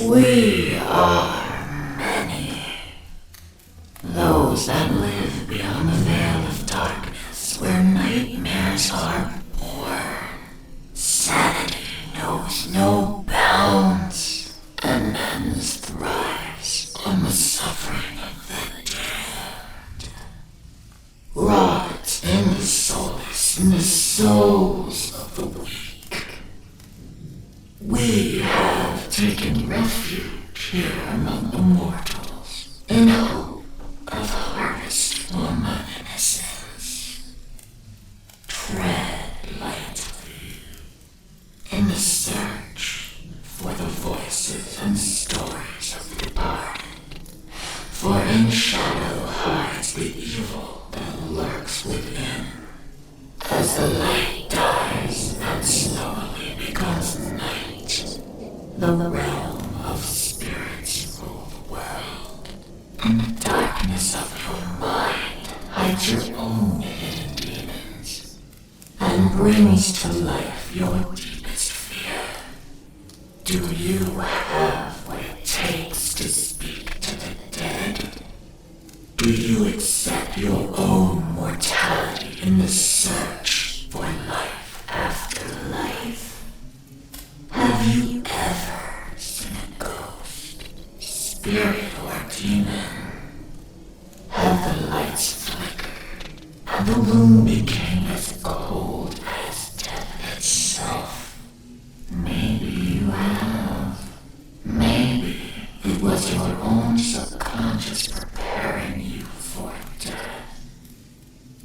We are many. Those that live beyond the veil of darkness, where nightmares are born. Sanity knows no bounds, and men's thrives on the suffering of the dead. Rot in the solace in the souls of the weak. We have taken refuge here among the mortals, in hope of harvest for my innocence. Tread lightly in the search for the voices and stories of the departed, for in shadow hides the evil that lurks within. As the light dies and slowly becomes night, the realm of spirits rule the world. In the darkness of your mind hides your own hidden demons, and brings to life your deepest fear. Do you have what it takes to speak to the dead? Do you accept your own mortality in the search for life after life? Have you ever seen a ghost, spirit, or demon? Have the lights flickered and the room became as cold as death itself? Maybe you have. Maybe it was your own subconscious preparing you for death.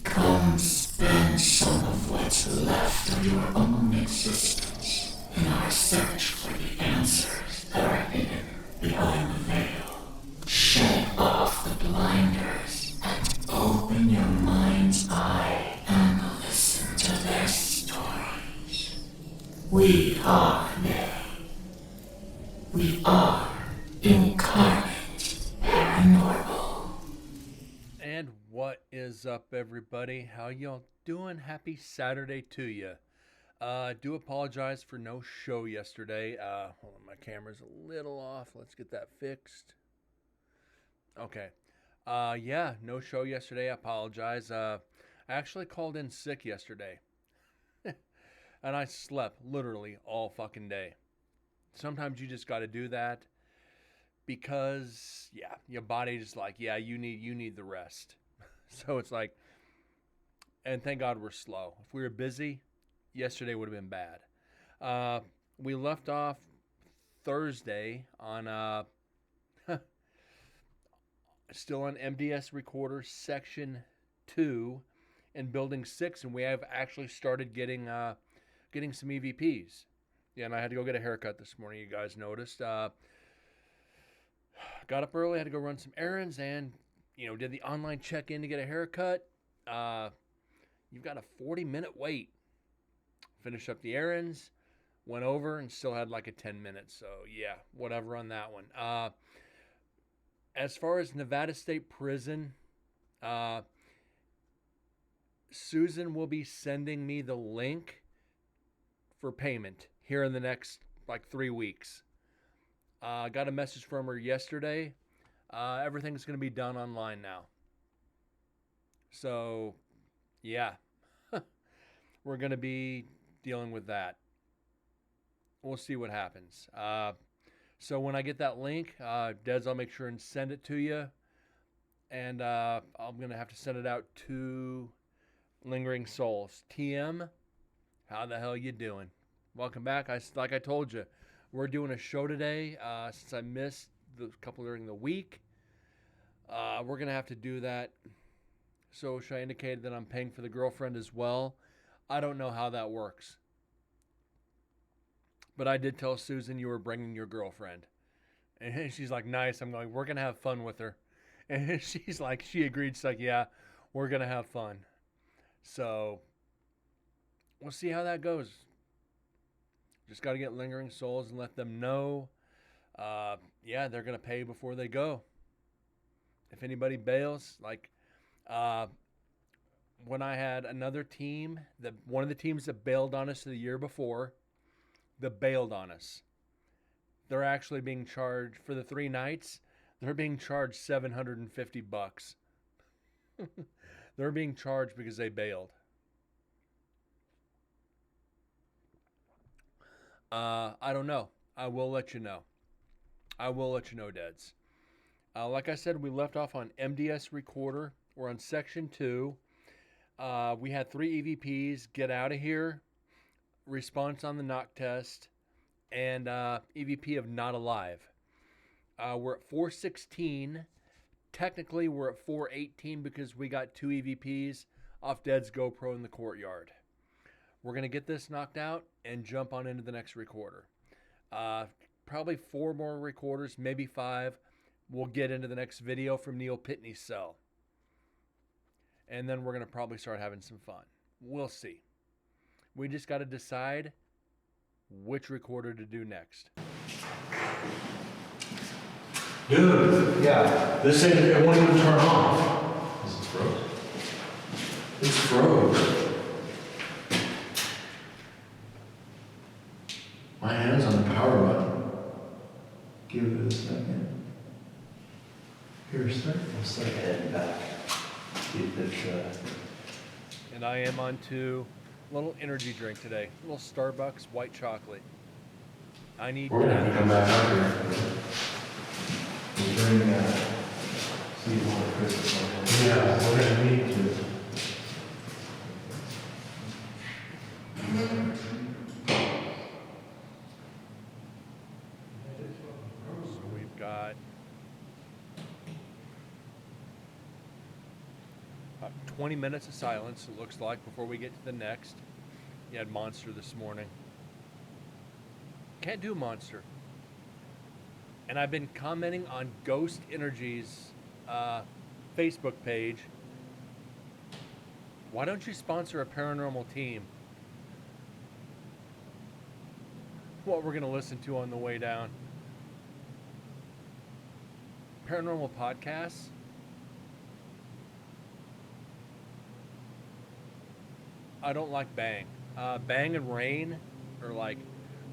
Come spend some of what's left of your own existence in our search for the answers that are hidden behind the veil. Shed off the blinders and open your mind's eye and listen to their stories. We are they. We are incarnate paranormal. And what is up, everybody? How y'all doing? Happy Saturday to you. Do apologize for no show yesterday. Hold on, my camera's a little off. Let's get that fixed. Okay. Yeah, no show yesterday. I apologize. I actually called in sick yesterday. And I slept literally all fucking day. Sometimes you just got to do that because, yeah, your body just like, yeah, you need the rest. So it's like, and thank God we're slow. If we were busy, yesterday would have been bad. We left off Thursday on still on MDS Recorder Section 2 in Building 6, and we have actually started getting some EVPs. Yeah, and I had to go get a haircut this morning, you guys noticed. Got up early, had to go run some errands, and, did the online check-in to get a haircut. You've got a 40-minute wait. Finished up the errands, went over, and still had like a 10 minutes. So, yeah, whatever on that one. As far as Nevada State Prison, Susan will be sending me the link for payment here in the next, 3 weeks. Got a message from her yesterday. Everything's going to be done online now. So, yeah. We're going to be dealing with that. We'll see what happens. So when I get that link, Des, I'll make sure and send it to you. And I'm going to have to send it out to Lingering Souls. TM, how the hell you doing? Welcome back. Like I told you, we're doing a show today. Since I missed the couple during the week, we're going to have to do that. So should I indicate that I'm paying for the girlfriend as well? I don't know how that works. But I did tell Susan you were bringing your girlfriend. And she's like, nice. I'm going, we're going to have fun with her. And she's like, she agreed. She's like, yeah, we're going to have fun. So we'll see how that goes. Just got to get Lingering Souls and let them know. Yeah, they're going to pay before they go. If anybody bails, when I had another team, one of the teams that bailed on us the year before, that bailed on us. they're actually being charged for the 3 nights. They're being charged $750. They're being charged because they bailed. I don't know. I will let you know. I will let you know, Deads. Like I said, we left off on MDS Recorder. We're on section 2. We had 3 EVPs. Get out of here. Response on the knock test. And EVP of not alive. We're at 416. Technically, we're at 418 because we got 2 EVPs off Dead's GoPro in the courtyard. We're going to get this knocked out and jump on into the next recorder. Probably 4 more recorders, maybe 5. We'll get into the next video from Neil Pitney's cell. And then we're going to probably start having some fun. We'll see. We just got to decide which recorder to do next. Dude, Yeah. this thing, it won't even turn off. Is it froze? It's froze. My hand's on the power button. Give it a second. Here, sir. I'll start heading back. See if it's, And I am on to a little energy drink today. A little Starbucks white chocolate. I need We're gonna have to come back up here. we'll bring, see what Chris is on. Yeah, we're gonna need to. So we've got about 20 minutes of silence, it looks like, before we get to the next. You had Monster this morning. Can't do Monster. And I've been commenting on Ghost Energy's Facebook page. Why don't you sponsor a paranormal team? What we're going to listen to on the way down. Paranormal podcasts. I don't like Bang. Bang and Rain are like,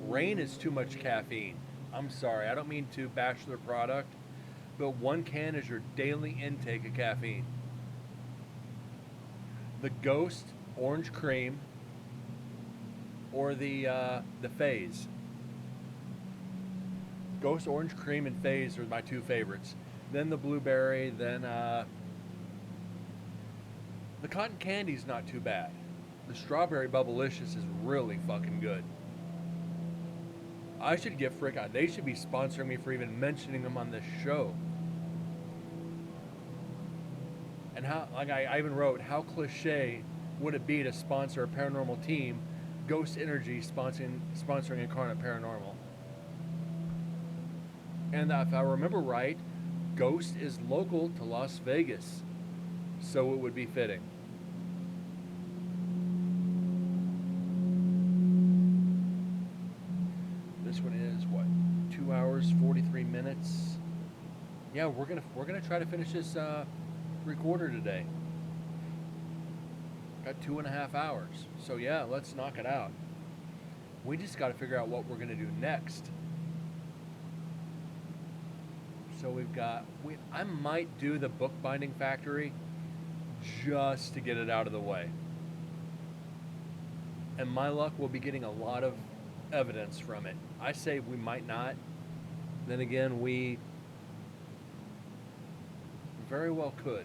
Rain is too much caffeine. I'm sorry, I don't mean to bash their product, but 1 can is your daily intake of caffeine. The Ghost Orange Cream or the Phase. Ghost Orange Cream and Phase are my 2 favorites. Then the Blueberry, then the Cotton Candy's not too bad. The Strawberry Bubblicious is really fucking good. I should get Frick out. They should be sponsoring me for even mentioning them on this show. And how, like I even wrote, how cliche would it be to sponsor a paranormal team, Ghost Energy sponsoring Incarnate Paranormal? And if I remember right, Ghost is local to Las Vegas, so it would be fitting. This one is what, 2 hours 43 minutes. Yeah, we're gonna try to finish this recorder today. Got 2.5 hours, so yeah, let's knock it out. We just got to figure out what we're gonna do next. So we've got, I might do the Bookbinding Factory just to get it out of the way. And my luck, we'll be getting a lot of evidence from it. I say we might not. Then again, we very well could.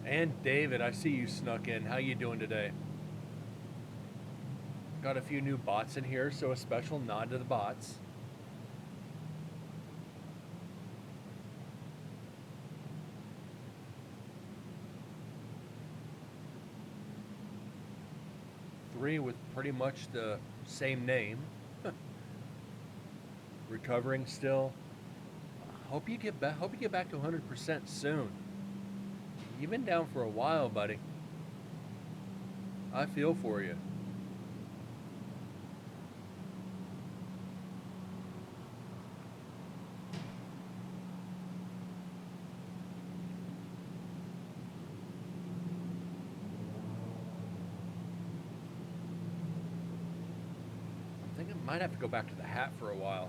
And David, I see you snuck in. How you doing today? Got a few new bots in here, so a special nod to the bots. 3 with pretty much the same name. Recovering still. Hope you get back. Hope you get back to 100% soon. You've been down for a while, buddy. I feel for you. I think I might have to go back to the hat for a while.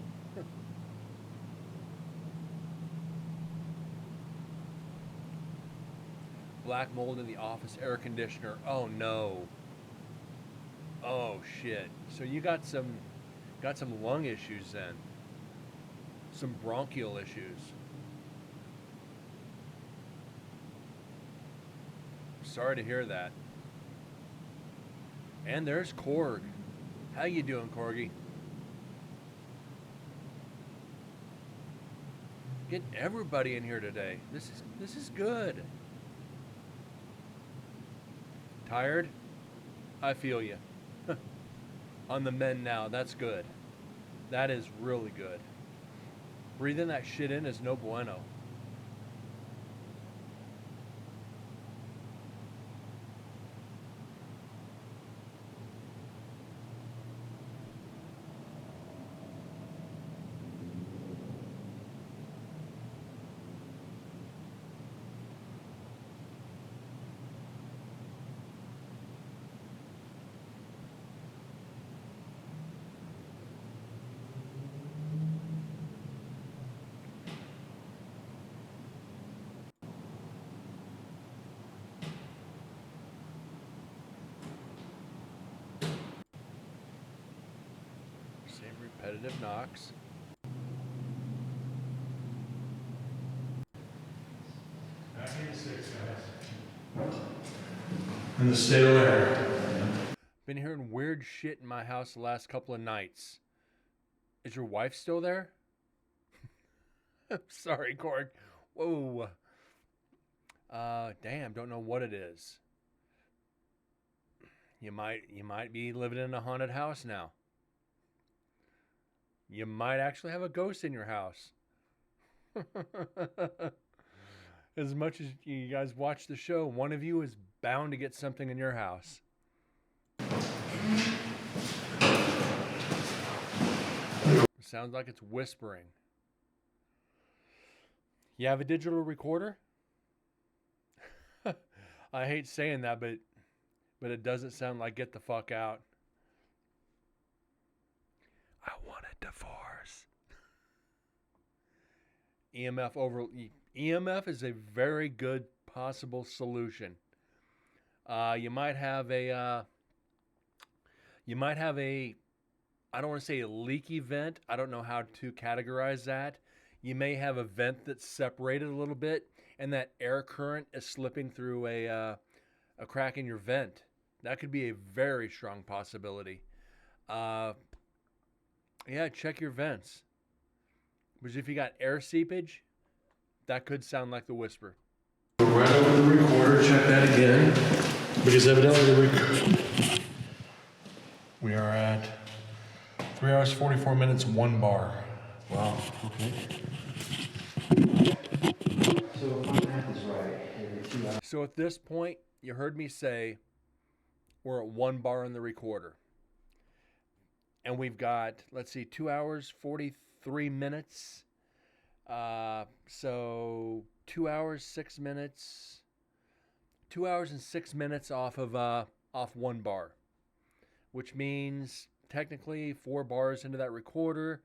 Black mold in the office air conditioner. Oh no. Oh shit. So you got some lung issues then. Some bronchial issues. Sorry to hear that. And there's Korg. How you doing, Corgi? Get everybody in here today. This is good. Tired? I feel you. On the mend now. That's good. That is really good. Breathing that shit in is no bueno. Repetitive knocks. Back into 6, guys. In the stale air. Been hearing weird shit in my house the last couple of nights. Is your wife still there? Sorry, Cork. Whoa. Damn, don't know what it is. You might be living in a haunted house now. You might actually have a ghost in your house. As much as you guys watch the show, one of you is bound to get something in your house. Sounds like it's whispering. You have a digital recorder? I hate saying that, but it doesn't sound like get the fuck out. I want a divorce. EMF is a very good possible solution. You might have a I don't want to say a leaky vent. I don't know how to categorize that. You may have a vent that's separated a little bit, and that air current is slipping through a crack in your vent. That could be a very strong possibility. Yeah, check your vents. Because if you got air seepage, that could sound like the whisper. Right over the recorder, check that again. Because evidently we are at 3 hours, 44 minutes, 1 bar. Wow, okay. So if my math is right, every 2 hours. So at this point, you heard me say we're at 1 bar in the recorder. And we've got, let's see, 2 hours, 43 minutes. So 2 hours, 6 minutes. 2 hours and 6 minutes off 1 bar. Which means technically 4 bars into that recorder,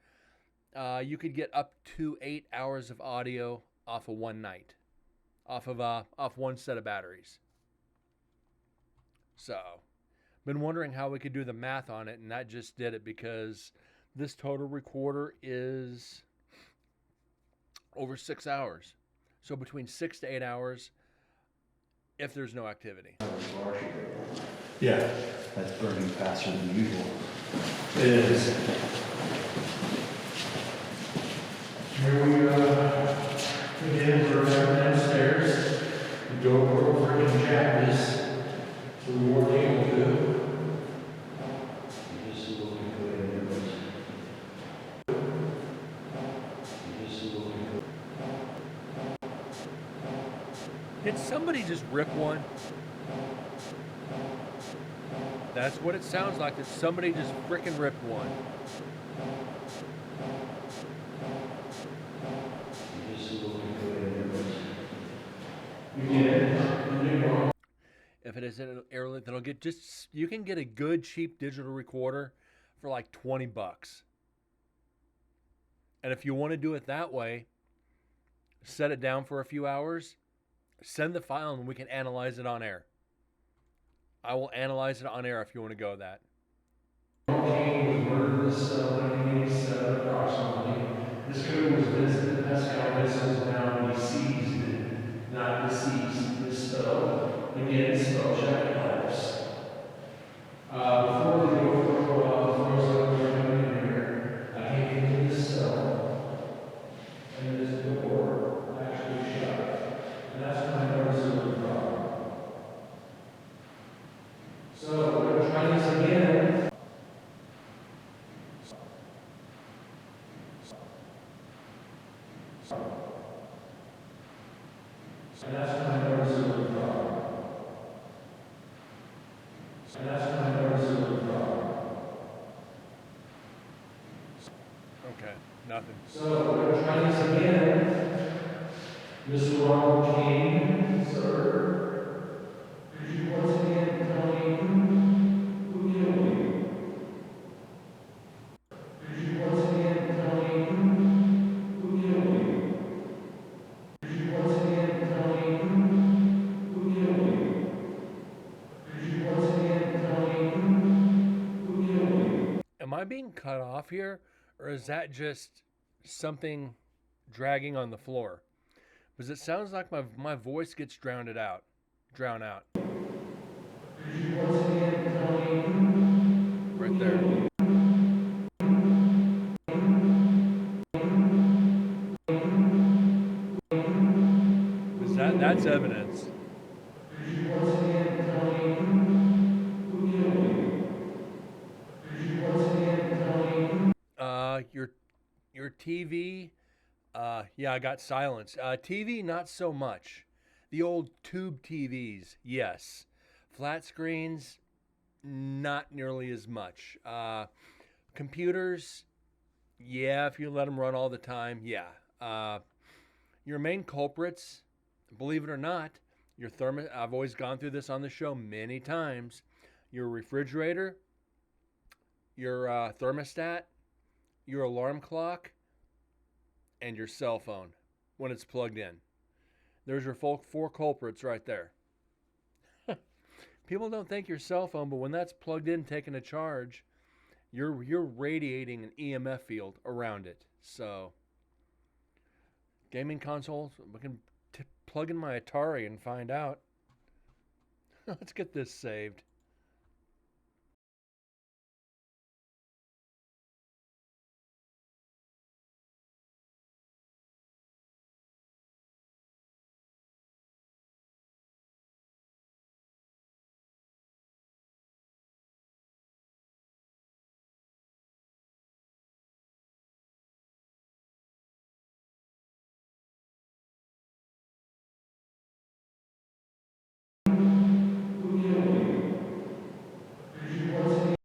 you could get up to 8 hours of audio off of one night. Off one set of batteries. So, been wondering how we could do the math on it, and that just did it because this total recorder is over 6 hours. So between 6 to 8 hours if there's no activity. Yeah. That's burning faster than usual. It is. Here we go. Again, we're downstairs. The door freaking jacked us, so we weren't able to. Did somebody just rip one? That's what it sounds like, that somebody just frickin' ripped one. Just looking for it. You did. If it is an airlift, then I'll get just, you can get a good cheap digital recorder for like 20 bucks. And if you want to do it that way, set it down for a few hours, send the file and we can analyze it on air. I will analyze it on air if you want to go that. King was murdered in the cell in 1987 approximately. This code was Vincent Pascal. Vincent is now deceased, not deceased, misspelled. Again, spell check helps. Before they go for those coming in here, I came into this cell, and this door actually shut. And that's when I noticed there was a problem. So we're going to try this again. And that's when I noticed there was a problem. And that's when I noticed there was a problem. Okay, nothing. So we're going to try this again. Mr. Ronald King, sir, could you once again tell me who killed you? Could you once again tell me who killed you? Could you once again tell me who killed you? Could you once again tell me who killed you? Am I being cut off here, or is that just something dragging on the floor? Because it sounds like my voice gets drowned out. Could you once again tell me Right there. Because that's evidence. Could you once again tell me who killed you? Could you once again tell me Your TV, yeah, I got silence. TV, not so much. The old tube TVs, yes. Flat screens, not nearly as much. Computers, yeah, if you let them run all the time, yeah. Your main culprits, believe it or not, your I've always gone through this on the show many times. Your refrigerator, your thermostat, your alarm clock, and your cell phone when it's plugged in. There's your four culprits right there. People don't think your cell phone, but when that's plugged in, taking a charge, you're radiating an EMF field around it. So, gaming consoles, we can plug in my Atari and find out. Let's get this saved. who killed you? Could you once again?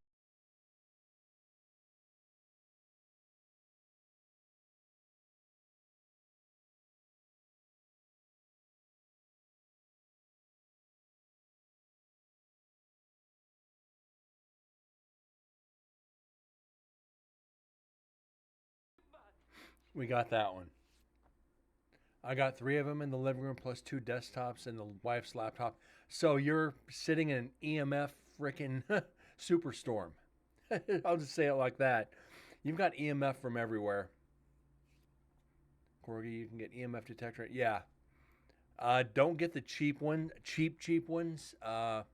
We got that one. I got 3 of them in the living room plus 2 desktops and the wife's laptop. So you're sitting in an EMF freaking superstorm. I'll just say it like that. You've got EMF from everywhere. Corgi, you can get EMF detector. Yeah. Don't get the cheap ones. But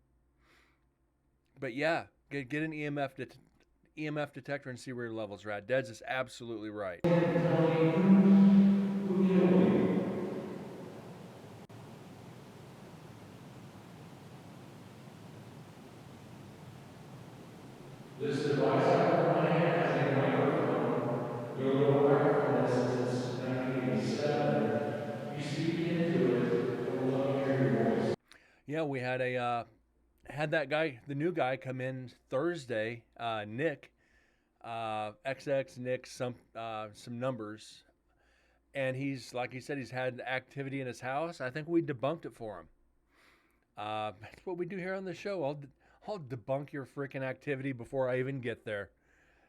yeah, get an EMF detector and see where your levels are at. Deds is absolutely right. Who killed you? This device I have in my hand has a microphone. Your little microphone is since 1987. You speak into it, it will let me hear Yeah, we had that guy, the new guy, come in Thursday. Nick, XX Nick, some numbers, and he's like he said, he's had activity in his house. I think we debunked it for him. That's what we do here on the show. I'll debunk your freaking activity before I even get there.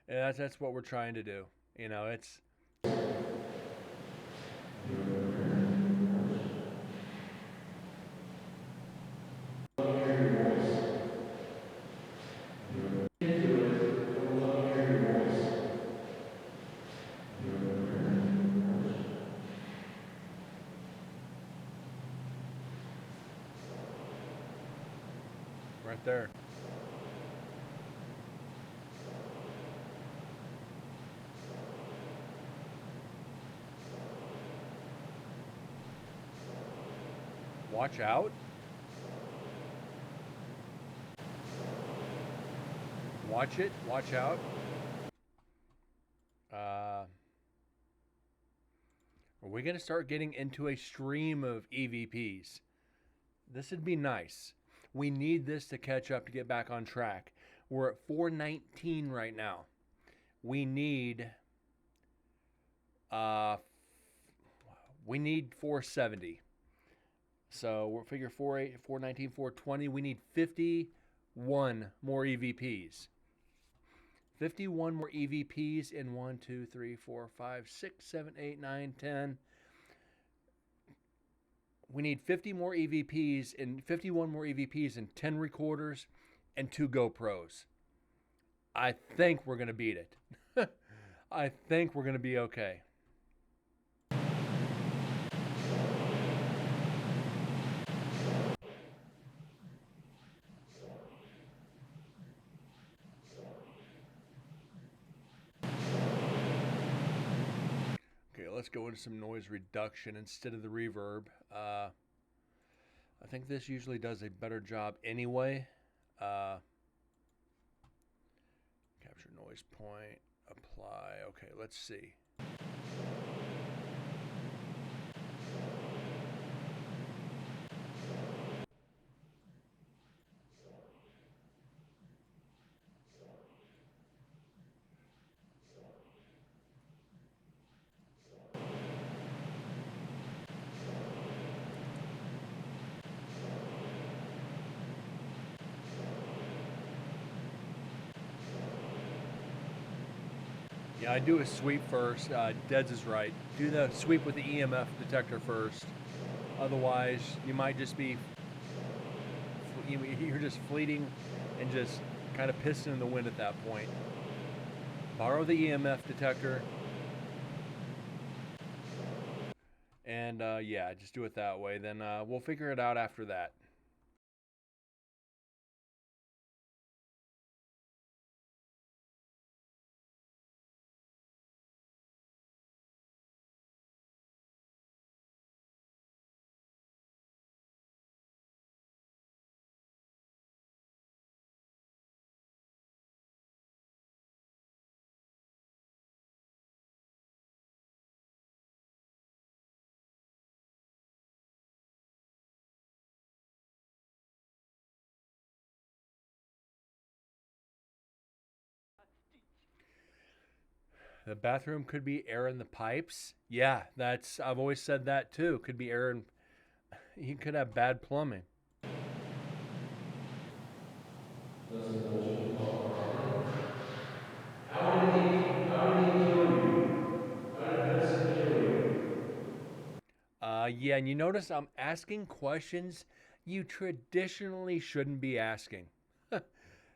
And that's what we're trying to do. You know, it's right there. Watch out. Watch it. Watch out. Are we going to start getting into a stream of EVPs? This would be nice. We need this to catch up to get back on track. We're at 419 right now. We need uh we need 470. So we'll figure 419, 420. We need 51 more EVPs. 51 more EVPs in 1, 2, 3, 4, 5, 6, 7, 8, 9, 10. We need 50 more EVPs and 51 more EVPs and 10 recorders and 2 GoPros. I think we're going to beat it. I think we're going to be okay. Okay, let's go into some noise reduction instead of the reverb. I think this usually does a better job anyway. Capture noise point, apply. Okay, let's see. Yeah, I do a sweep first. Deds is right. Do the sweep with the EMF detector first. Otherwise, you might just be you're just fleeting and just kind of pissing in the wind at that point. Borrow the EMF detector, and yeah, just do it that way. Then we'll figure it out after that. The bathroom could be air in the pipes. Yeah, I've always said that too. Could be air in. You could have bad plumbing. That's the bullshit we call Paranormal. How did he kill you? How does he kill you? Yeah, and you notice I'm asking questions you traditionally shouldn't be asking.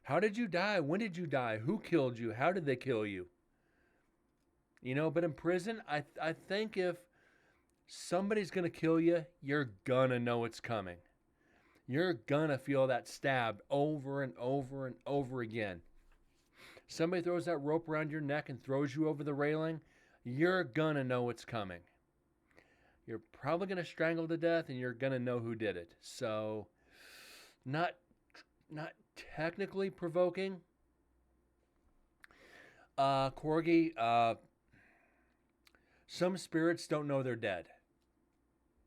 How did you die? When did you die? Who killed you? How did they kill you? But in prison, I think if somebody's gonna kill you, you're gonna know it's coming. You're gonna feel that stab over and over and over again. Somebody throws that rope around your neck and throws you over the railing, you're gonna know it's coming. You're probably gonna strangle to death, and you're gonna know who did it. So, not technically provoking. Corgi, some spirits don't know they're dead,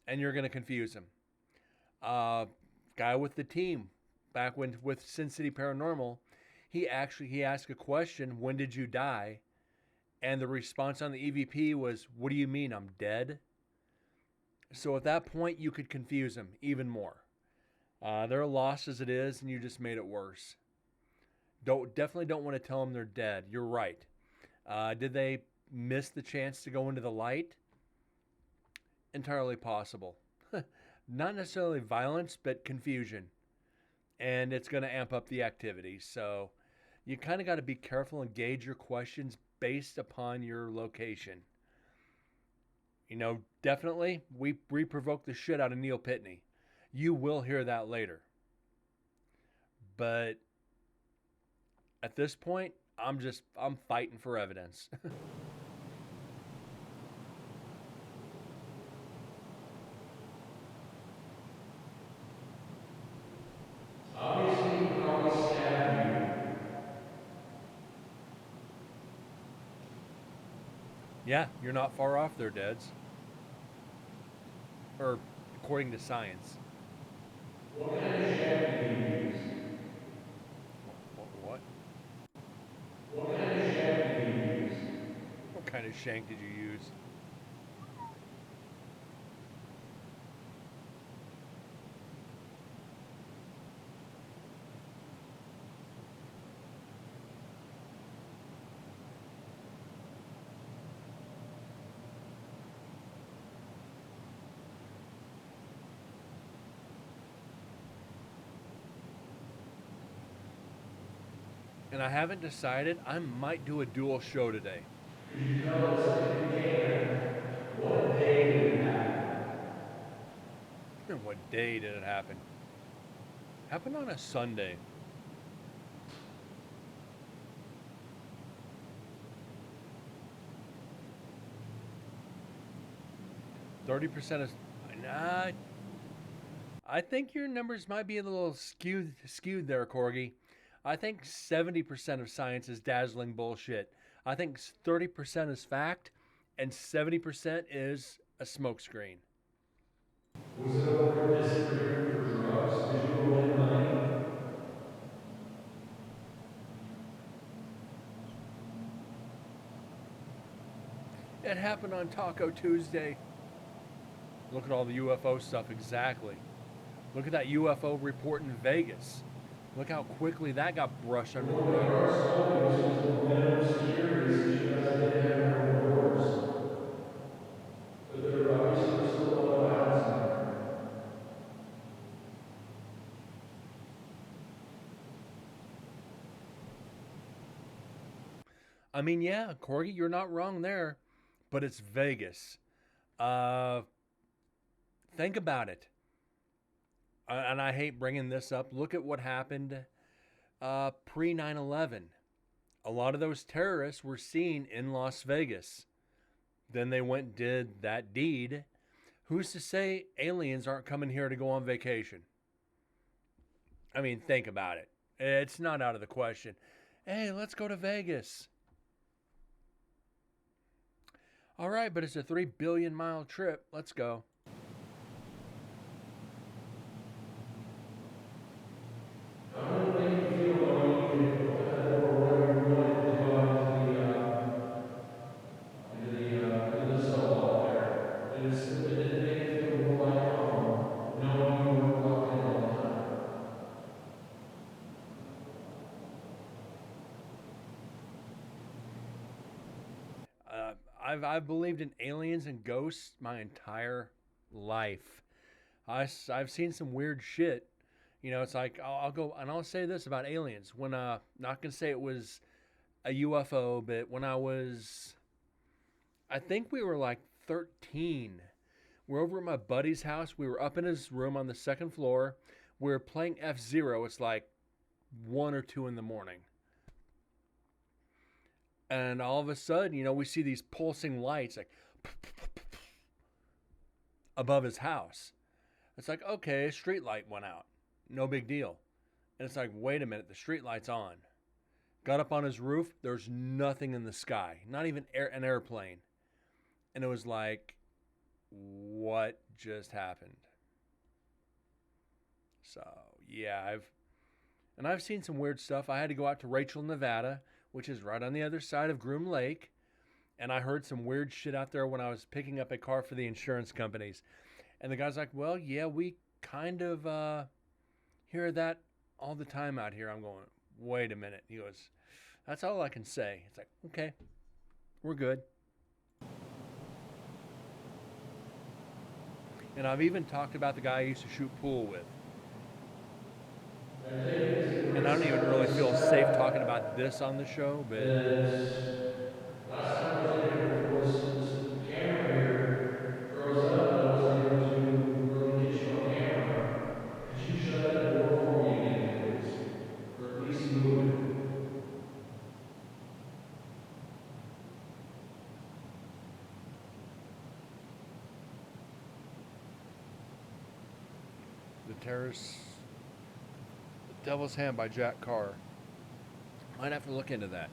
and you're gonna confuse them. guy with the team back when with Sin City Paranormal, he asked a question, "When did you die?" And the response on the EVP was, "What do you mean I'm dead?" So at that point, you could confuse them even more. They're lost as it is, and you just made it worse. Definitely don't want to tell them they're dead. You're right. Did they miss the chance to go into the light? Entirely possible. Not necessarily violence, but confusion. And it's going to amp up the activity. So you kind of got to be careful and gauge your questions based upon your location. Definitely, we provoked the shit out of Neil Pitney. You will hear that later. But at this point, I'm fighting for evidence. Obviously, he probably stabbed you. Yeah, you're not far off there, Deads. Or according to science. What kind of shaft did you use? What? What kind of shaft did you use? What kind of shank did you use? And I haven't decided. I might do a dual show today. Could you tell us if you can, what day did it happen? What day did it happen? Happened on a Sunday. %30% is. Nah, I think your numbers might be a little skewed there, Corgi. I think 70% of science is dazzling bullshit. I think 30% is fact, and 70% is a smokescreen. Was it over a disagreement for drugs? Did you owe him money? It happened on Taco Tuesday. Look at all the UFO stuff, exactly. Look at that UFO report in Vegas. Look how quickly that got brushed under the rug. Guards told you this was for minimum security since you guys didn't have your own doors. But there obviously was still a lot of violence in there. I mean, yeah, Corgi, you're not wrong there, but it's Vegas. Think about it. And I hate bringing this up. Look at what happened pre 9/11. A lot of those terrorists were seen in Las Vegas. Then they went and did that deed. Who's to say aliens aren't coming here to go on vacation? I mean, think about it. It's not out of the question. Hey, let's go to Vegas. All right, but it's a 3 billion mile trip. Let's go. How did it make you feel when you could open that door whenever you wanted to go out into the cell block there? It didn't make you feel more like home, knowing you weren't locked in all the time. I've believed in aliens and ghosts my entire life. I've seen some weird shit. It's like I'll go and I'll say this about aliens. When not gonna say it was a UFO, but when I think we were like 13. We're over at my buddy's house. We were up in his room on the second floor. We were playing F-Zero. It's like 1 or 2 in the morning. And all of a sudden, we see these pulsing lights like above his house. It's like, okay, a street light went out. No big deal. And it's like, wait a minute, the street light's on. Got up on his roof. There's nothing in the sky. Not even an airplane. And it was like, what just happened? So yeah, I've seen some weird stuff. I had to go out to Rachel, Nevada, which is right on the other side of Groom Lake, and I heard some weird shit out there when I was picking up a car for the insurance companies. And the guy's like, "Well, yeah, we kind of hear that all the time out here." I'm going, "Wait a minute." He goes, "That's all I can say." It's like, "Okay, we're good." And I've even talked about the guy I used to shoot pool with. I take it as a And great I don't even sign of really the feel safe sky talking about this on the show, but is last time I was in here before this camera here froze up and I wasn't able to really get you on camera. Could you shut that door for me again, please? Or at least move it? The Terrace, The Devil's Hand by Jack Carr. Might have to look into that.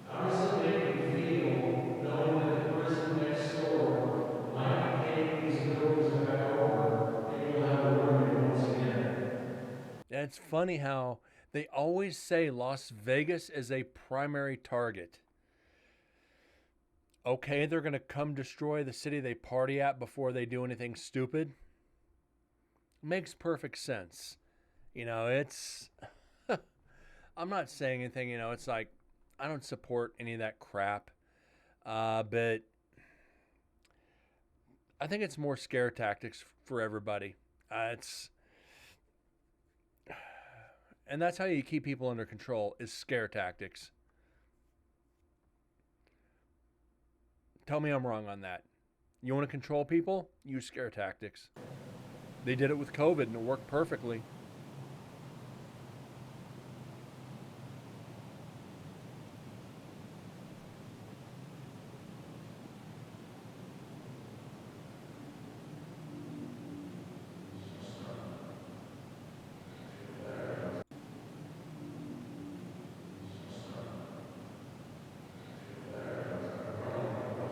How does it make you feel knowing that the prison next door might be taking these buildings back over and you'll have to run it once again? And it's funny how they always say Las Vegas is a primary target. Okay, they're going to come destroy the city they party at before they do anything stupid. Makes perfect sense. It's. I'm not saying anything, it's like I don't support any of that crap. But I think it's more scare tactics for everybody. And that's how you keep people under control is scare tactics. Tell me I'm wrong on that. You want to control people? Use scare tactics. They did it with COVID and it worked perfectly.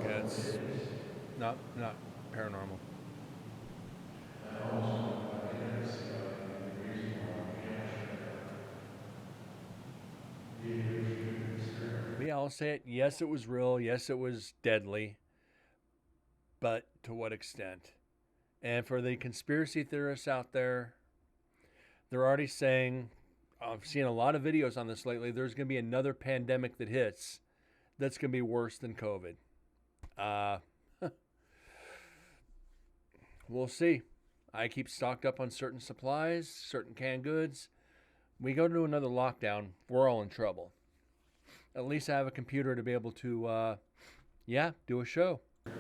Okay, it's not paranormal. But yeah, I'll say it. Yes, it was real. Yes, it was deadly. But to what extent? And for the conspiracy theorists out there, they're already saying, I've seen a lot of videos on this lately, there's going to be another pandemic that hits that's going to be worse than COVID. We'll see. I keep stocked up on certain supplies, certain canned goods. We go to another lockdown, we're all in trouble. At least I have a computer to be able to, do a show. All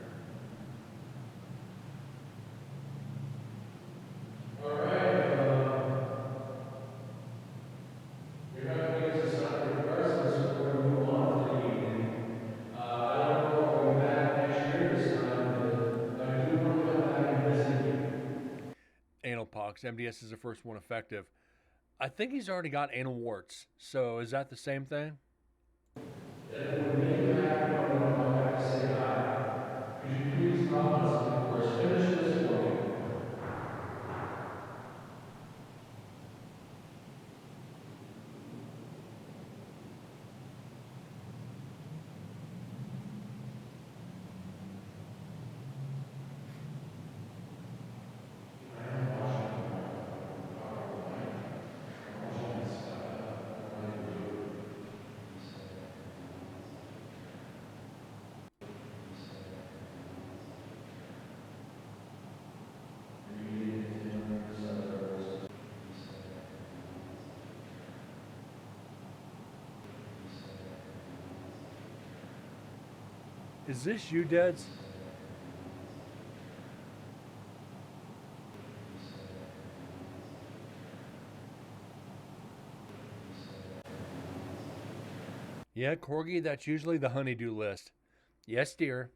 right, you're not going to get us to sign your presence, so we're going to move on for the evening. I don't know if I'll be back next year this time, but I do want to come back and visit you. Anal pox. MDS is the first one effective. I think he's already got anal warts. So is that the same thing? It would make you happy if I want to come back to say hi. Could you please knock on something for us? Finish this for me. Is this you, Deds? Yeah, Corgi, that's usually the honeydew list. Yes, dear.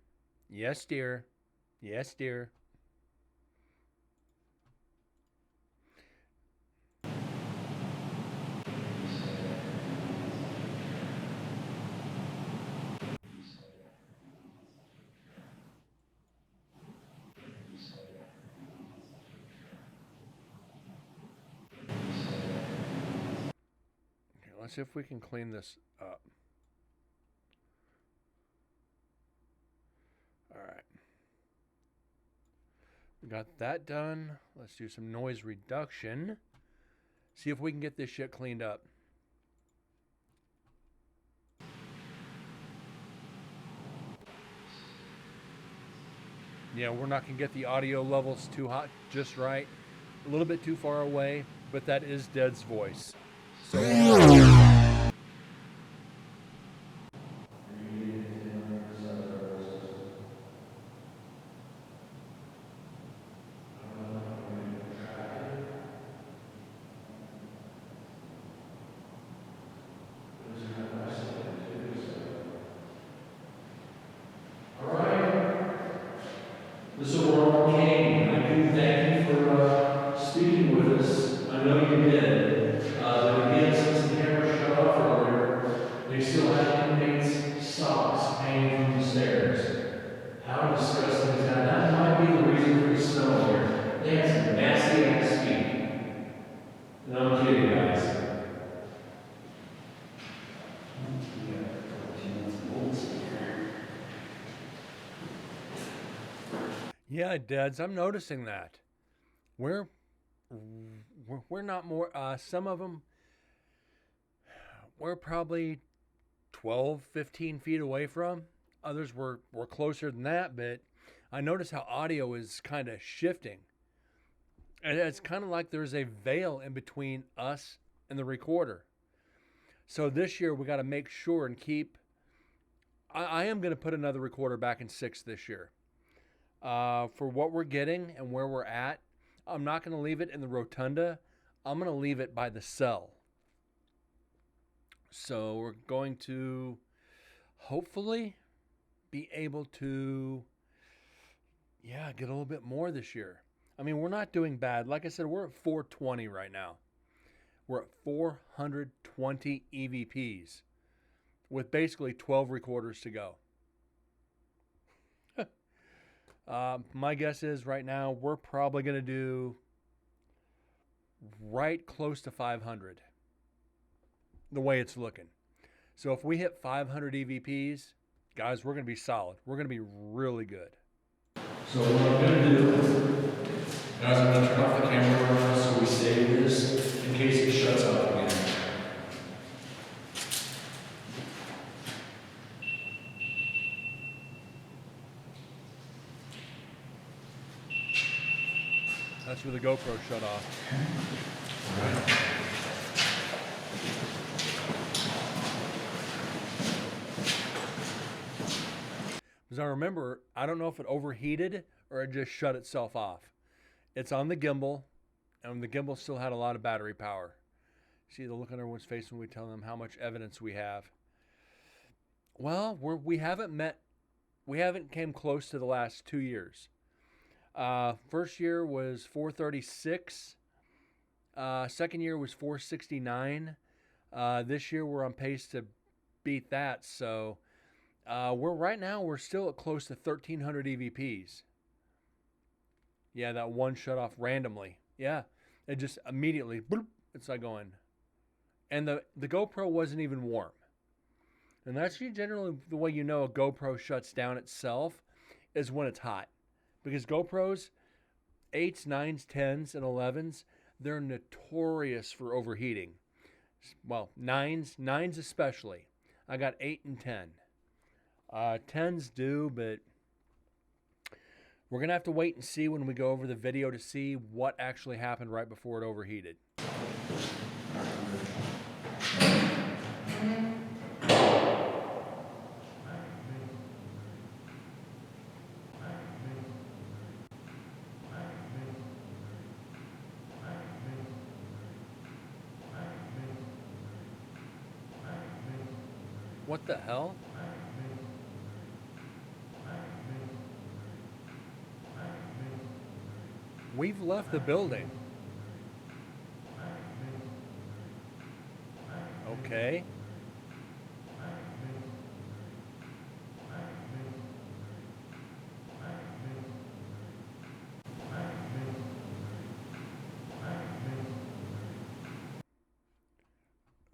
Yes, dear. Yes, dear. Let's see if we can clean this up. All right. We got that done. Let's do some noise reduction. See if we can get this shit cleaned up. Yeah, we're not going to get the audio levels too hot, just right. A little bit too far away, but that is Dead's voice. So All right. This is where all came. I do thank you for speaking with us. I know you did. But again, since the camera shut off earlier, they still have inmates' socks hanging from the stairs. How disgusting is that? That might be the reason for the smell here. They have some nasty ass feet. And I'm kidding, guys. yeah, Deads, I'm noticing that. We're not more. Some of them, we're probably 12, 15 feet away from. Others were closer than that, but I notice how audio is kind of shifting. And it's kind of like there's a veil in between us and the recorder. So this year we got to make sure and keep. I am going to put another recorder back in 6 this year. For what we're getting and where we're at, I'm not going to leave it in the rotunda. I'm going to leave it by the cell. So we're going to hopefully be able to, get a little bit more this year. I mean, we're not doing bad. Like I said, we're at 420 right now. We're at 420 EVPs with basically 12 recorders to go. My guess is right now we're probably going to do right close to 500 the way it's looking. So if we hit 500 EVPs, guys, we're going to be solid. We're going to be really good. So what I'm going to do, guys, I'm going to turn off the camera so we save this in case it shuts off again. That's where the GoPro shut off. All right. Because I remember, I don't know if it overheated or it just shut itself off. It's on the gimbal, and the gimbal still had a lot of battery power. See the look on everyone's face when we tell them how much evidence we have. Well, we haven't came close to the last 2 years. First year was 436. Second year was 469. This year we're on pace to beat that. So we're still at close to 1,300 EVPs. Yeah, that one shut off randomly. Yeah, it just immediately, bloop, it's like going. And the GoPro wasn't even warm. And that's generally the way you know a GoPro shuts down itself is when it's hot. Because GoPros, 8s, 9s, 10s, and 11s, they're notorious for overheating. Well, 9s especially. I got 8 and 10. 10s do, but we're going to have to wait and see when we go over the video to see what actually happened right before it overheated. What the hell? We've left the building. Okay.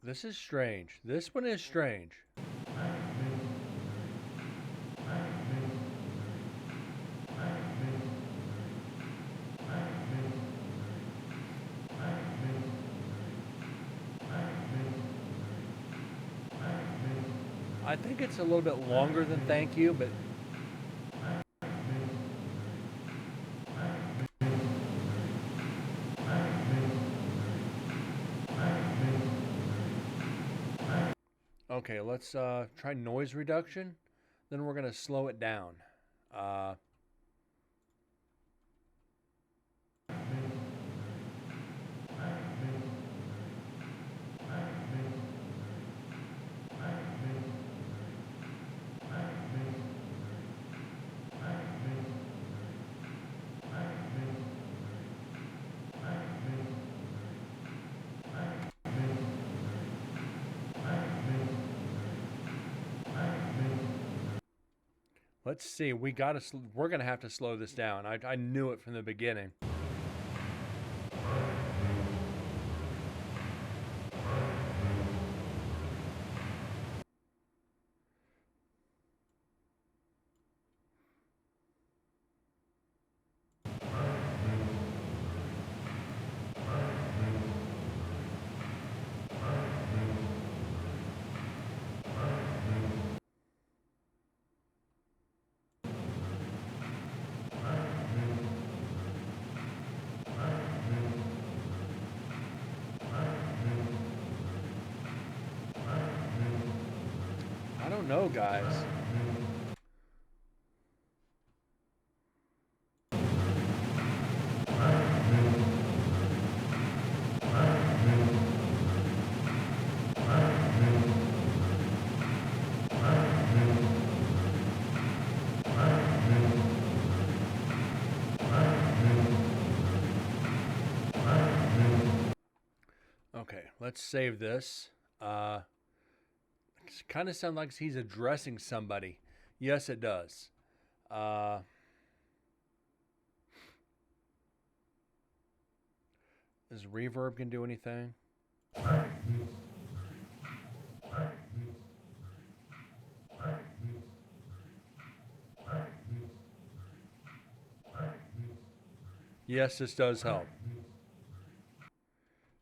This is strange. This one is strange. I think it's a little bit longer than thank you, but okay, let's try noise reduction. Then we're gonna slow it down. Uh, let's see. We're gonna have to slow this down. I knew it from the beginning. I don't know, guys. Okay, let's save this. It kind of sounds like he's addressing somebody. Yes, it does. Is reverb can do anything? Yes, this does help.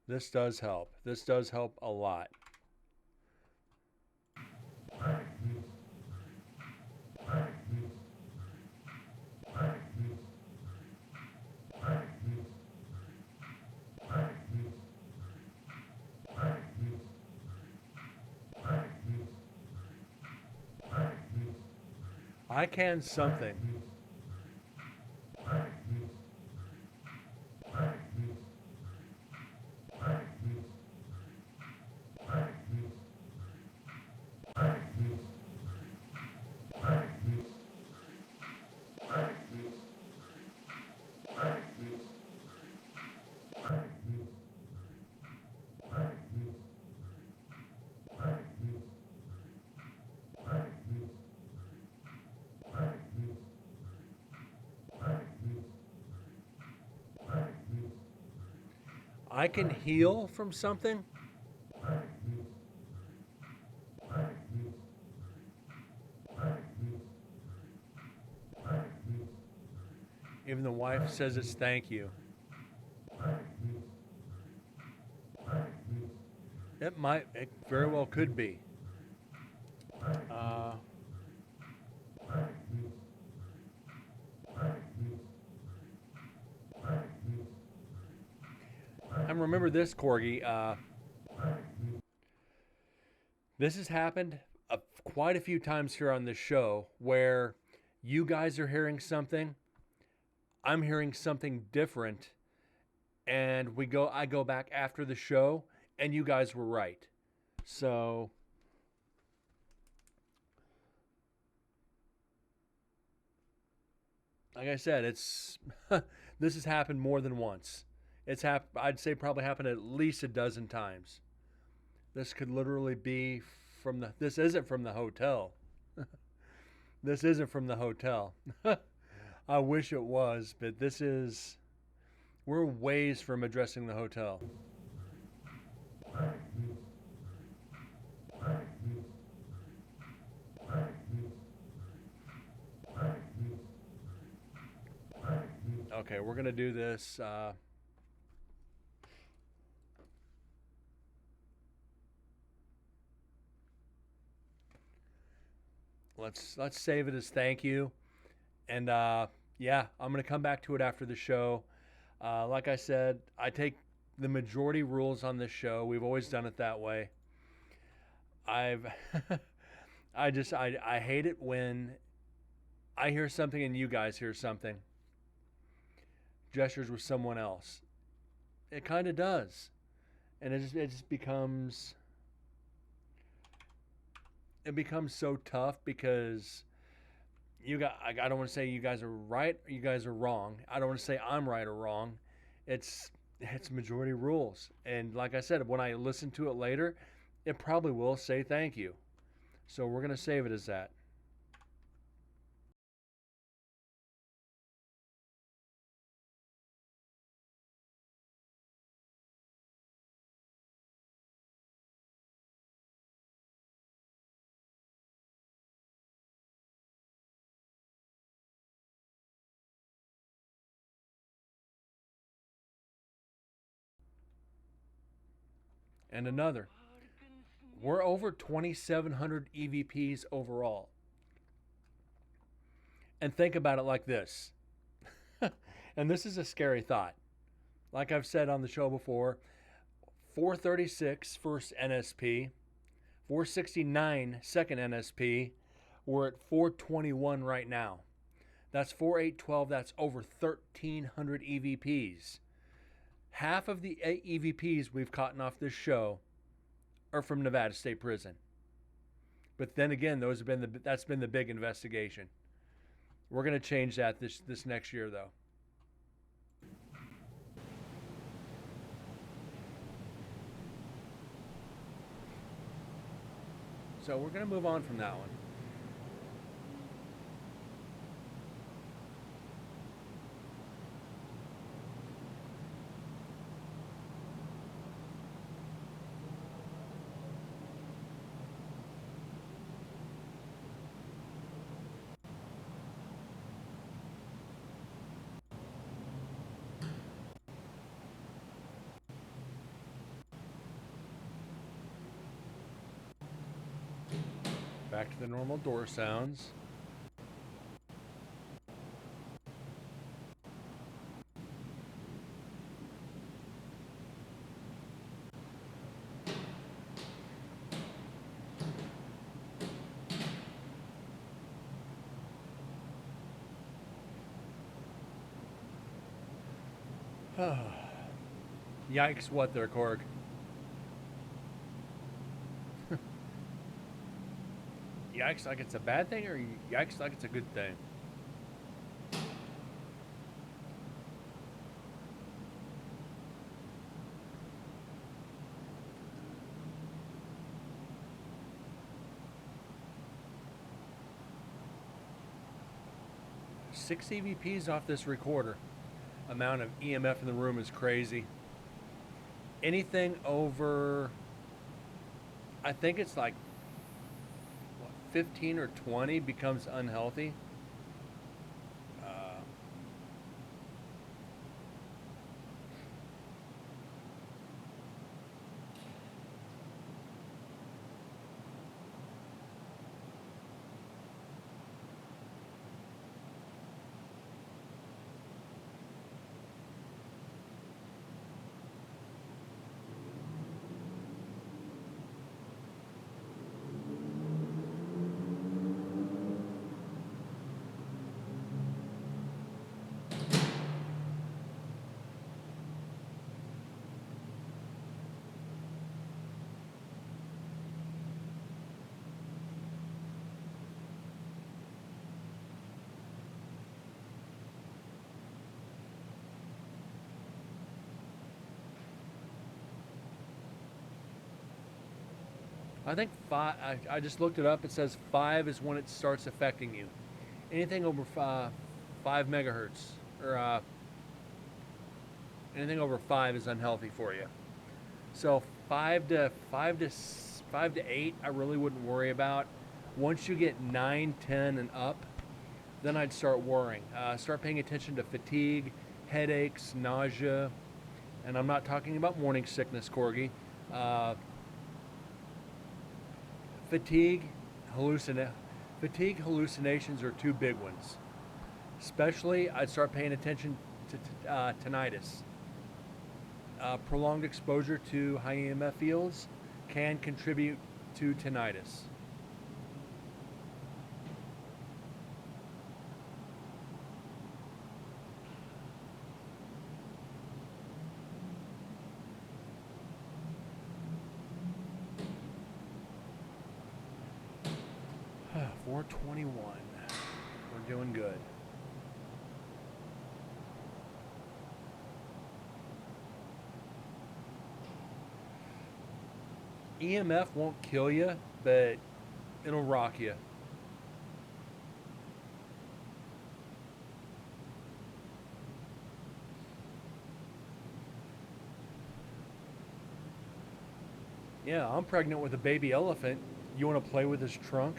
This does help. This does help a lot. I can something. I can heal from something. Even the wife says it's thank you. It very well could be. And remember this, Corgi. This has happened quite a few times here on this show where you guys are hearing something, I'm hearing something different, and I go back after the show, and you guys were right. So like I said, it's this has happened more than once. I'd say probably happened at least a dozen times. This could literally be this isn't from the hotel. This isn't from the hotel. I wish it was, but we're ways from addressing the hotel. Okay, we're gonna do this. Let's save it as thank you, and yeah, I'm gonna come back to it after the show. Like I said, I take the majority rules on this show. We've always done it that way. I've I hate it when I hear something and you guys hear something. Gestures with someone else. It kind of does, and it just becomes so tough because I don't want to say you guys are right or you guys are wrong. I don't want to say I'm right or wrong. It's majority rules. And like I said, when I listen to it later, it probably will say thank you. So we're going to save it as that. And another. We're over 2,700 EVPs overall. And think about it like this. And this is a scary thought. Like I've said on the show before, 436 first NSP, 469 second NSP. We're at 421 right now. That's 4812. That's over 1,300 EVPs. Half of the EVPs we've caught off this show are from Nevada State Prison. But then again, that's been the big investigation. We're going to change that this next year, though. So we're going to move on from that one. Back to the normal door sounds. Yikes, what there, Korg? Yikes like it's a bad thing, or yikes like it's a good thing? Six EVPs off this recorder. Amount of EMF in the room is crazy. Anything over, I think it's like 15 or 20 becomes unhealthy. I think five. I just looked it up. It says 5 is when it starts affecting you. Anything over 5 megahertz or anything over 5 is unhealthy for you. So 5 to 8, I really wouldn't worry about. Once you get 9, 10, and up, then I'd start worrying. Start paying attention to fatigue, headaches, nausea, and I'm not talking about morning sickness, Corgi. Uh, fatigue, hallucina- fatigue hallucinations are two big ones. Especially, I'd start paying attention to tinnitus. Prolonged exposure to high EMF fields can contribute to tinnitus. 421. We're doing good. EMF won't kill you, but it'll rock you. Yeah, I'm pregnant with a baby elephant. You want to play with his trunk?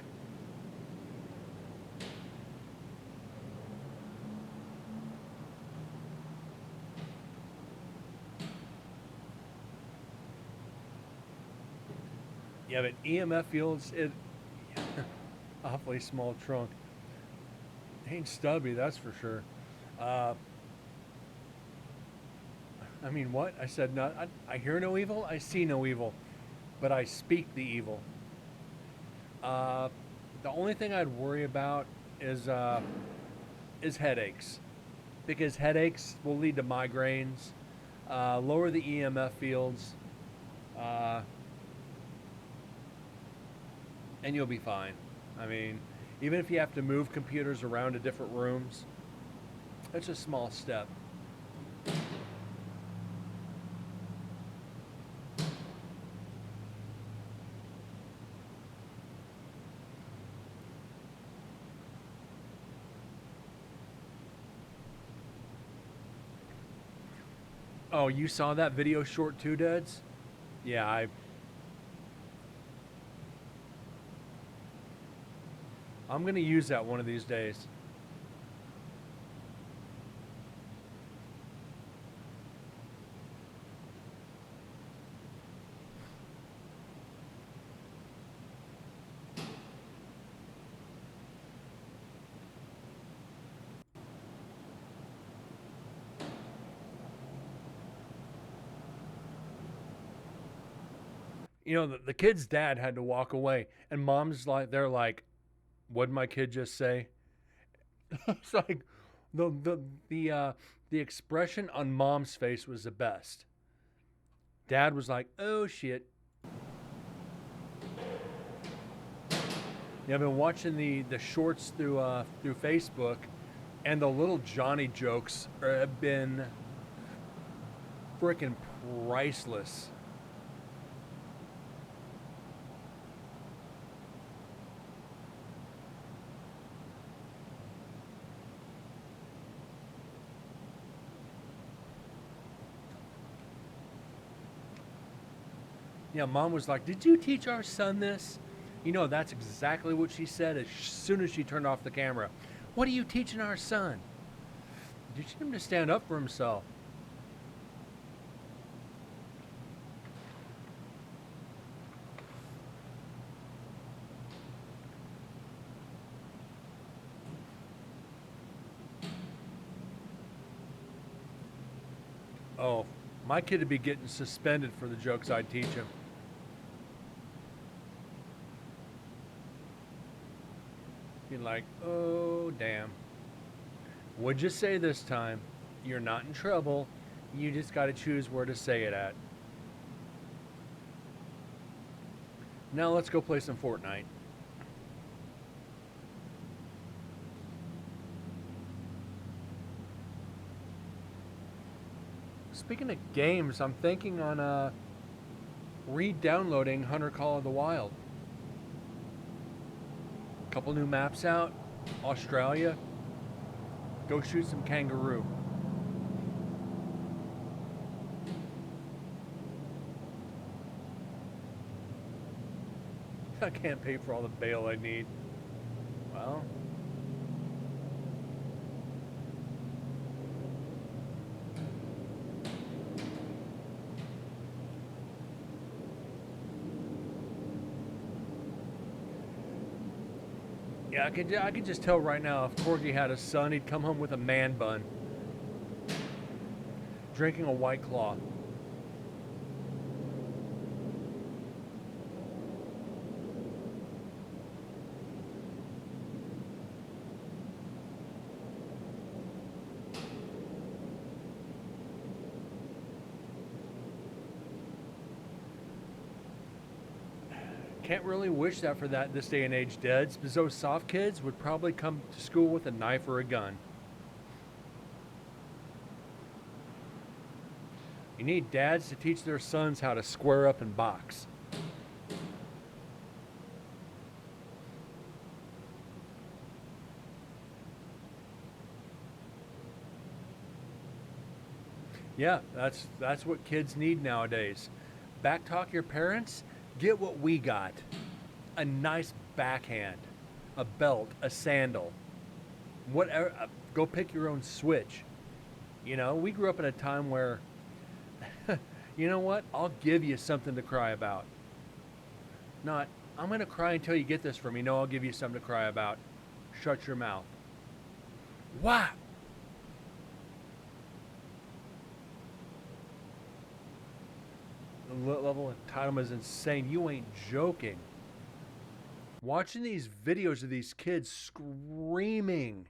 Yeah, but EMF fields, it awfully small trunk. Ain't stubby, that's for sure. Uh, I mean, what? I said, not. I hear no evil, I see no evil, but I speak the evil. Uh, the only thing I'd worry about is headaches, because headaches will lead to migraines. Lower the EMF fields, uh, and you'll be fine. I mean, even if you have to move computers around to different rooms, it's a small step. Oh, you saw that video short too, Duds? Yeah, I'm gonna use that one of these days. You know, the kid's dad had to walk away, and mom's like, they're like, "What'd my kid just say?" It's like the the the uh, the expression on mom's face was the best. Dad was like, "Oh shit." Yeah, I've been watching the shorts through Facebook, and the little Johnny jokes have been freaking priceless. Yeah, mom was like, "Did you teach our son this?" You know, that's exactly what she said as soon as she turned off the camera. "What are you teaching our son?" Teaching him to stand up for himself. Oh, my kid would be getting suspended for the jokes I'd teach him. You're like, "Oh, damn. What'd you say this time? You're not in trouble. You just got to choose where to say it at." Now let's go play some Fortnite. Speaking of games, I'm thinking on re-downloading Hunter Call of the Wild. Couple new maps out. Australia. Go shoot some kangaroo. I can't pay for all the bail I need. Well, Yeah, I could just tell right now if Corgi had a son, he'd come home with a man bun, drinking a White Claw. Can't really wish that for that this day and age, Deads, because those soft kids would probably come to school with a knife or a gun. You need dads to teach their sons how to square up and box. Yeah, that's what kids need nowadays. Backtalk your parents, get what we got. A nice backhand, a belt, a sandal. Whatever, go pick your own switch. You know, we grew up in a time where you know what? I'll give you something to cry about. Not, I'm going to cry until you get this from me. No, I'll give you something to cry about. Shut your mouth. Wow. The level of entitlement is insane. You ain't joking. Watching these videos of these kids screaming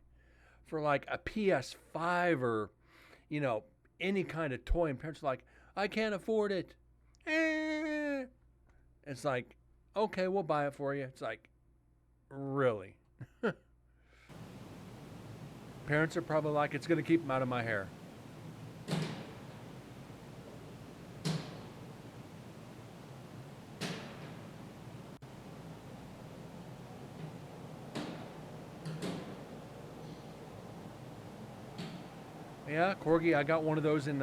for like a PS5 or, you know, any kind of toy, and parents are like, I can't afford it. It's like, okay, we'll buy it for you. It's like, really? Parents are probably like, it's going to keep them out of my hair. Yeah, Corgi, I got one of those in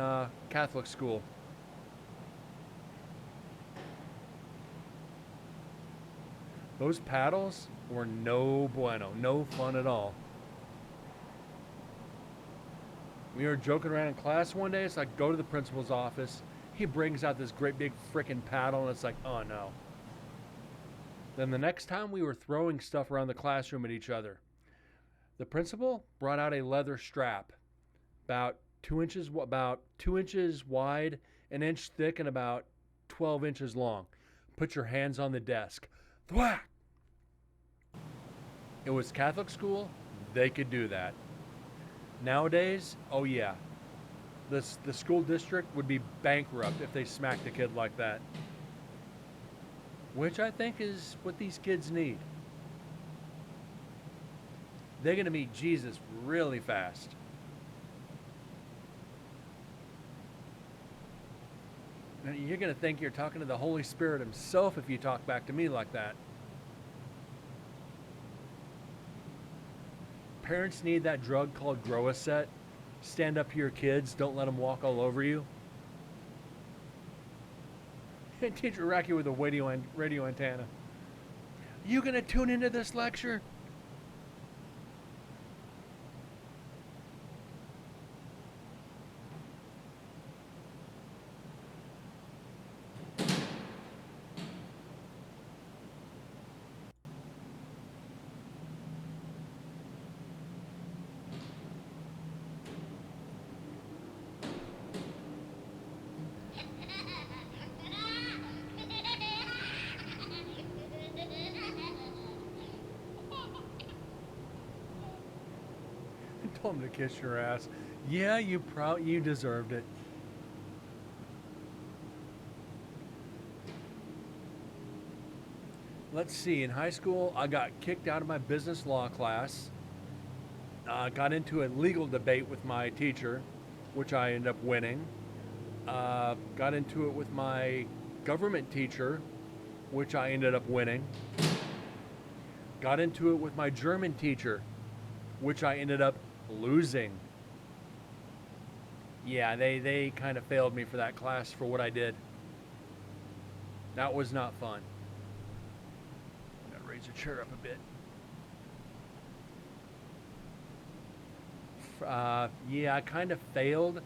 Catholic school. Those paddles were no bueno, no fun at all. We were joking around in class one day. It's like, go to the principal's office. He brings out this great big frickin' paddle, and it's like, oh no. Then the next time we were throwing stuff around the classroom at each other, the principal brought out a leather strap, about 2 inches wide, an inch thick, and about 12 inches long. Put your hands on the desk. Thwack! It was Catholic school. They could do that. Nowadays, oh yeah, the school district would be bankrupt if they smacked a kid like that. Which I think is what these kids need. They're going to meet Jesus really fast. You're going to think you're talking to the Holy Spirit himself if you talk back to me like that. Parents need that drug called Grow-a-Set. Stand up to your kids. Don't let them walk all over you. Teacher rack you with a radio antenna. You going to tune into this lecture? Told him to kiss your ass. Yeah, you deserved it. Let's see. In high school, I got kicked out of my business law class. Got into a legal debate with my teacher, which I ended up winning. Got into it with my government teacher, which I ended up winning. Got into it with my German teacher, which I ended up losing. Yeah, they kind of failed me for that class for what I did. That was not fun. Gotta raise the chair up a bit. Yeah, I kind of failed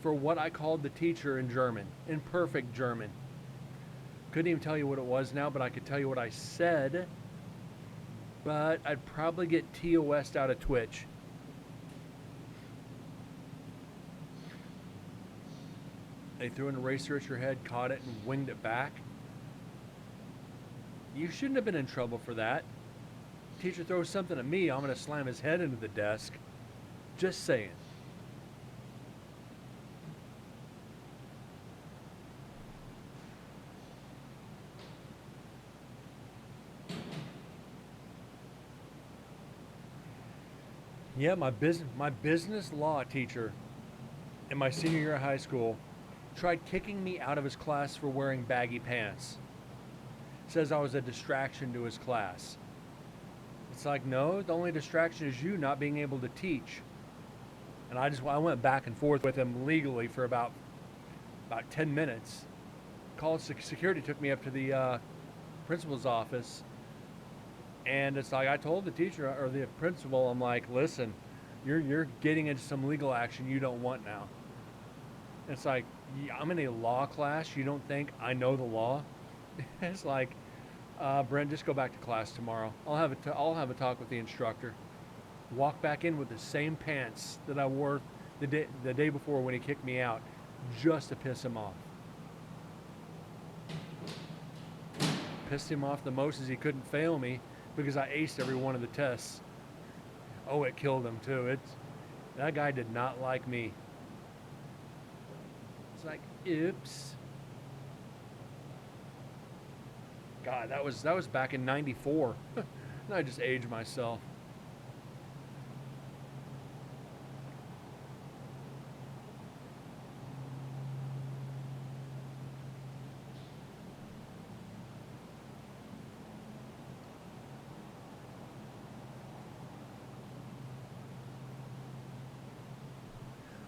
for what I called the teacher in German, in perfect German. Couldn't even tell you what it was now, but I could tell you what I said. but I'd probably get TOS out of Twitch. They threw an eraser at your head, caught it, and winged it back. You shouldn't have been in trouble for that. Teacher throws something at me, I'm going to slam his head into the desk. Just saying. Yeah, my business law teacher in my senior year of high school tried kicking me out of his class for wearing baggy pants. Says I was a distraction to his class. It's like, no, the only distraction is you not being able to teach. And I went back and forth with him legally for about 10 minutes. Called security, took me up to the principal's office. And it's like I told the teacher or the principal, I'm like, listen, you're getting into some legal action you don't want now. It's like, yeah, I'm in a law class. You don't think I know the law? It's like, Brent, just go back to class tomorrow. I'll have a talk with the instructor. Walk back in with the same pants that I wore the day before when he kicked me out, just to piss him off. Pissed him off the most is he couldn't fail me because I aced every one of the tests. Oh, it killed him too. That guy did not like me. It's like, oops. God, that was back in '94. And I just aged myself.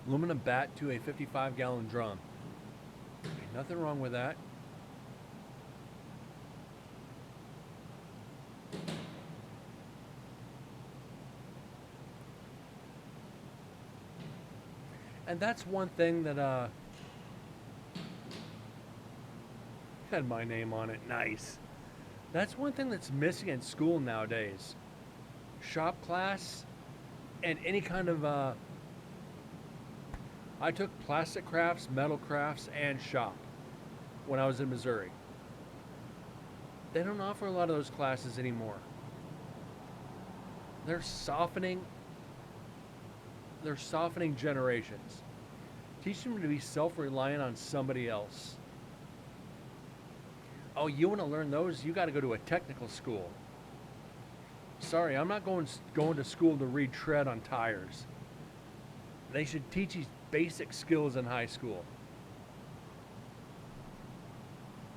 Aluminum bat to a 55-gallon drum. Nothing wrong with that. And that's one thing that had my name on it. Nice. That's one thing that's missing in school nowadays. Shop class and any kind of I took plastic crafts, metal crafts, and shop when I was in Missouri. They don't offer a lot of those classes anymore. They're softening generations. Teach them to be self-reliant on somebody else. Oh, you want to learn those? You got to go to a technical school. Sorry, I'm not going to school to read tread on tires. They should teach these basic skills in high school.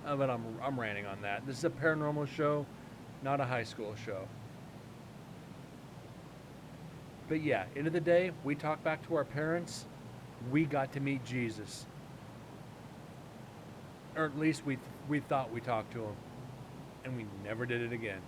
But I'm ranting on that. This is a paranormal show, not a high school show. But yeah, end of the day, we talk back to our parents. We got to meet Jesus, or at least we thought we talked to him, and we never did it again.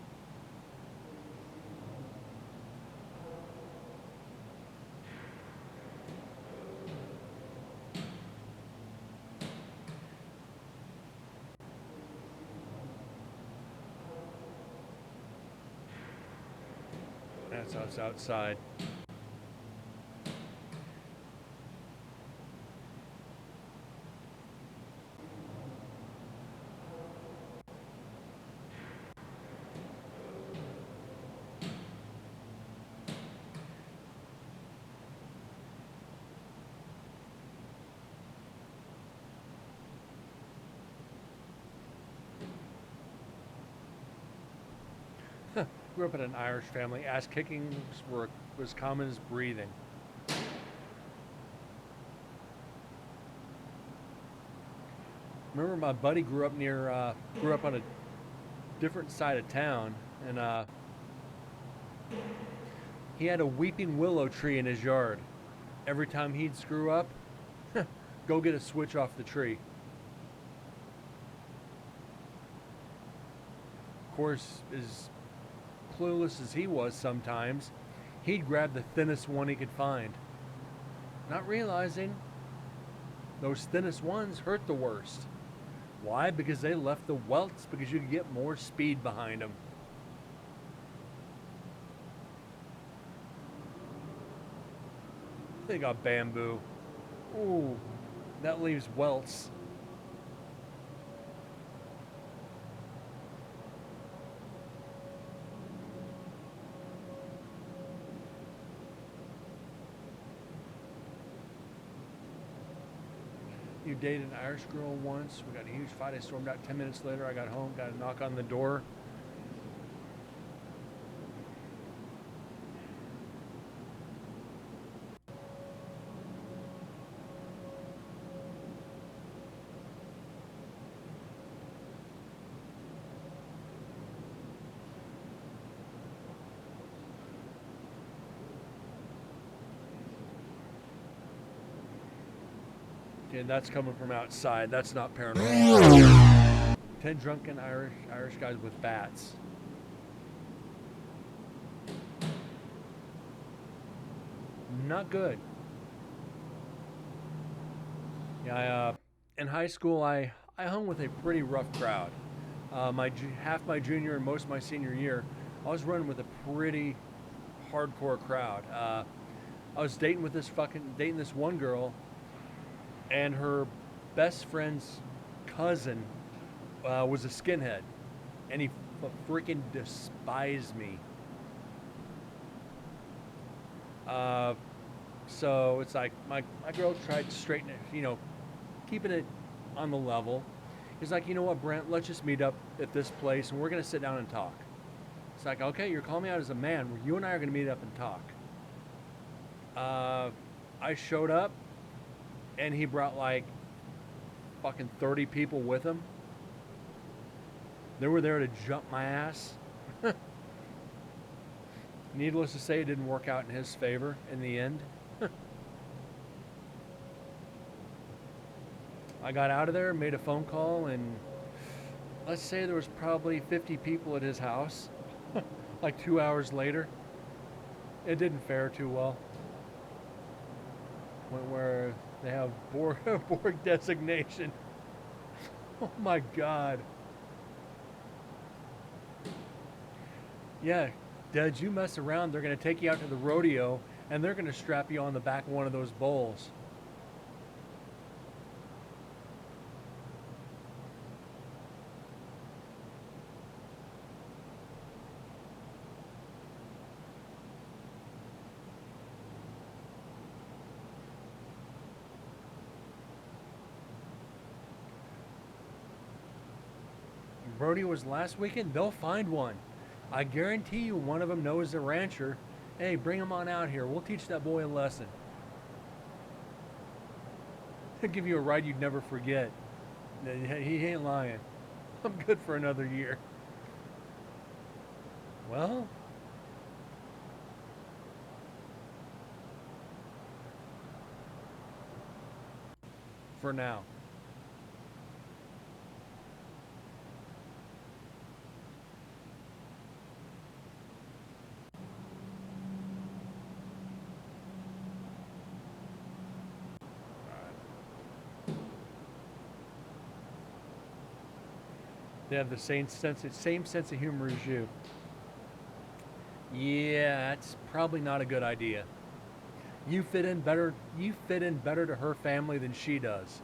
That's us outside. Grew up in an Irish family. Ass kickings were as common as breathing. Remember, my buddy grew up on a different side of town, and he had a weeping willow tree in his yard. Every time he'd screw up, go get a switch off the tree. Of course, as clueless as he was sometimes, he'd grab the thinnest one he could find, not realizing those thinnest ones hurt the worst. Why? Because they left the welts, because you could get more speed behind them. They got bamboo. Ooh, that leaves welts. You dated an Irish girl once. We got a huge fight. I stormed out 10 minutes later. I got home, got a knock on the door. Okay, that's coming from outside. That's not paranormal. 10 drunken Irish guys with bats. Not good. Yeah, in high school, I hung with a pretty rough crowd. Half my junior and most of my senior year, I was running with a pretty hardcore crowd. I was dating this one girl, and her best friend's cousin was a skinhead, and he freaking despised me. So it's like my girl tried to straighten it, keeping it on the level. He's like, you know what, Brent, let's just meet up at this place and we're going to sit down and talk. It's like, okay, you're calling me out as a man. You and I are going to meet up and talk. I showed up and he brought like fucking 30 people with him. They were there to jump my ass. Needless to say, it didn't work out in his favor in the end. I got out of there, made a phone call, and let's say there was probably 50 people at his house. Like 2 hours later. It didn't fare too well. Went where they have Borg designation. Oh my God. Yeah, Dad, you mess around, they're going to take you out to the rodeo, and they're going to strap you on the back of one of those bulls. Rodeo was last weekend, they'll find one. I guarantee you one of them knows a rancher. Hey, bring him on out here. We'll teach that boy a lesson. He'll give you a ride you'd never forget. He ain't lying. I'm good for another year. Well, for now. They have the same sense of humor as you. Yeah, that's probably not a good idea. You fit in better to her family than she does.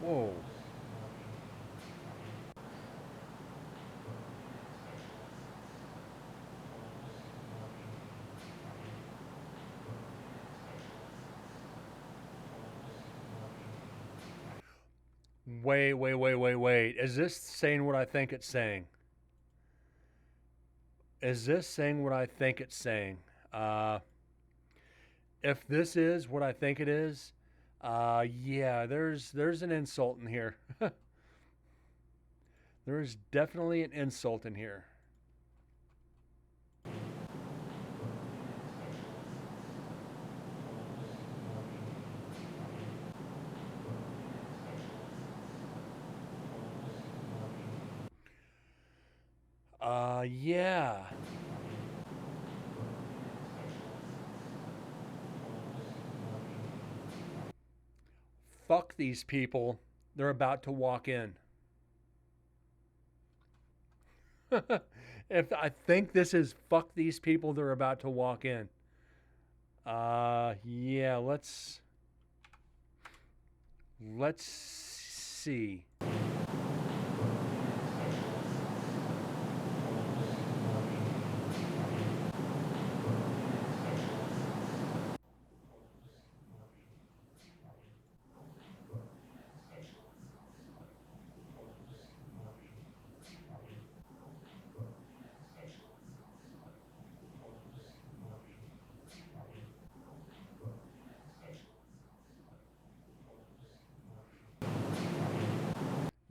Whoa. Wait. Is this saying what I think it's saying? Is this saying what I think it's saying? Uh, if this is what I think it is, yeah, there's an insult in here. There's definitely an insult in here. Yeah. Fuck these people. They're about to walk in. If I think this is fuck these people they're about to walk in. Yeah, let's see.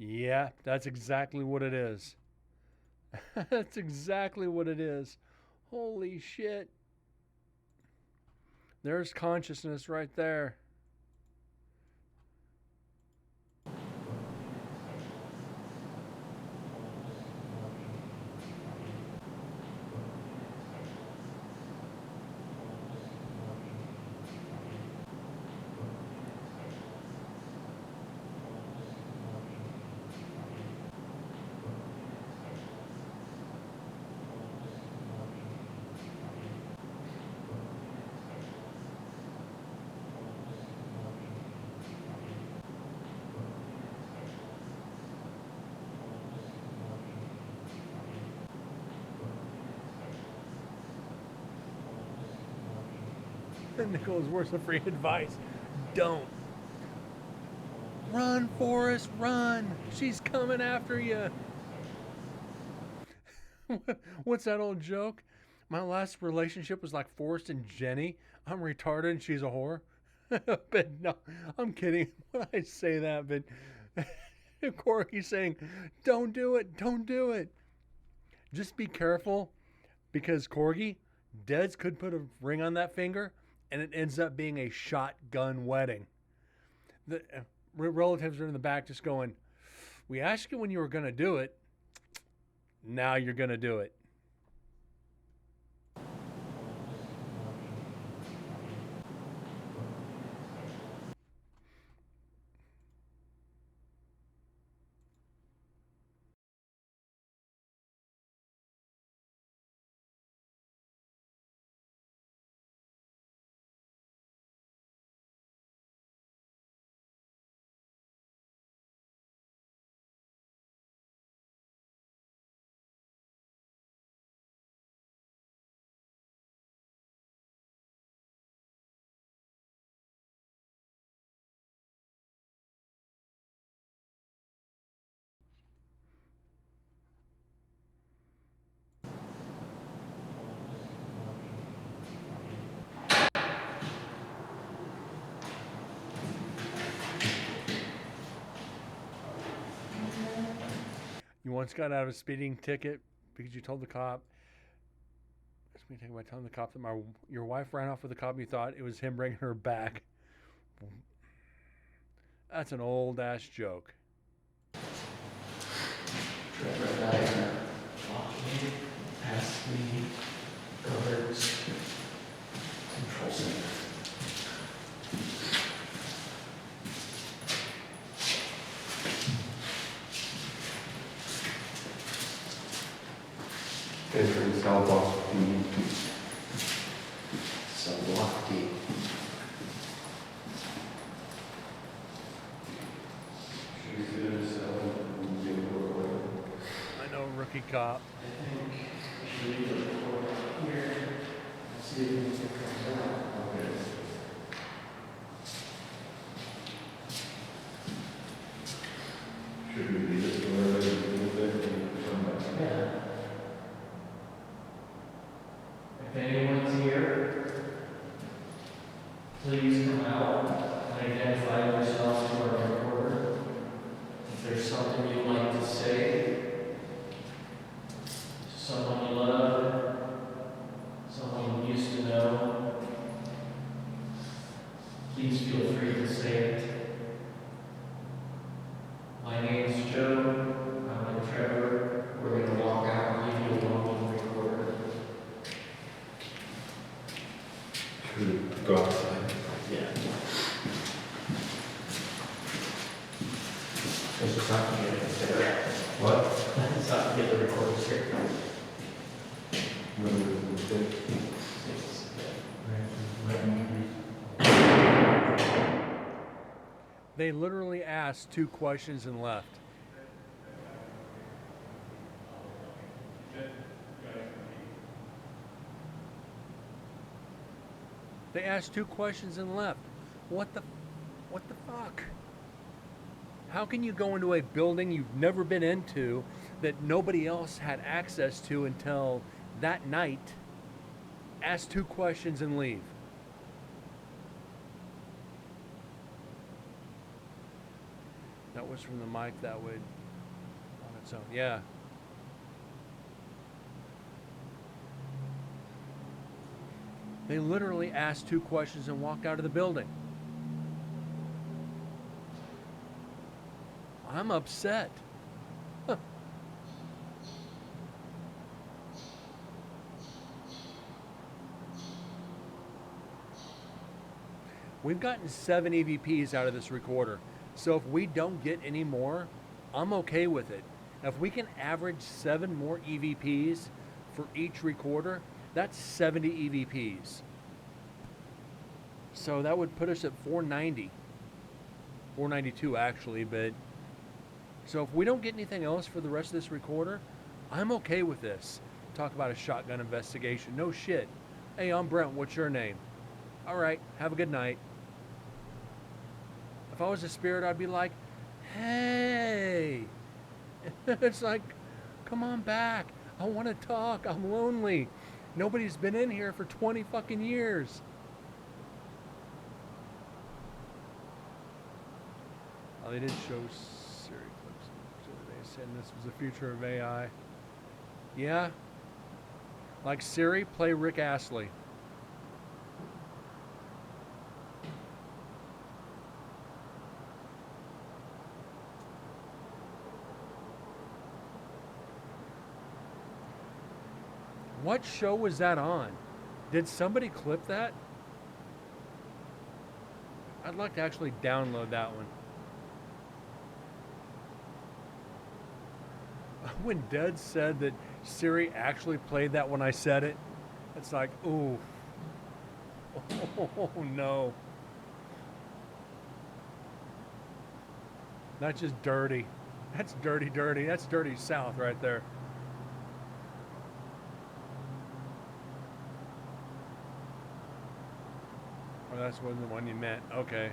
Yeah, that's exactly what it is. That's exactly what it is. Holy shit. There's consciousness right there. Nicholas, where's the free advice? Don't. Run, Forrest, run. She's coming after you. What's that old joke? My last relationship was like Forrest and Jenny. I'm retarded and she's a whore. But no, I'm kidding when I say that. But Corky's saying, don't do it. Don't do it. Just be careful because Corgi, Dez could put a ring on that finger and it ends up being a shotgun wedding. The relatives are in the back just going, we asked you when you were going to do it. Now you're going to do it. You once got out of a speeding ticket because you told the cop, by telling the cop that your wife ran off with the cop and you thought it was him bringing her back. That's an old ass joke. Trevor and I are walking past the guards control center. Entering cell block D. Cell block D. I know, rookie cop. I think we should leave the report here and see if anything comes out. Okay. Should we leave this door a little bit and come back? Yeah. If anyone's here, please come out and identify yourself to our recorder. If there's something you'd like to say, to someone you love, someone you used to know, please feel free to say it. My name's Joe. I'm with Trevor. We're going to walk out and leave you alone with the recorder. Should we go outside? Yeah. It's just not to get it. What? It's not to get the recorder straight. They literally asked 2 questions and left. They asked 2 questions and left. What the fuck? How can you go into a building you've never been into that nobody else had access to until that night, ask 2 questions and leave? That was from the mic that would on its own. Yeah. They literally asked 2 questions and walked out of the building. I'm upset. Huh. We've gotten 7 EVPs out of this recorder. So if we don't get any more, I'm okay with it. If we can average 7 more EVPs for each recorder, that's 70 EVPs. So that would put us at 490. 492 actually, but so if we don't get anything else for the rest of this recorder, I'm okay with this. Talk about a shotgun investigation. No shit. Hey, I'm Brent. What's your name? All right. Have a good night. If I was a spirit, I'd be like, hey. It's like, come on back. I want to talk. I'm lonely. Nobody's been in here for 20 fucking years. Oh, they did show Siri clips. They said this was the future of AI. Yeah. Like Siri, play Rick Astley. What show was that on? Did somebody clip that? I'd like to actually download that one. When Dead said that Siri actually played that when I said it, it's like, ooh. Oh, no. That's just dirty. That's dirty, dirty. That's dirty South right there. Oh, that's the one you meant. Okay.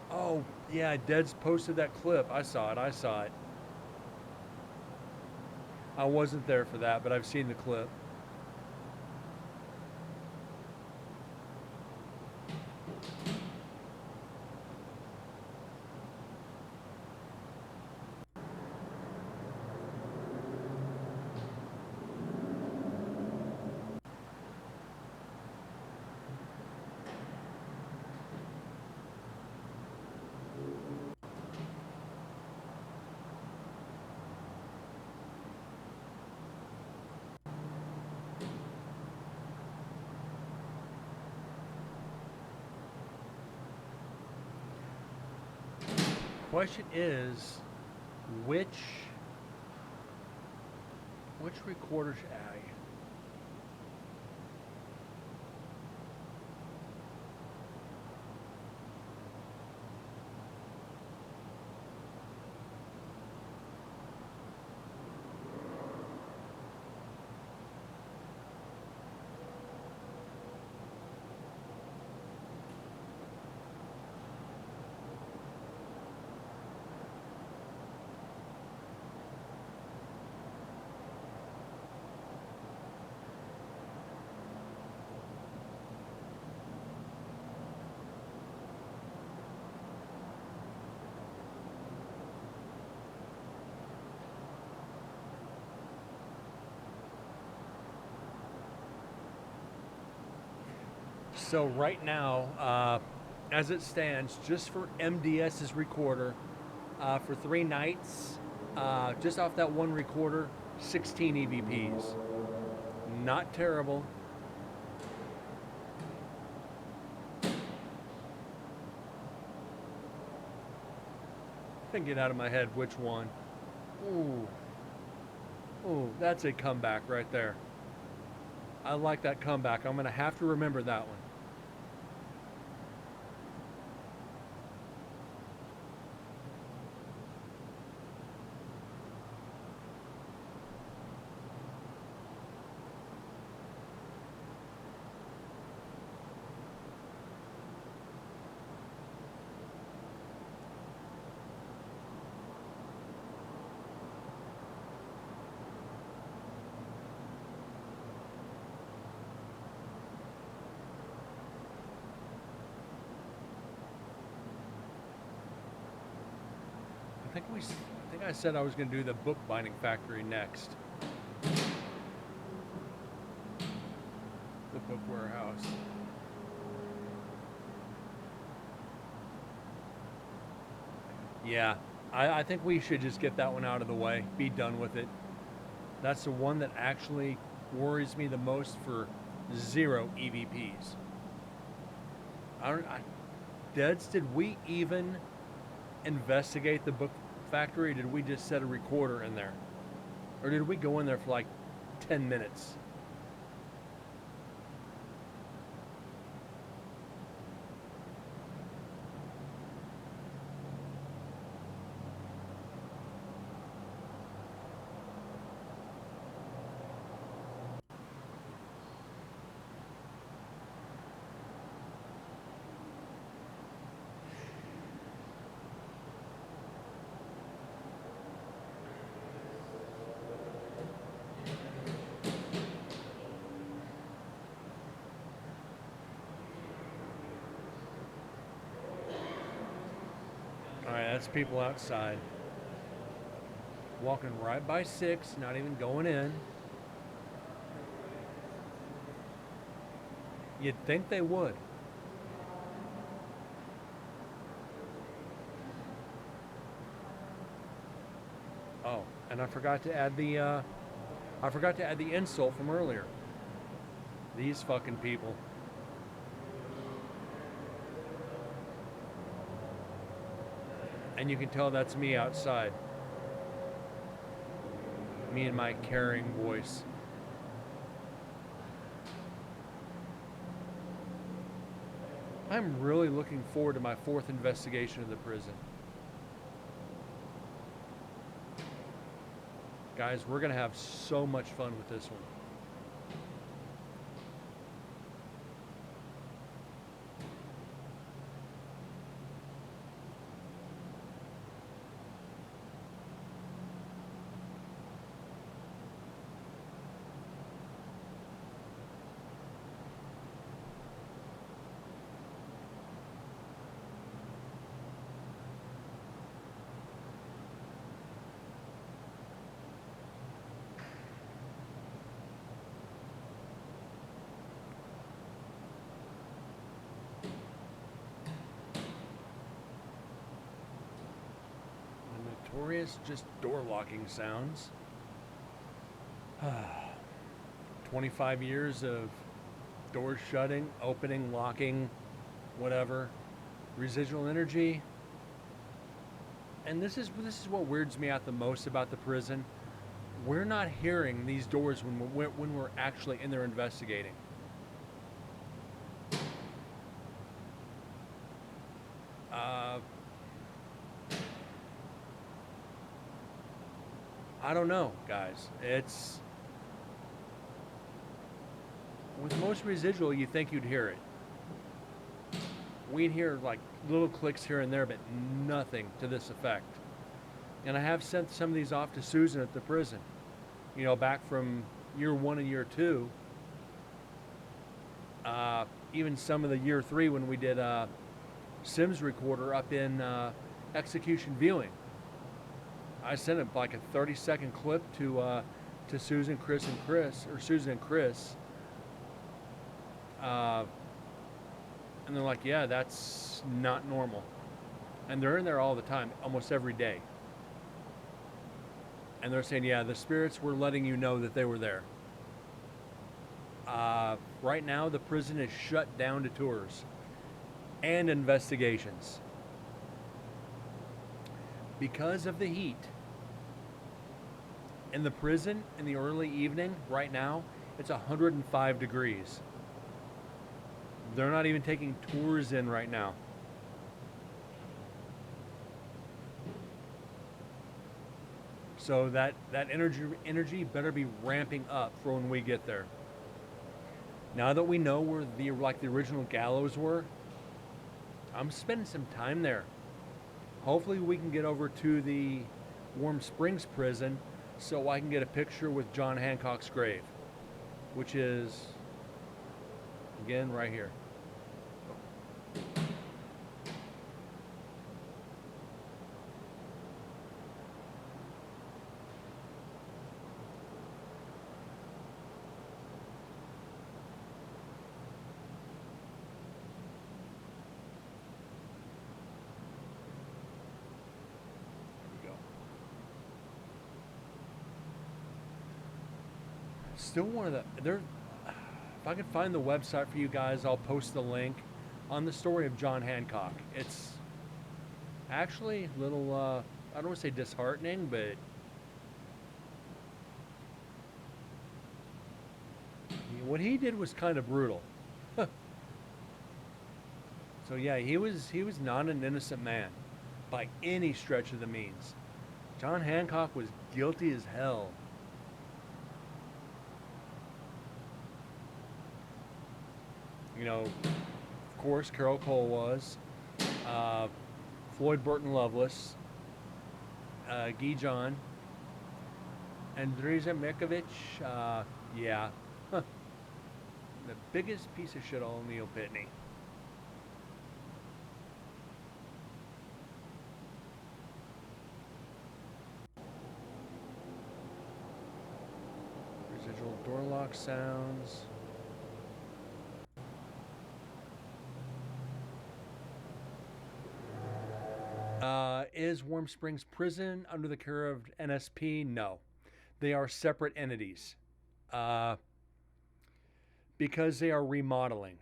Oh, yeah, Dead's posted that clip. I saw it. I wasn't there for that, but I've seen the clip. Question is, which recorder should I? So right now, as it stands, just for MDS's recorder, for 3 nights, just off that one recorder, 16 EVPs. Not terrible. Get out of my head which one. Ooh. Ooh, that's a comeback right there. I like that comeback. I'm going to have to remember that one. I think I said I was going to do the bookbinding factory next. The book warehouse. Yeah, I think we should just get that one out of the way. Be done with it. That's the one that actually worries me the most for 0 EVPs. Deads, did we even investigate the book factory? Or did we just set a recorder in there? Or did we go in there for like 10 minutes? Alright, that's people outside. Walking right by 6, not even going in. You'd think they would. Oh, and I forgot to add the insult from earlier. These fucking people. And you can tell that's me outside. Me and my caring voice. I'm really looking forward to my 4th investigation of the prison. Guys, we're going to have so much fun with this one. Notorious just door locking sounds. 25 years of doors shutting, opening, locking, whatever. Residual energy. And this is what weirds me out the most about the prison. We're not hearing these doors when we're actually in there investigating. I don't know, guys. It's with most residual, you think you'd hear it. We'd hear like little clicks here and there, but nothing to this effect. And I have sent some of these off to Susan at the prison. You know, back from year 1 and year 2. Even some of the year 3 when we did Sims recorder up in execution viewing. I sent it like a 30-second clip to Susan, Susan and Chris. And they're like, yeah, that's not normal. And they're in there all the time, almost every day. And they're saying, yeah, the spirits were letting you know that they were there. Right now, the prison is shut down to tours and investigations. because of the heat. In the prison in the early evening, right now, it's 105 degrees. They're not even taking tours in right now. So that energy better be ramping up for when we get there. Now that we know where the original gallows were, I'm spending some time there. Hopefully we can get over to the Warm Springs prison so I can get a picture with John Hancock's grave, which is, again, right here. Still one of the there. If I can find the website for you guys, I'll post the link on the story of John Hancock. It's actually a little I don't want to say disheartening, but what he did was kind of brutal. So yeah, he was not an innocent man by any stretch of the means. John Hancock was guilty as hell. You know, of course, Carol Cole was, Floyd Burton Loveless, Guy John, Andrija Mikovic, yeah, the biggest piece of shit all Neil Pitney. Residual door lock sounds. Is Warm Springs Prison under the care of NSP? No. They are separate entities. Because they are remodeling.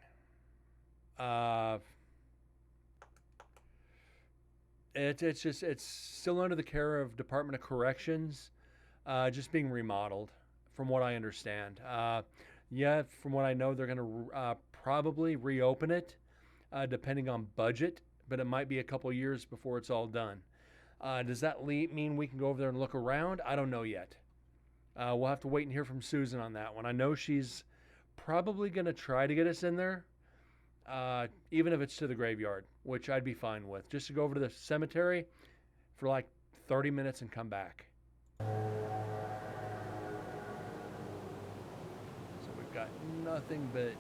It's still under the care of Department of Corrections, just being remodeled, from what I understand. Yeah, from what I know, they're going to probably reopen it, depending on budget, but it might be a couple years before it's all done. Does that mean we can go over there and look around? I don't know yet. We'll have to wait and hear from Susan on that one. I know she's probably going to try to get us in there, even if it's to the graveyard, which I'd be fine with. Just to go over to the cemetery for like 30 minutes and come back. So we've got nothing but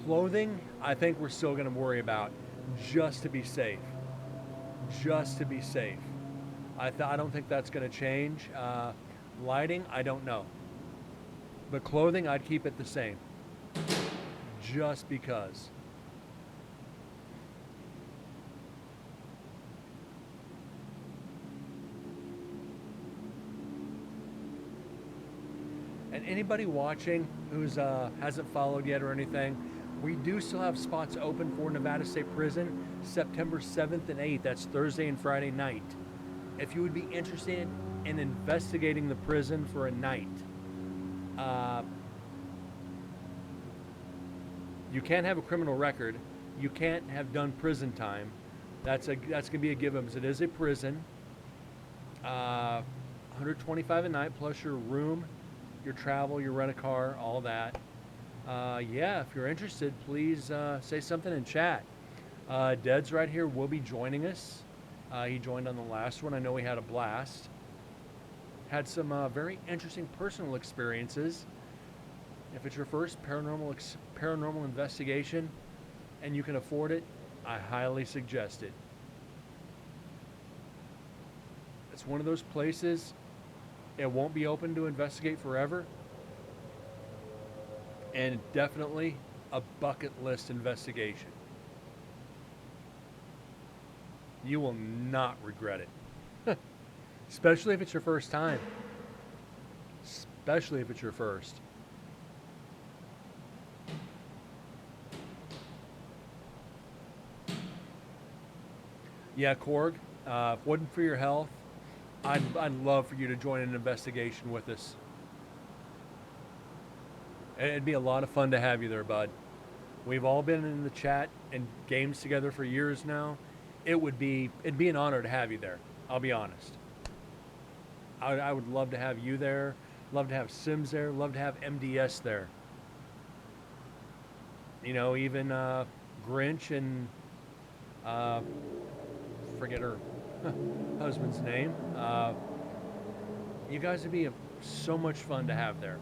clothing. I think we're still going to worry about, just to be safe. Just to be safe. I don't think that's going to change. Lighting, I don't know. But clothing, I'd keep it the same. Just because. And anybody watching who's hasn't followed yet or anything, we do still have spots open for Nevada State Prison September 7th and 8th. That's Thursday and Friday night. If you would be interested in investigating the prison for a night, you can't have a criminal record. You can't have done prison time. That's gonna be a given because it is a prison. $125 a night plus your room, your travel, your rent a car, all that. Yeah, if you're interested, please say something in chat. Ded's right here will be joining us. He joined on the last one. I know he had a blast. Had some very interesting personal experiences. If it's your first paranormal investigation and you can afford it, I highly suggest it. It's one of those places, it won't be open to investigate forever. And definitely a bucket list investigation. You will not regret it. Especially if it's your first time. Especially if it's your first. Yeah, Korg, if it wasn't for your health, I'd love for you to join an investigation with us. It'd be a lot of fun to have you there, bud. We've all been in the chat and games together for years now. It'd be an honor to have you there. I'll be honest. I would love to have you there. Love to have Sims there. Love to have MDS there. You know, even Grinch and forget her husband's name. You guys would be so much fun to have there.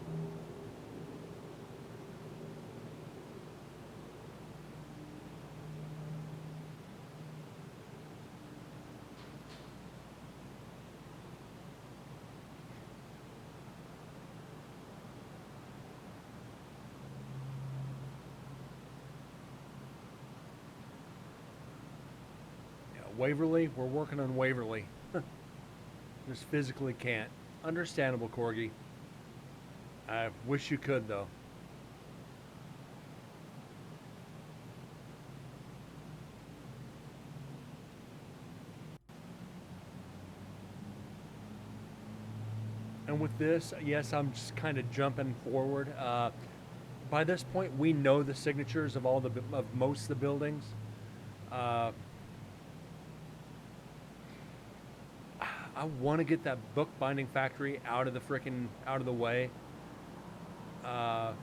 Waverly, we're working on Waverly. Just physically can't. Understandable, Corgi. I wish you could, though. And with this, yes, I'm just kind of jumping forward. By this point, we know the signatures of of most of the buildings. I want to get that bookbinding factory out of the way. But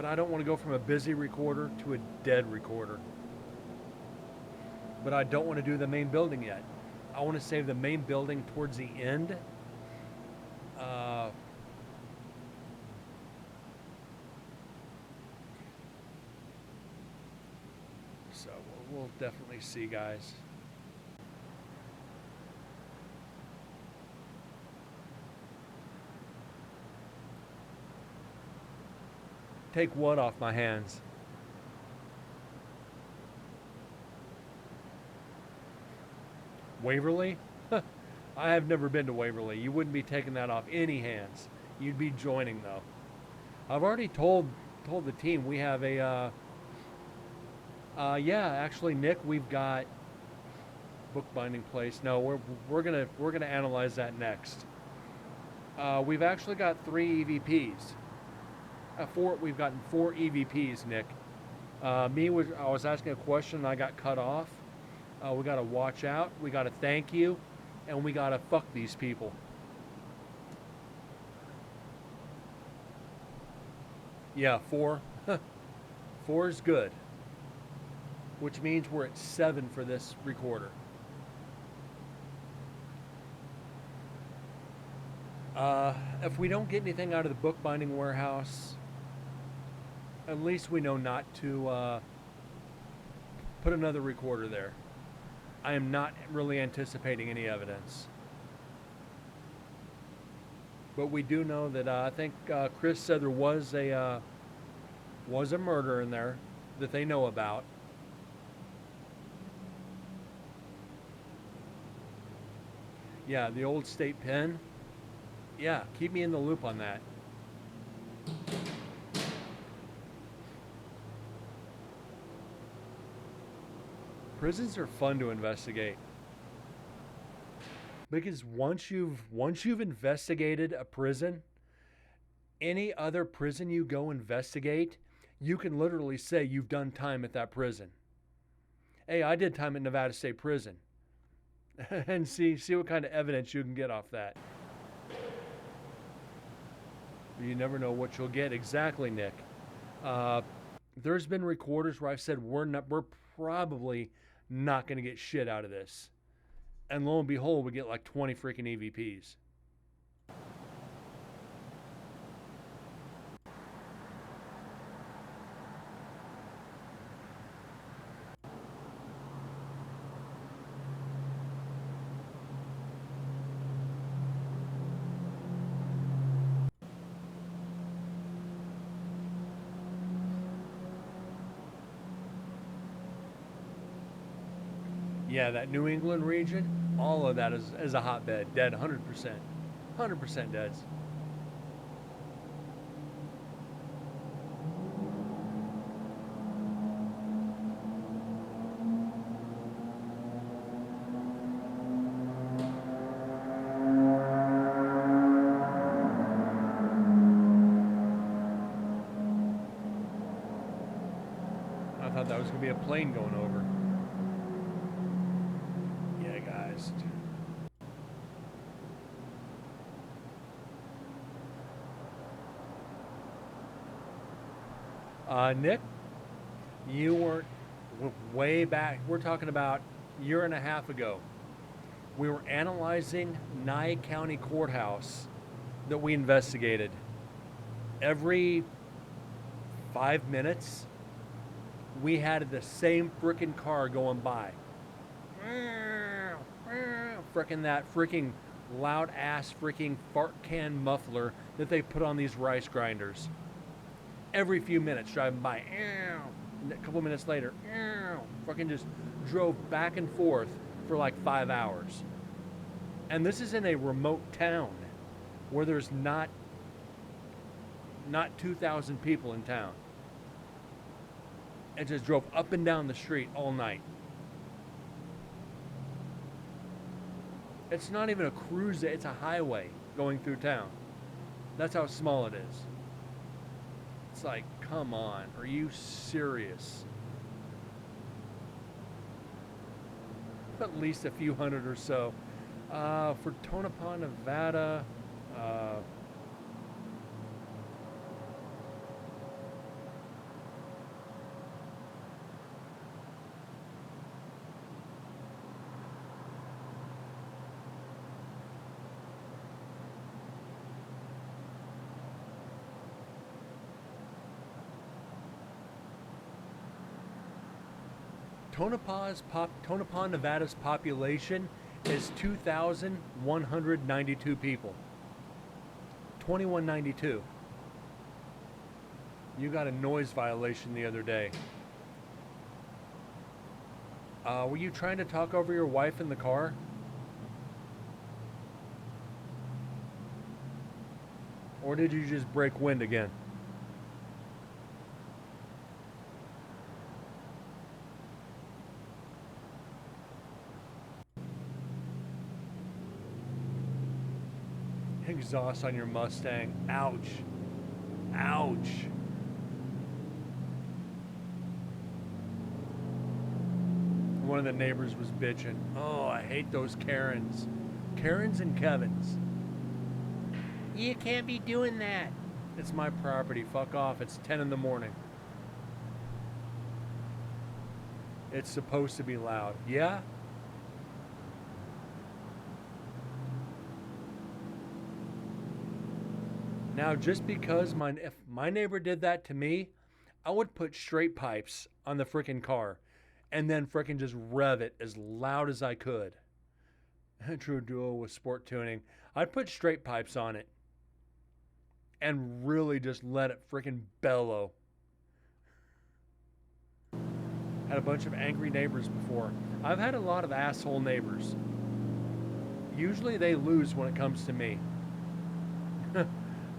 I don't want to go from a busy recorder to a dead recorder. But I don't want to do the main building yet. I want to save the main building towards the end. So we'll definitely see, guys. Take what off my hands? Waverly? I have never been to Waverly. You wouldn't be taking that off any hands. You'd be joining, though. I've already told the team we have a yeah, actually, Nick, we've got bookbinding place. No, we're gonna analyze that next. We've actually got 3 EVPs. We've gotten 4 EVPs, Nick. I was asking a question and I got cut off. We got to watch out. We got to thank you, and we got to fuck these people. Yeah, 4. 4 is good, which means we're at 7 for this recorder. If we don't get anything out of the bookbinding warehouse, at least we know not to put another recorder there. I am not really anticipating any evidence. But we do know that I think Chris said there was a murder in there that they know about. Yeah, the old state pen. Yeah, keep me in the loop on that. Prisons are fun to investigate. Because once you've investigated a prison, any other prison you go investigate, you can literally say you've done time at that prison. Hey, I did time at Nevada State Prison. And see what kind of evidence you can get off that. You never know what you'll get. Exactly, Nick. There's been recorders where I've said we're probably not going to get shit out of this. And lo and behold, we get like 20 freaking EVPs. Yeah, that New England region, all of that is a hotbed, dead 100%. 100% deads. I thought that was going to be a plane going over. Yeah, guys. Nick, you weren't way back. We're talking about a year and a half ago. We were analyzing Nye County Courthouse that we investigated. Every 5 minutes, we had the same freaking car going by. Freaking that freaking loud ass freaking fart can muffler that they put on these rice grinders. Every few minutes driving by. And a couple minutes later, fucking just drove back and forth for like 5 hours. And this is in a remote town where there's not 2,000 people in town. And just drove up and down the street all night. It's not even a cruise, it's a highway going through town. That's how small it is. It's like, come on, are you serious? At least a few hundred or so. For Tonopah, Nevada, Tonopah, Nevada's population is 2,192 people. 2192. You got a noise violation the other day. Were you trying to talk over your wife in the car? Or did you just break wind again? Exhaust on your Mustang. Ouch. Ouch. One of the neighbors was bitching. Oh, I hate those Karens. Karens and Kevins. You can't be doing that. It's my property. Fuck off. It's 10 in the morning. It's supposed to be loud. Yeah? Now, just because if my neighbor did that to me, I would put straight pipes on the freaking car and then freaking just rev it as loud as I could. True duo with sport tuning. I'd put straight pipes on it and really just let it freaking bellow. Had a bunch of angry neighbors before. I've had a lot of asshole neighbors. Usually they lose when it comes to me.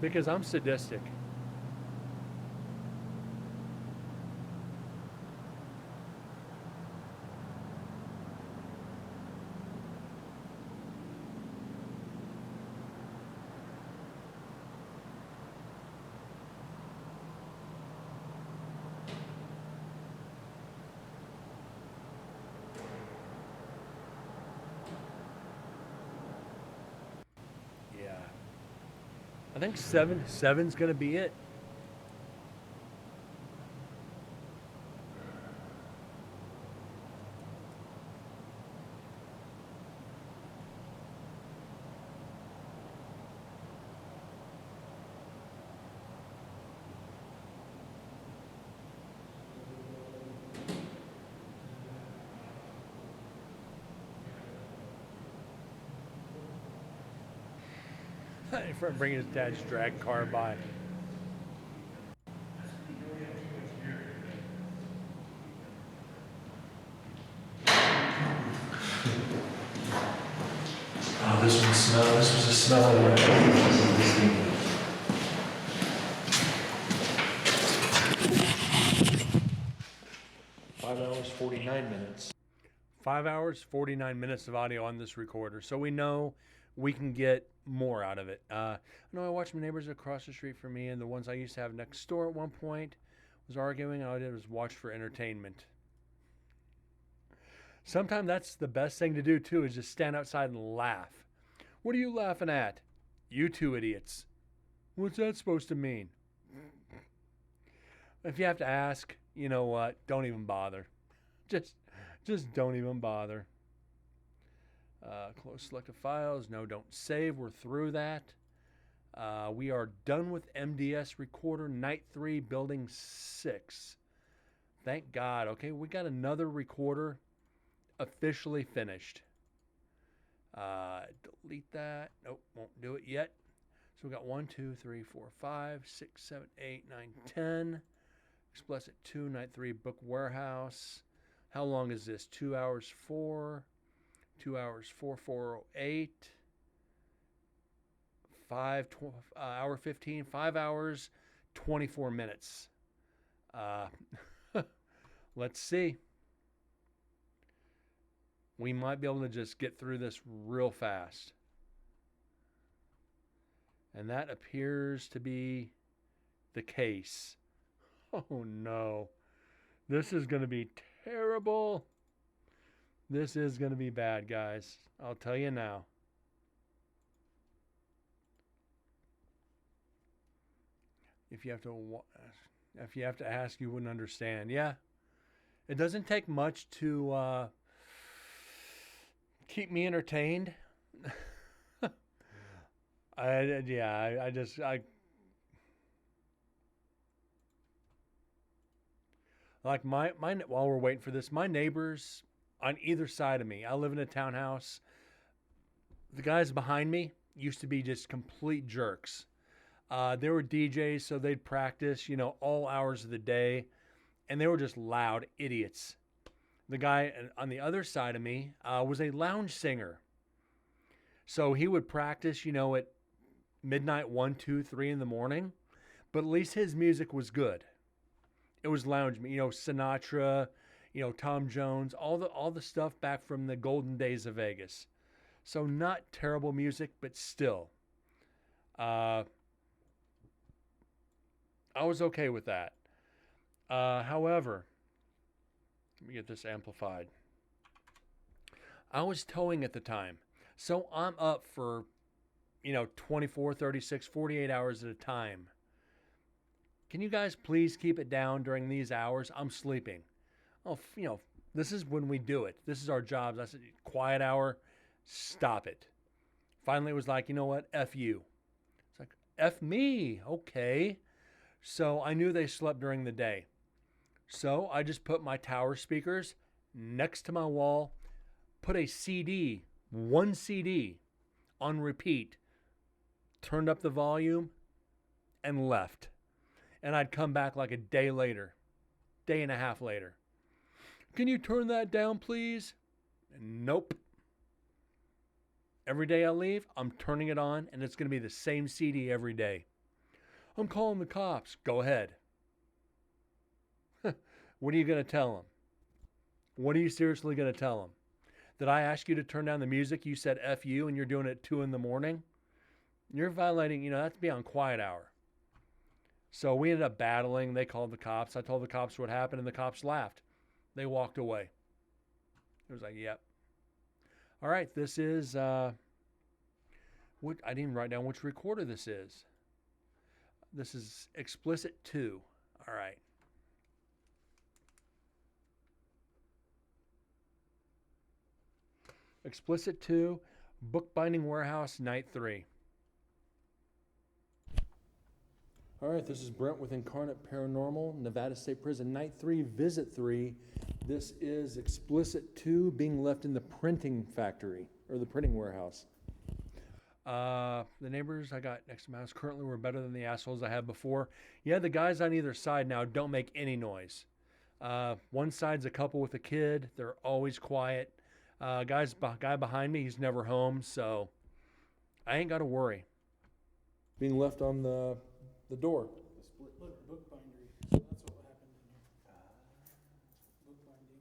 Because I'm sadistic. I think seven's gonna be it. From bringing his dad's drag car by. This was a smelly one. This is distinct. 5 hours, 49 minutes. 5 hours, 49 minutes of audio on this recorder. So we know we can get more out of it. I know I watched my neighbors across the street from me, and the ones I used to have next door at one point was arguing. All I did was watch for entertainment. Sometimes that's the best thing to do too, is just stand outside and laugh. What are you laughing at? You two idiots. What's that supposed to mean? If you have to ask, you know what? Don't even bother. Just don't even bother. Close selected files. No, don't save. We're through that. We are done with MDS recorder night 3, building 6. Thank God. Okay, we got another recorder officially finished. Delete that. Nope, won't do it yet. So we got 1, 2, 3, 4, 5, 6, 7, 8, 9, 10. Explicit 2, night 3, book warehouse. How long is this? 2 hours 4. 2 hours 4, 408. 5 15. 5 hours 24 minutes. Let's see. We might be able to just get through this real fast. And that appears to be the case. Oh no. This is going to be terrible. This is going to be bad, guys. I'll tell you now. If you have to ask, you wouldn't understand. Yeah. It doesn't take much to keep me entertained. Like while we're waiting for this, my neighbors on either side of me, I live in a townhouse. The guys behind me used to be just complete jerks. They were DJs, so they'd practice, all hours of the day, and they were just loud idiots. The guy on the other side of me was a lounge singer. So he would practice, at midnight, 1, 2, 3 in the morning, but at least his music was good. It was lounge, Sinatra, Tom Jones, all the stuff back from the golden days of Vegas. So not terrible music, but still. I was okay with that. However, let me get this amplified. I was towing at the time. So I'm up for, 24, 36, 48 hours at a time. Can you guys please keep it down during these hours? I'm sleeping. Oh, this is when we do it. This is our jobs. I said, quiet hour, stop it. Finally, it was like, you know what? F you. It's like, F me. Okay. So I knew they slept during the day. So I just put my tower speakers next to my wall, put a CD, one CD on repeat, turned up the volume, and left. And I'd come back like a day and a half later. Can you turn that down, please? Nope. Every day I leave, I'm turning it on, and it's going to be the same CD every day. I'm calling the cops. Go ahead. What are you going to tell them? What are you seriously going to tell them? Did I ask you to turn down the music? You said F you, and you're doing it at 2 in the morning? You're violating, that's beyond quiet hour. So we ended up battling. They called the cops. I told the cops what happened, and the cops laughed. They walked away. It was like, yep. All right, this is, I didn't even write down which recorder this is. This is Explicit 2. All right. Explicit 2, Bookbinding Warehouse, Night 3. All right, this is Brent with Incarnate Paranormal, Nevada State Prison, Night 3, Visit 3. This is Explicit 2 being left in the printing factory, or the printing warehouse. The neighbors I got next to my house currently were better than the assholes I had before. Yeah, the guys on either side now don't make any noise. One side's a couple with a kid. They're always quiet. Guy behind me, he's never home, so I ain't got to worry. Being left on the door. The split book bindery. So that's what happened in here. Book binding.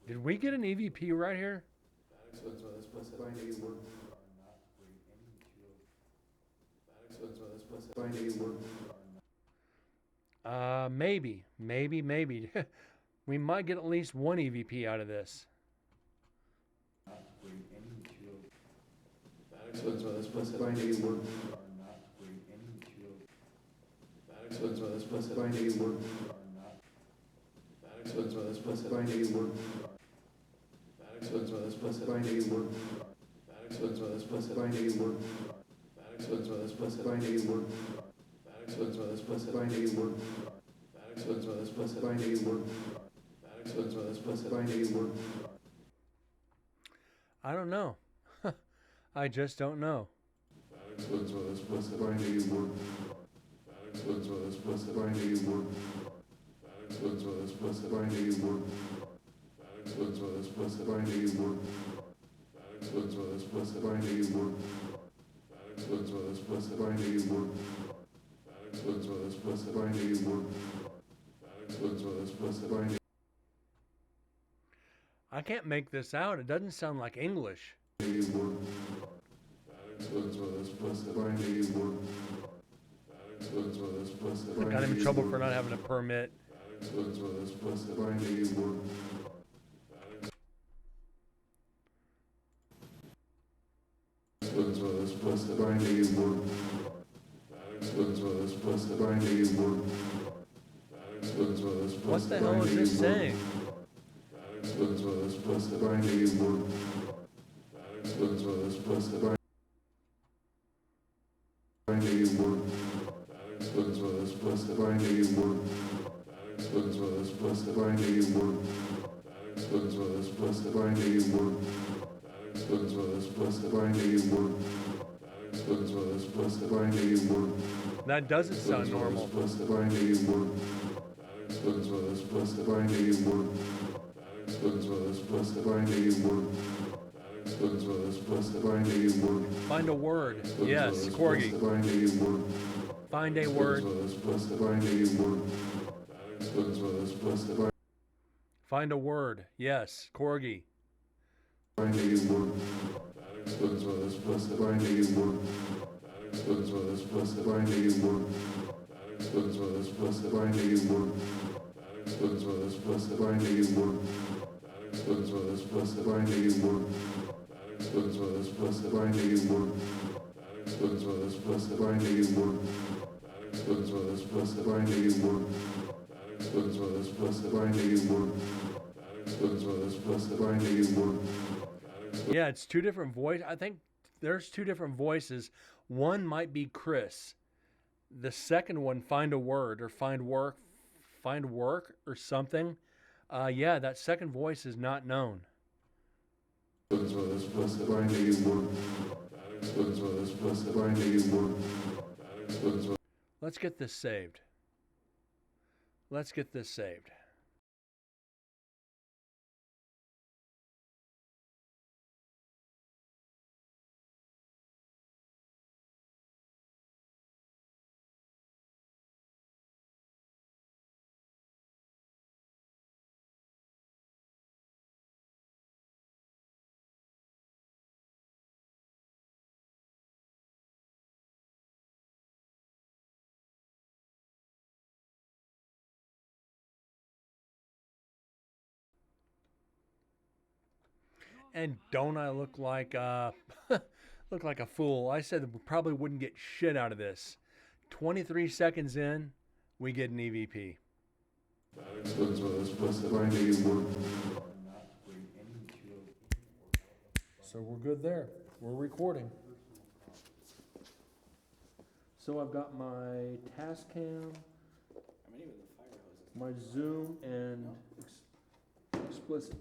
Did we get an EVP right here? Maybe. We might get at least one EVP out of this. I don't know. I just don't know. I can't make this out. It doesn't sound like English. I got him in trouble for not having a permit. What the hell is this saying? That doesn't sound normal. Find a word. Yes, Corgi. Find a word. Find a word. Yes, Corgi. Yeah, it's two different voices. I think there's two different voices. One might be Chris. The second one, find a word or find work or something. Yeah, that second voice is not known. Let's get this saved. Let's get this saved. And don't I look like look like a fool? I said we probably wouldn't get shit out of this. 23 seconds in, we get an EVP. So we're good there. We're recording. So I've got my Tascam, I mean, even the fire hoses. my Zoom, and explicit,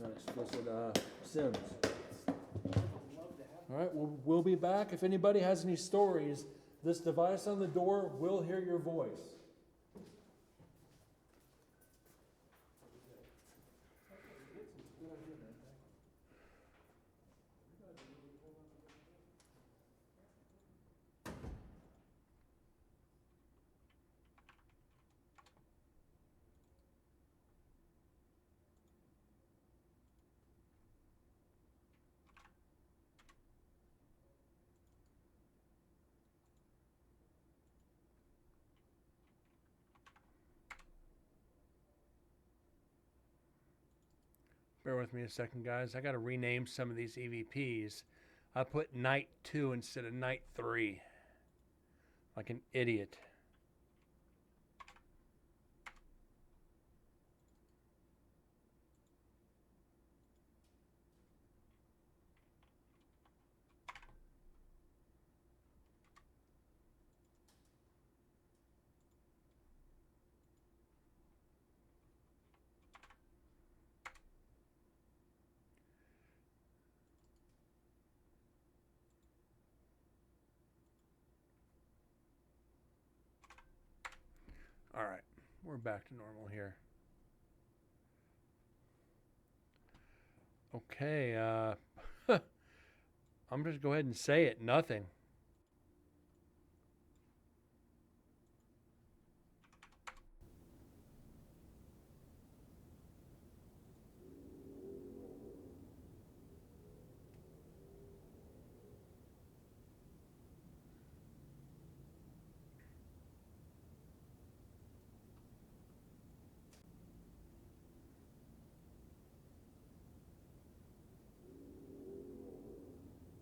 not explicit, Sims. All right, we'll be back. If anybody has any stories, this device on the door will hear your voice. Bear with me a second, guys. I got to rename some of these EVPs. I put Night 2 instead of Night 3. Like an idiot. All right, we're back to normal here. Okay, I'm just go ahead and say it. Nothing.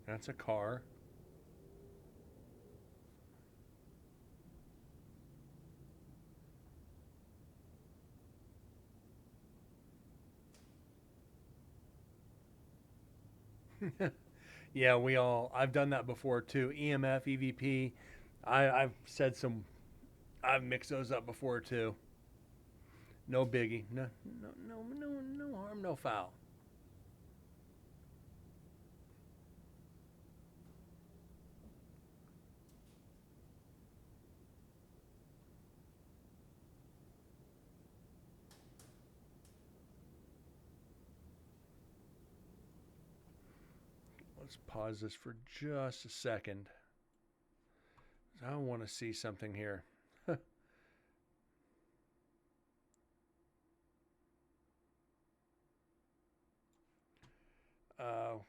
That's a car. Yeah, I've done that before too. EMF, EVP. I've mixed those up before too. No biggie. No harm, no foul. Let's pause this for just a second. I want to see something here.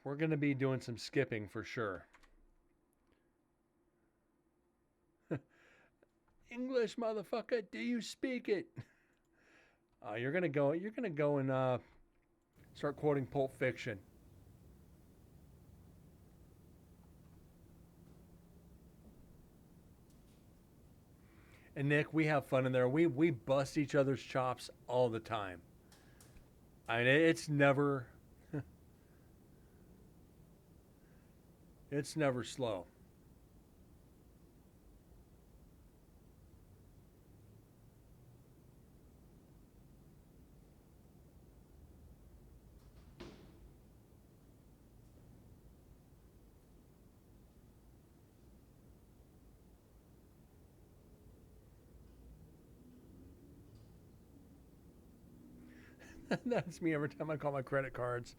We're going to be doing some skipping for sure. English, motherfucker, do you speak it? You're gonna go and start quoting Pulp Fiction. And Nick, we have fun in there. We bust each other's chops all the time. I mean, it's never it's never slow. That's me every time I call my credit cards.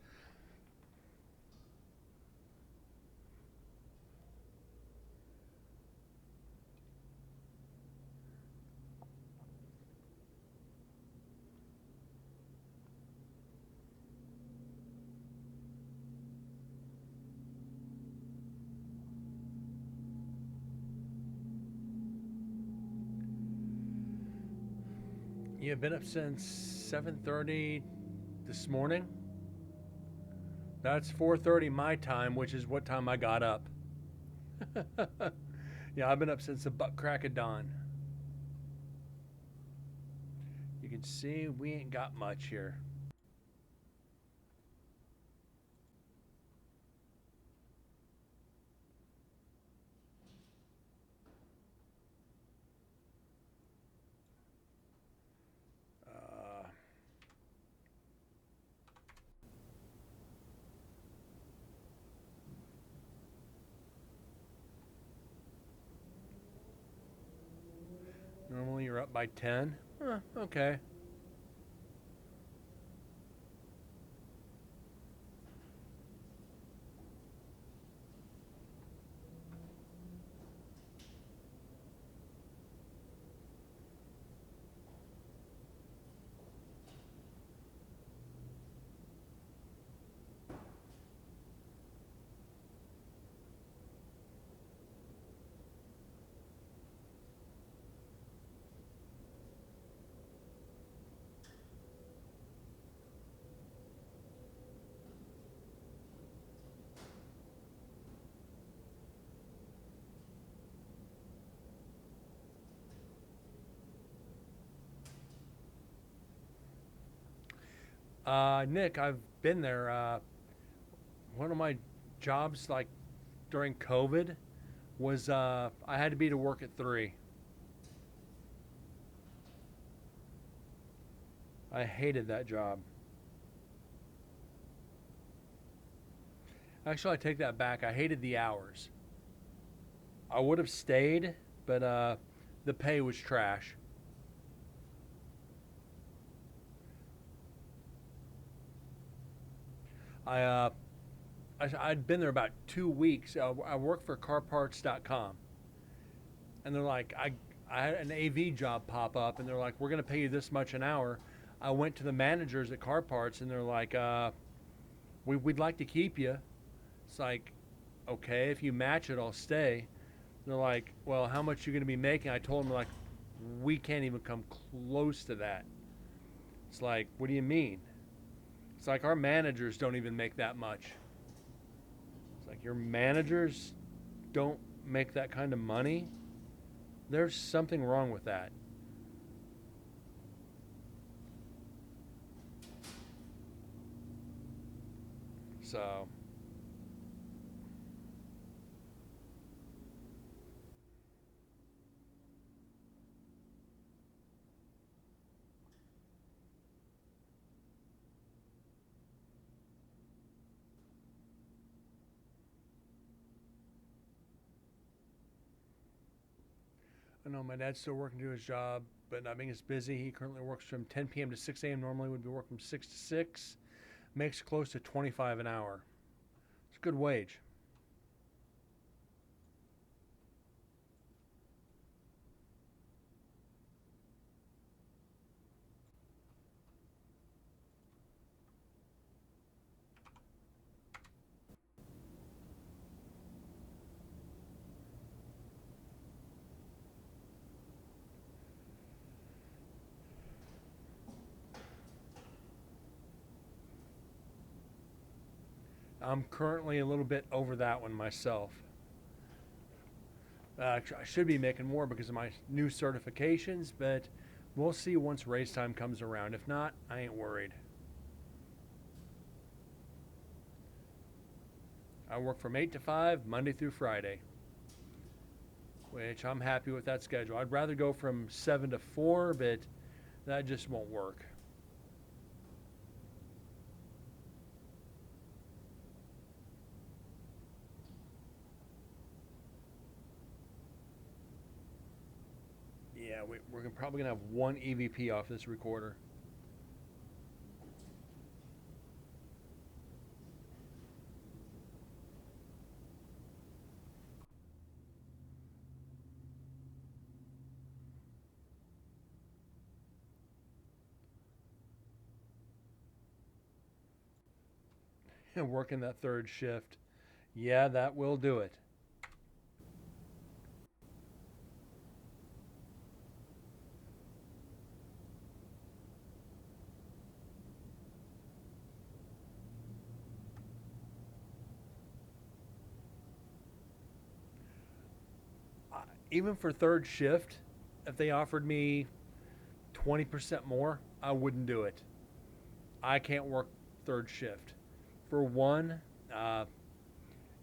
You've been up since 7:30 this morning. That's 4:30 my time, which is what time I got up. Yeah, I've been up since the butt crack of dawn. You can see we ain't got much here. they're up by 10. Okay. Nick, I've been there. One of my jobs, like during COVID, was I had to be to work at 3. I hated that job. Actually, I take that back. I hated the hours. I would have stayed, but the pay was trash. I I'd been there about 2 weeks. I worked for CarParts.com, and they're like, I had an AV job pop up, and they're like, we're gonna pay you this much an hour. I went to the managers at Car Parts, and they're like, we'd like to keep you. It's like, okay, if you match it, I'll stay. They're like, well, how much you gonna be making? I told them like, we can't even come close to that. It's like, what do you mean? It's like our managers don't even make that much. It's like your managers don't make that kind of money. There's something wrong with that. So, I know my dad's still working to his job, but not being as busy. He currently works from 10 p.m. to 6 a.m. Normally would be working from 6 to 6. Makes close to 25 an hour. It's a good wage. I'm currently a little bit over that one myself. I should be making more because of my new certifications, but we'll see once race time comes around. If not, I ain't worried. I work from 8 to 5, Monday through Friday, which I'm happy with that schedule. I'd rather go from 7 to 4, but that just won't work. Yeah, we're probably going to have one EVP off this recorder. And working that third shift. Yeah, that will do it. Even for third shift, if they offered me 20% more, I wouldn't do it. I can't work third shift. For one, uh,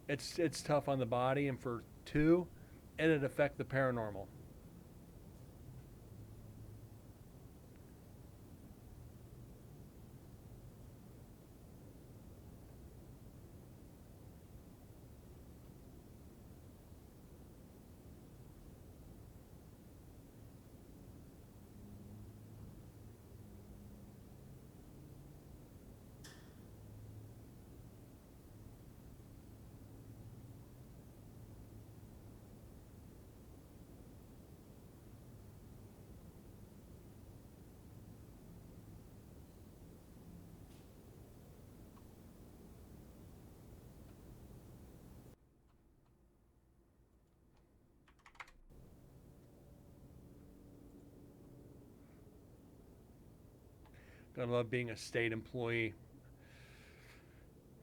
it's tough on the body, and for two, it'd affect the paranormal. Gotta love being a state employee.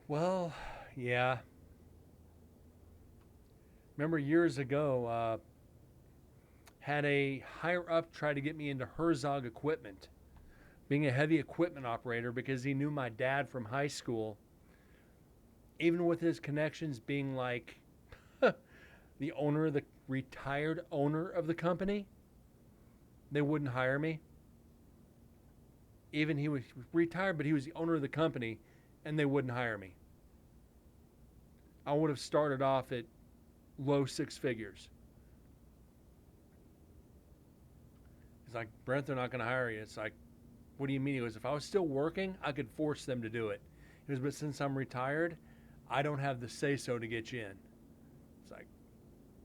Well, yeah. Remember years ago, had a higher up try to get me into Herzog equipment, being a heavy equipment operator because he knew my dad from high school. Even with his connections being like the owner, the retired owner of the company, they wouldn't hire me. Even he was retired, but he was the owner of the company, and they wouldn't hire me. I would have started off at low six figures. He's like, Brent, they're not going to hire you. It's like, what do you mean? He goes, if I was still working, I could force them to do it. He goes, but since I'm retired, I don't have the say-so to get you in. It's like,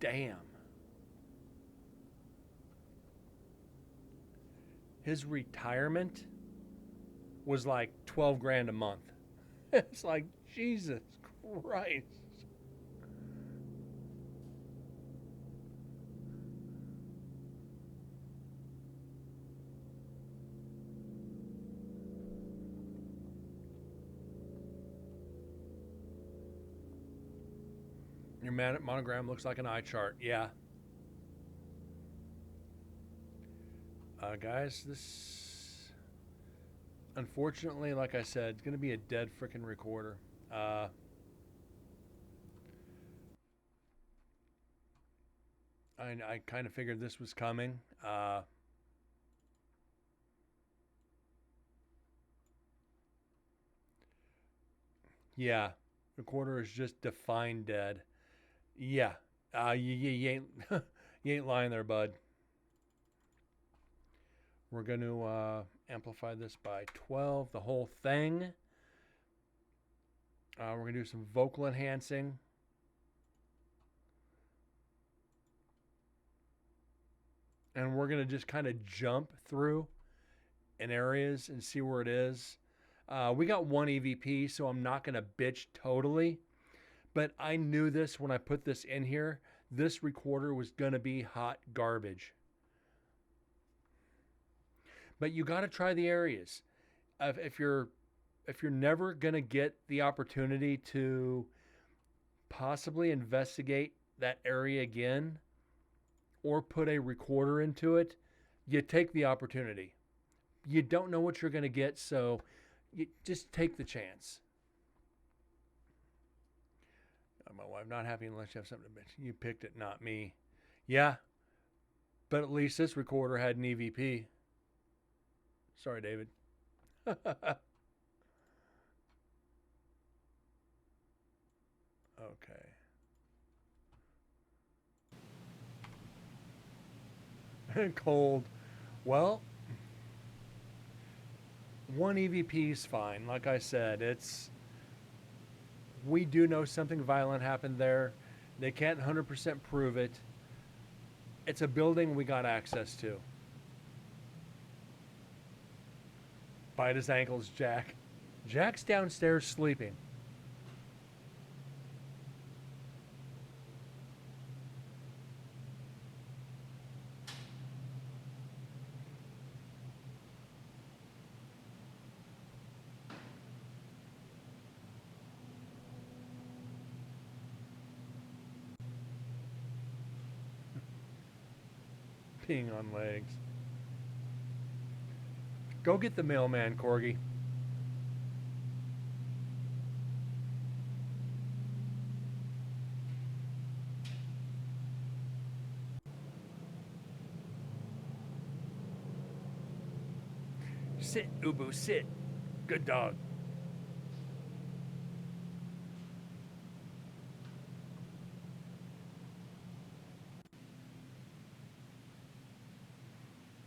damn. His retirement was like 12 grand a month. It's like, Jesus Christ. Your monogram looks like an eye chart. Yeah. Guys, this, unfortunately, like I said, it's going to be a dead freaking recorder. I kind of figured this was coming. Yeah, recorder is just defined dead. Yeah, you ain't you ain't lying there, bud. We're going to amplify this by 12, the whole thing. We're going to do some vocal enhancing. And we're going to just kind of jump through in areas and see where it is. We got one EVP, so I'm not going to bitch totally. But I knew this when I put this in here. This recorder was going to be hot garbage. But you got to try the areas. If you're never going to get the opportunity to possibly investigate that area again or put a recorder into it, you take the opportunity. You don't know what you're going to get, so you just take the chance. My wife not happy unless you have something to bitch. You picked it, not me. Yeah, but at least this recorder had an EVP. Sorry, David. Okay. Cold. Well, one EVP is fine. Like I said, we do know something violent happened there. They can't 100% prove it. It's a building we got access to. Bite his ankles, Jack. Jack's downstairs sleeping. Peeing on legs. Go get the mailman, Corgi. Sit, Ubu, sit. Good dog.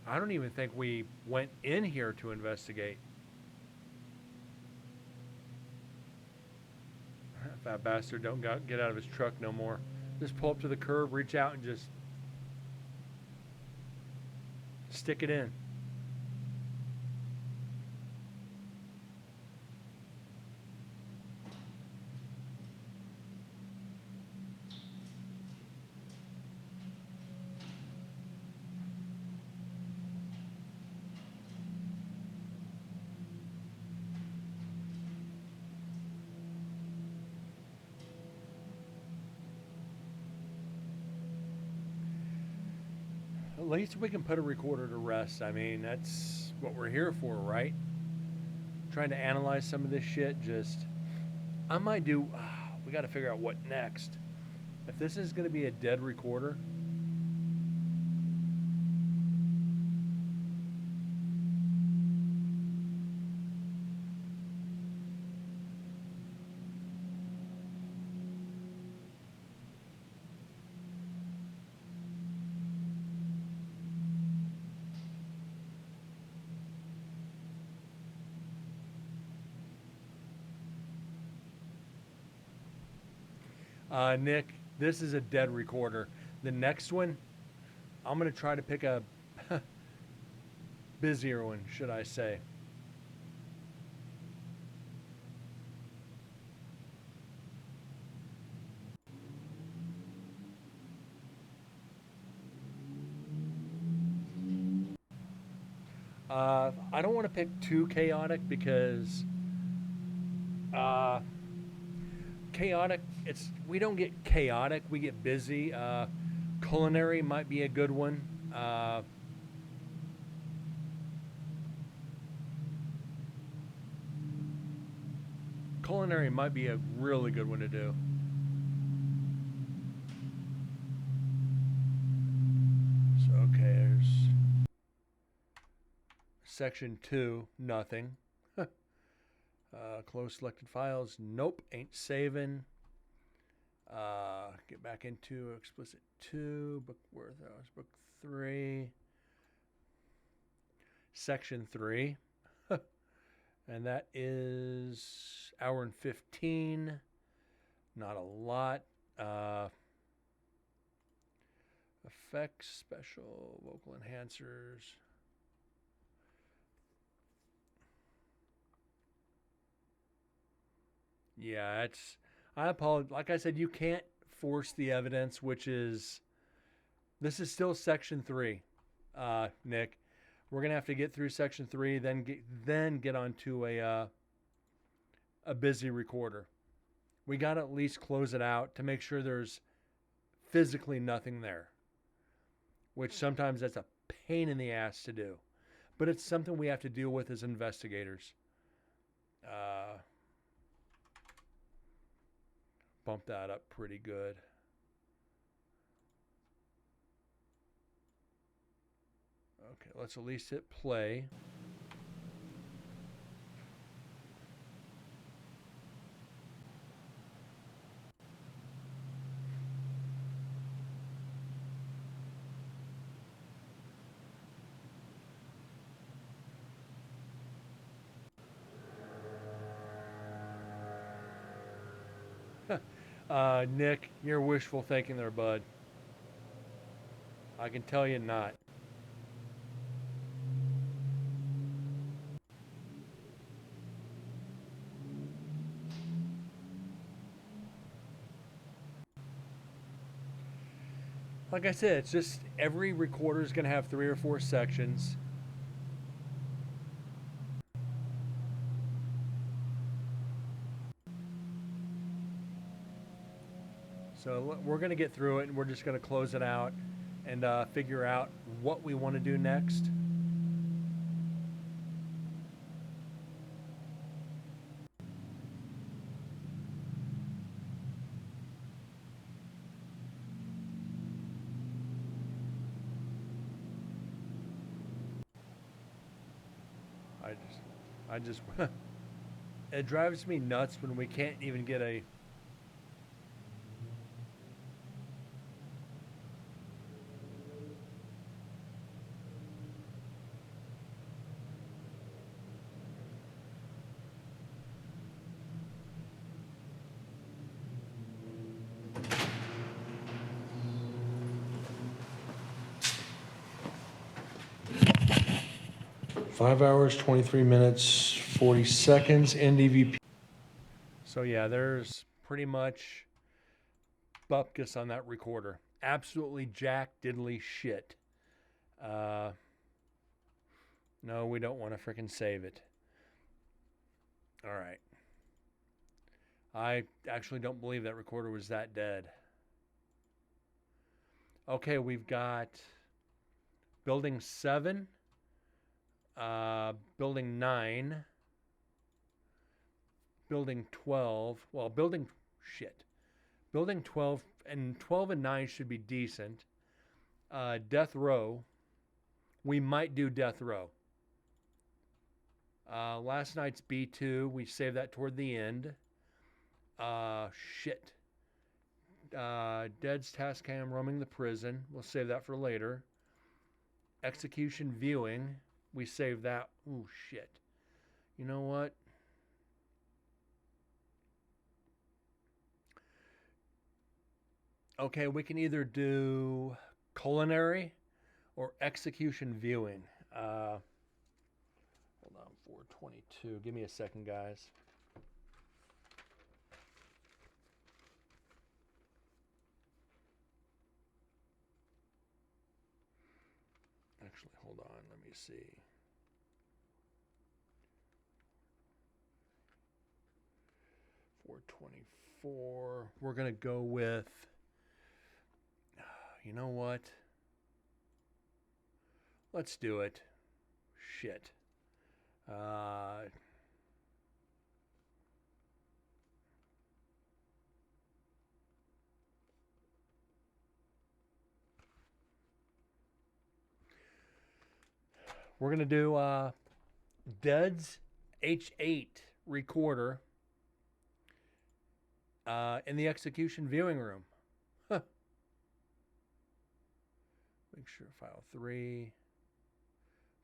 I don't even think we went in here to investigate. That bastard don't get out of his truck no more. Just pull up to the curb, reach out, and just stick it in. least we can put a recorder to rest. I mean, that's what we're here for, right? Trying to analyze some of this shit. I might do. We got to figure out what next. If this is going to be a dead recorder, Nick, this is a dead recorder. The next one, I'm going to try to pick a busier one, should I say. I don't want to pick too chaotic because chaotic, we don't get chaotic, we get busy. Culinary might be a good one. Culinary might be a really good one to do. So, okay, there's section 2, nothing. Close selected files, nope, ain't saving. Get back into explicit 2, book worth hours, book 3, section 3. And that is hour and 15. Not a lot. Effects, special, vocal enhancers. Yeah, I apologize. Like I said, you can't force the evidence, this is still section 3, Nick. We're going to have to get through section 3, then get onto a busy recorder. We got to at least close it out to make sure there's physically nothing there, which sometimes that's a pain in the ass to do. But it's something we have to deal with as investigators. Bump that up pretty good. Okay, let's at least hit play. Nick, you're wishful thinking there, bud. I can tell you not. Like I said, it's just every recorder is going to have 3 or 4 sections. So we're going to get through it, and we're just going to close it out and figure out what we want to do next. I just, it drives me nuts when we can't even get a. Five hours, 23 minutes, 40 seconds, NDVP. So yeah, there's pretty much bupkis on that recorder. Absolutely jack diddly shit. No, we don't want to freaking save it. All right. I actually don't believe that recorder was that dead. Okay, we've got Building 7, Building 9, Building 12. Well, Building 12 and 9 should be decent. Death Row. We might do Death Row. Last night's B2. We saved that toward the end. Dead's Task Cam roaming the prison. We'll save that for later. Execution viewing. We save that. Ooh, shit. You know what? Okay, we can either do culinary or execution viewing. Hold on, 422. Give me a second, guys. Actually, hold on. Let me see. $424. We're gonna go with. You know what? Let's do it. Shit. We're going to do Dead's H8 recorder in the execution viewing room. Huh. Make sure file 3,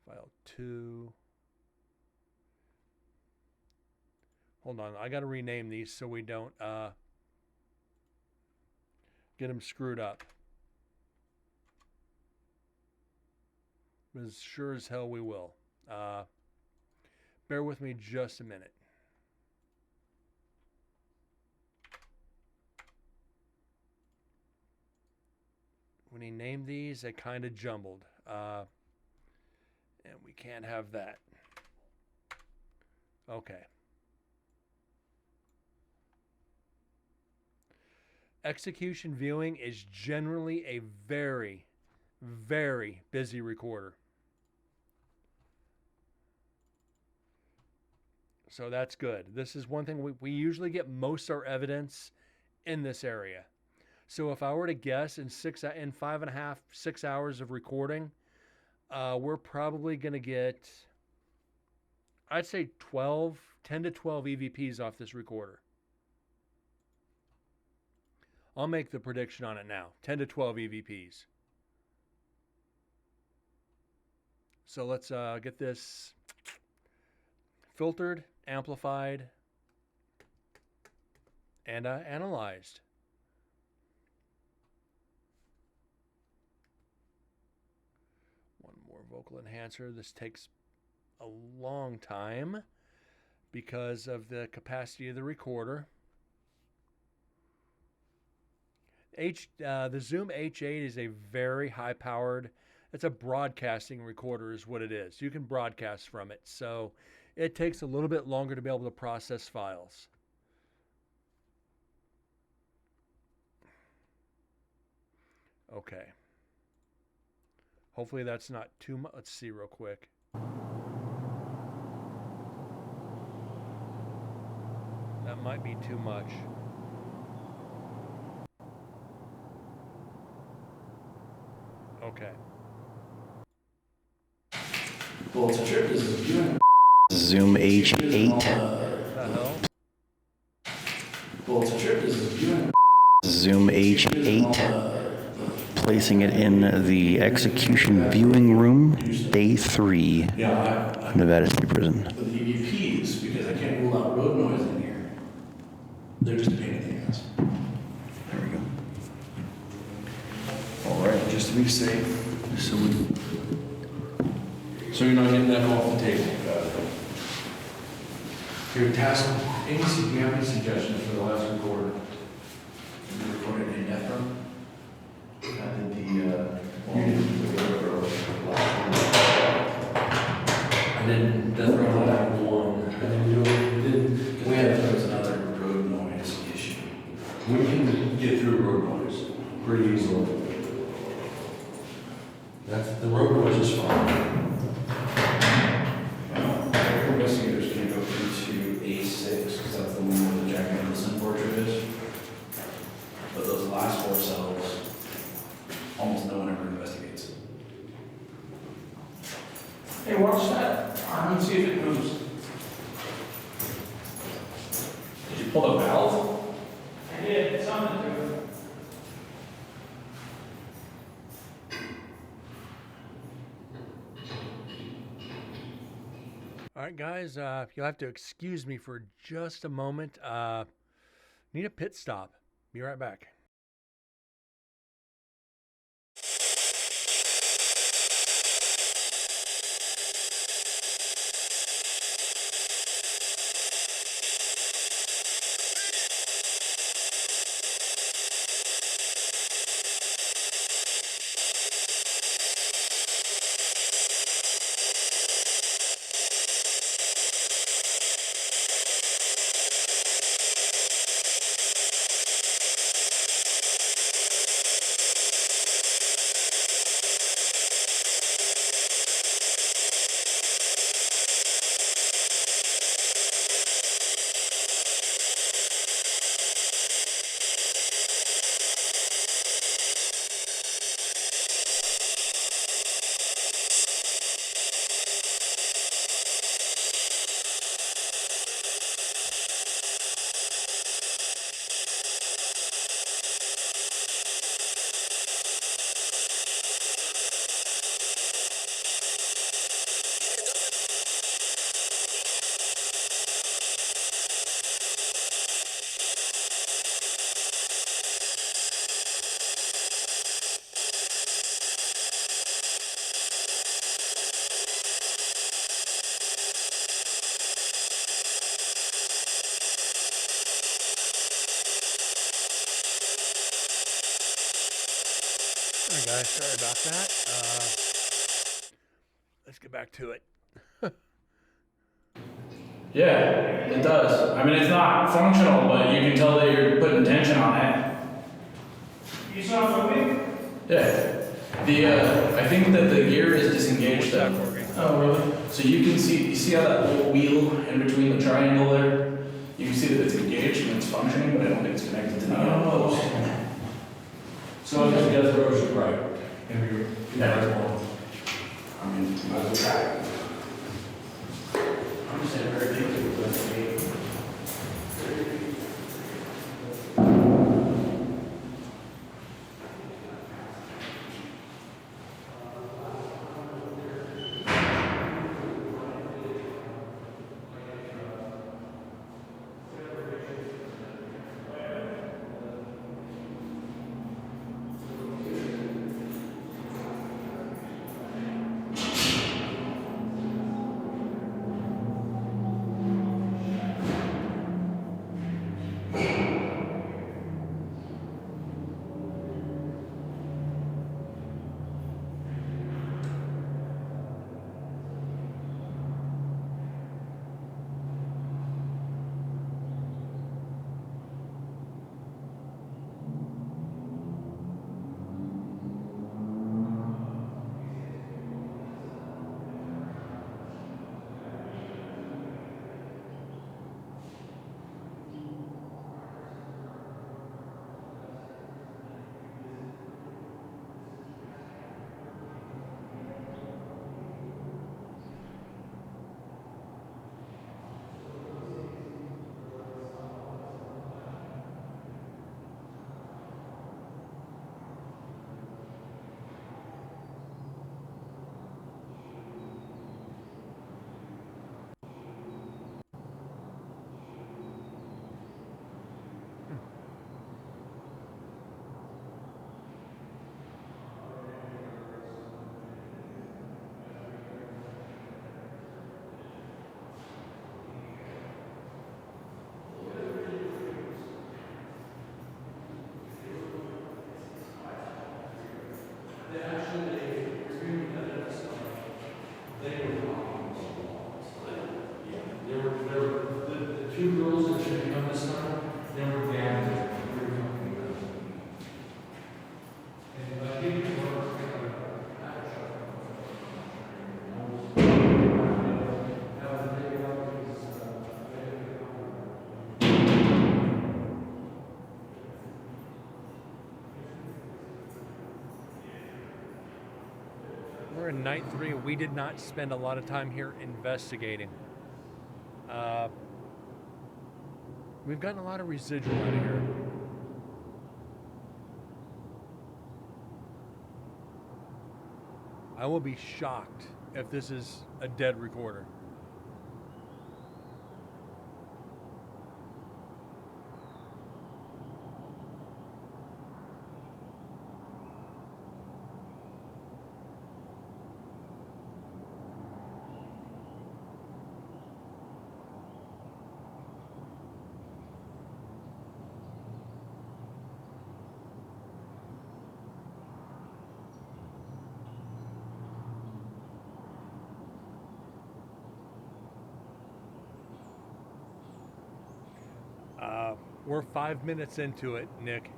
file 2. Hold on, I got to rename these so we don't get them screwed up. As sure as hell we will. Bear with me just a minute. When he named these, they kind of jumbled. And we can't have that. Okay. Execution viewing is generally a very, very busy recorder. So that's good. This is one thing we usually get most of our evidence in this area. So if I were to guess in 5.5, 6 hours of recording, we're probably going to get, I'd say 10 to 12 EVPs off this recorder. I'll make the prediction on it now. 10 to 12 EVPs. So let's get this filtered, amplified, and analyzed. One more vocal enhancer. This takes a long time because of the capacity of the recorder. The Zoom H8 is a very high-powered, it's a broadcasting recorder is what it is. You can broadcast from it. So it takes a little bit longer to be able to process files. Okay. Hopefully that's not too much. Let's see real quick. That might be too much. Okay. Well, it's a trip. This is Zoom H8. Well, it's a trip. This is Zoom H8. Placing it in the execution viewing room, day 3, Nevada State Prison. With EVPs, because I can't rule out road noise in here. They're just a pain in the ass. There we go. All right, just to be safe, so you're not getting that off the table. Your task, do you have any suggestions for the last recorder? You recorded in death row? I did I did death row that one. I didn't do it. There was another road noise issue. We can get through road noise pretty easily. The road noise is fine. Investigators can't go into A6 because that's the one where the Jack Nicholson portrait is. But those last 4 cells, almost no one ever investigates. Hey, watch that arm and see if it moves. Did you pull the valve? I did, something to it. All right, guys, you'll have to excuse me for just a moment. Need a pit stop. Be right back. All right, guys, sorry about that. Let's get back to it. Yeah, it does. I mean, it's not functional, but you can tell that you're putting tension on it. You saw moving? Yeah. I think that the gear is disengaged. What's that for? Oh, really? So you see how that little wheel in between the triangle there? You can see that it's engaged and it's functioning, but I don't think it's connected to the outpost. So it's death rows are right. Yeah. I mean, might as well try it. I'm just saying, very deeply with that. Two girls that should be on this time, they were gathered. We were talking about. And I think it was night 3, we did not spend a lot of time here investigating. We've gotten a lot of residual out of here. I will be shocked if this is a dead recorder. We're 5 minutes into it, Nick.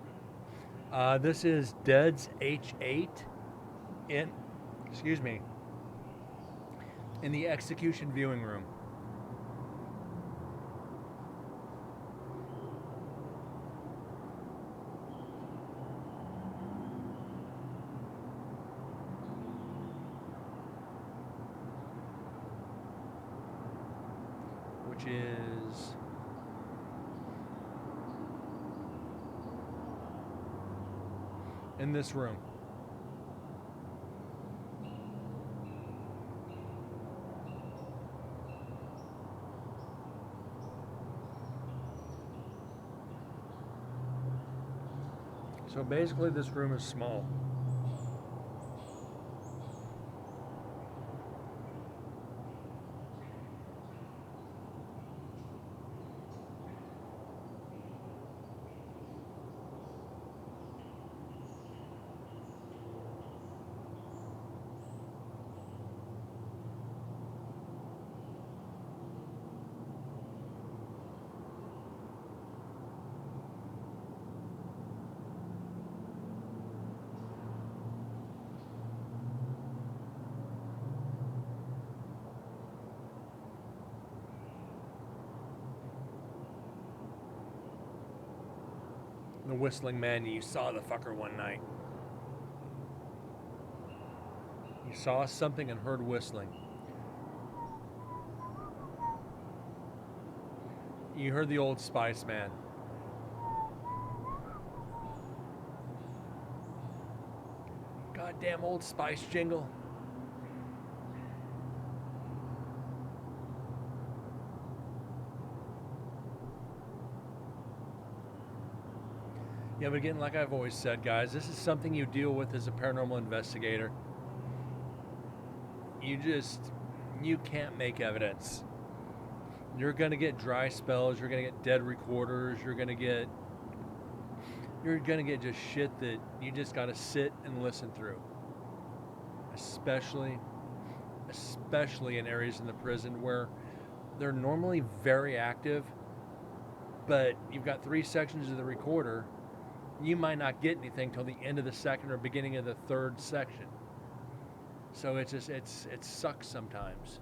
This is Dead's H8 in the execution viewing room. Which is in this room. So basically this room is small. The whistling man, you saw the fucker one night. You saw something and heard whistling. You heard the Old Spice man. Goddamn Old Spice jingle. Yeah, but again, like I've always said, guys, this is something you deal with as a paranormal investigator. You can't make evidence. You're gonna get dry spells, you're gonna get dead recorders, you're gonna get just shit that you just gotta sit and listen through. Especially in areas in the prison where they're normally very active, but you've got 3 sections of the recorder. You might not get anything till the end of the second or beginning of the third section. So it sucks sometimes.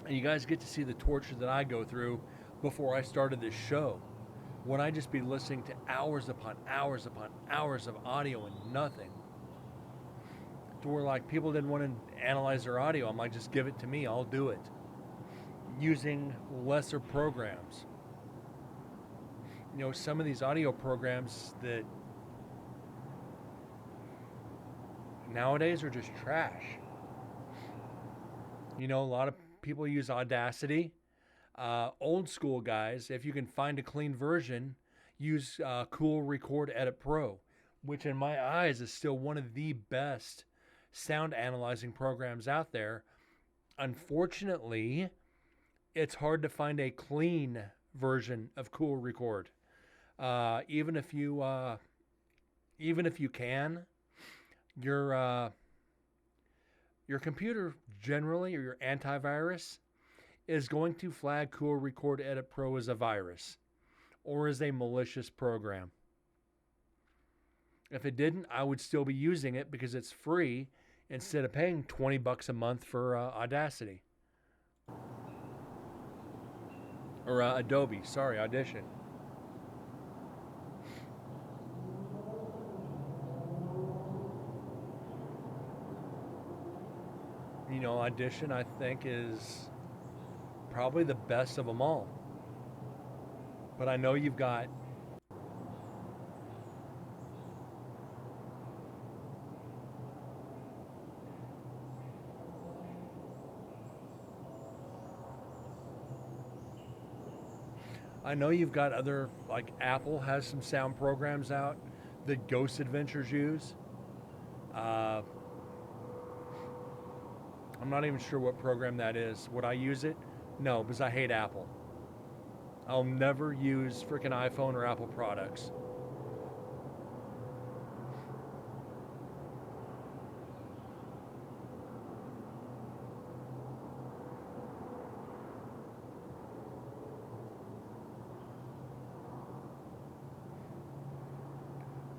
And you guys get to see the torture that I go through before I started this show. When I just be listening to hours upon hours upon hours of audio and nothing. To where like people didn't want to analyze their audio. I'm like, just give it to me, I'll do it. Using lesser programs. You know, some of these audio programs that nowadays are just trash. You know, a lot of people use Audacity. Old school guys, if you can find a clean version, use Cool Record Edit Pro, which in my eyes is still one of the best sound analyzing programs out there. Unfortunately, it's hard to find a clean version of Cool Record. Even if you can, your computer generally, or your antivirus, is going to flag Cool Record Edit Pro as a virus or as a malicious program. If it didn't, I would still be using it because it's free instead of paying $20 a month for Audacity. Or Adobe, sorry, Audition. Audition, I think, is probably the best of them all. But I know you've got other, like Apple has some sound programs out that Ghost Adventures use. Uh, I'm not even sure what program that is. Would I use it? No, because I hate Apple. I'll never use freaking iPhone or Apple products.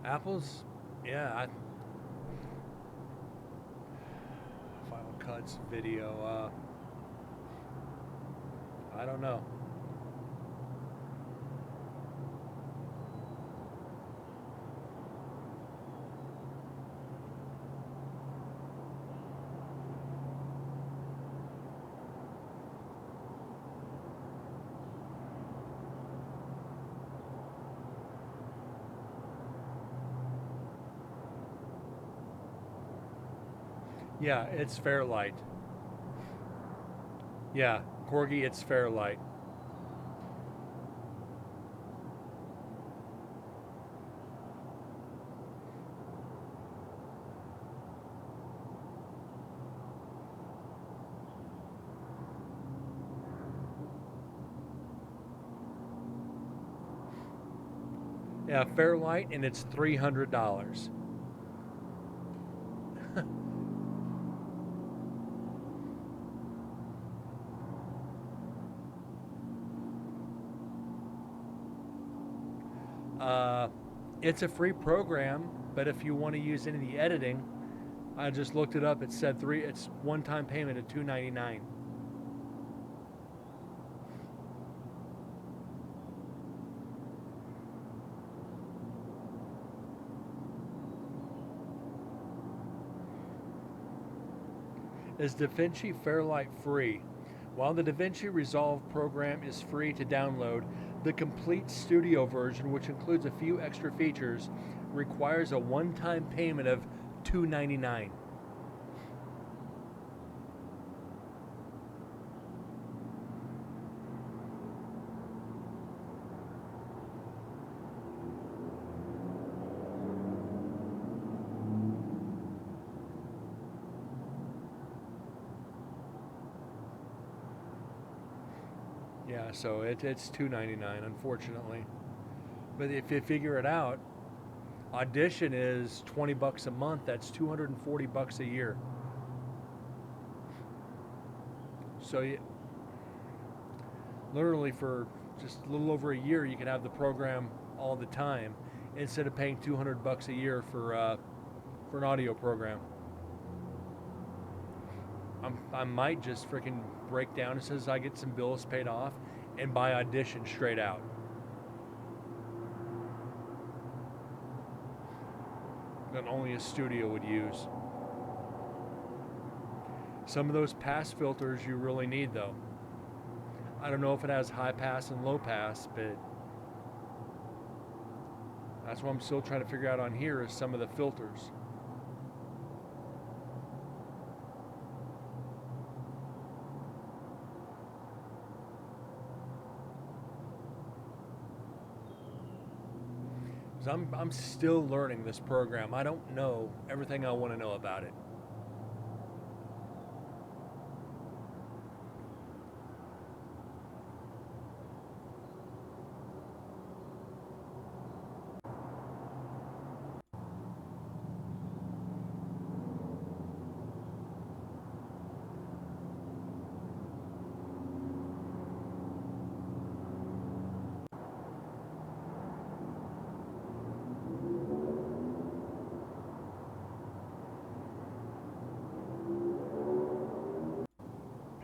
Apple's, yeah, Final Cut's video, I don't know. Yeah, it's Fairlight. Yeah, Corgi, it's Fairlight. Yeah, Fairlight, and it's $300. uh, it's a free program, but if you want to use any of the editing, I just looked it up. It said it's one-time payment of $299. Is DaVinci Fairlight free? While the DaVinci Resolve program is free to download, the complete studio version, which includes a few extra features, requires a one-time payment of $299. Yeah, so it's $299, unfortunately. But if you figure it out, Audition is $20 a month. That's $240 a year. So literally for just a little over a year, you can have the program all the time instead of paying $200 a year for an audio program. I might just freaking break down as soon as I get some bills paid off and buy Audition straight out. That only a studio would use. Some of those pass filters you really need, though. I don't know if it has high pass and low pass, but that's what I'm still trying to figure out on here is some of the filters. I'm still learning this program. I don't know everything I want to know about it.